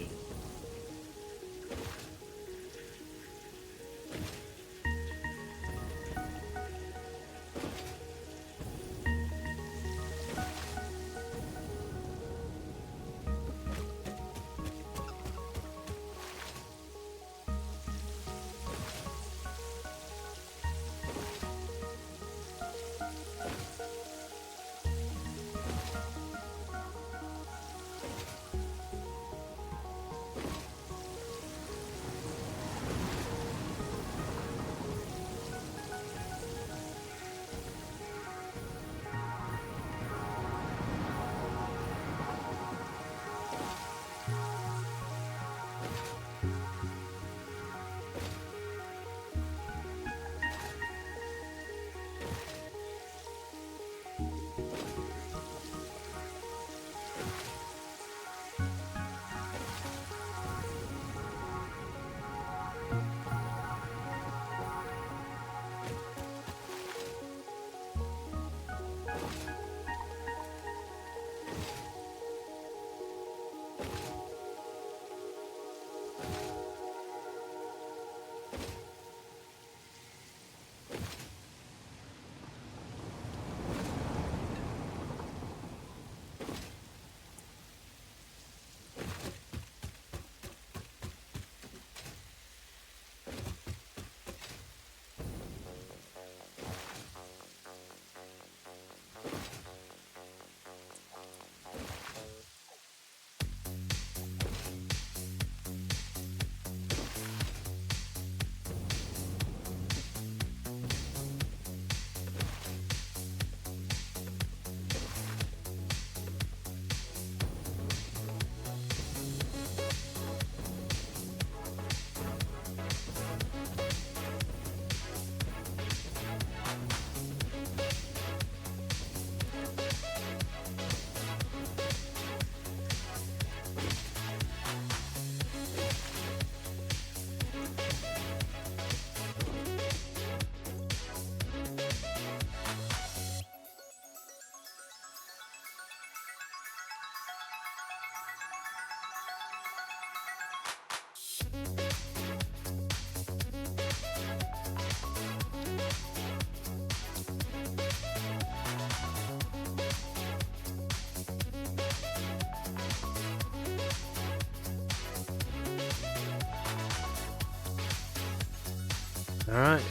Alright.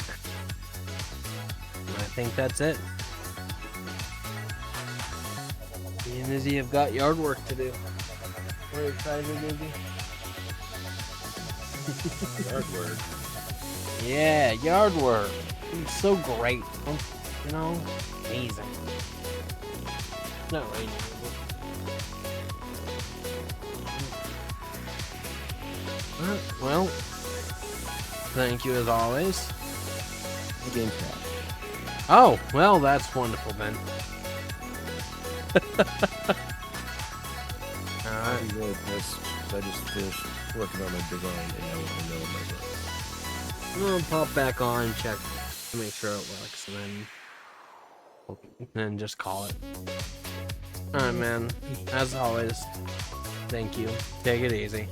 I think that's it. Me and Izzy have got yard work to do. We're excited, Izzy. Yard work. Yeah, yard work. It's so great. You know? Amazing. It's not raining. Well, thank you as always. The game crashed. Oh, well, that's wonderful then. Alright. I'm really pissed because I just finished working on my design and now I know my work. We'll pop back on, check to make sure it works, and then just call it. Alright, man. As always, thank you. Take it easy.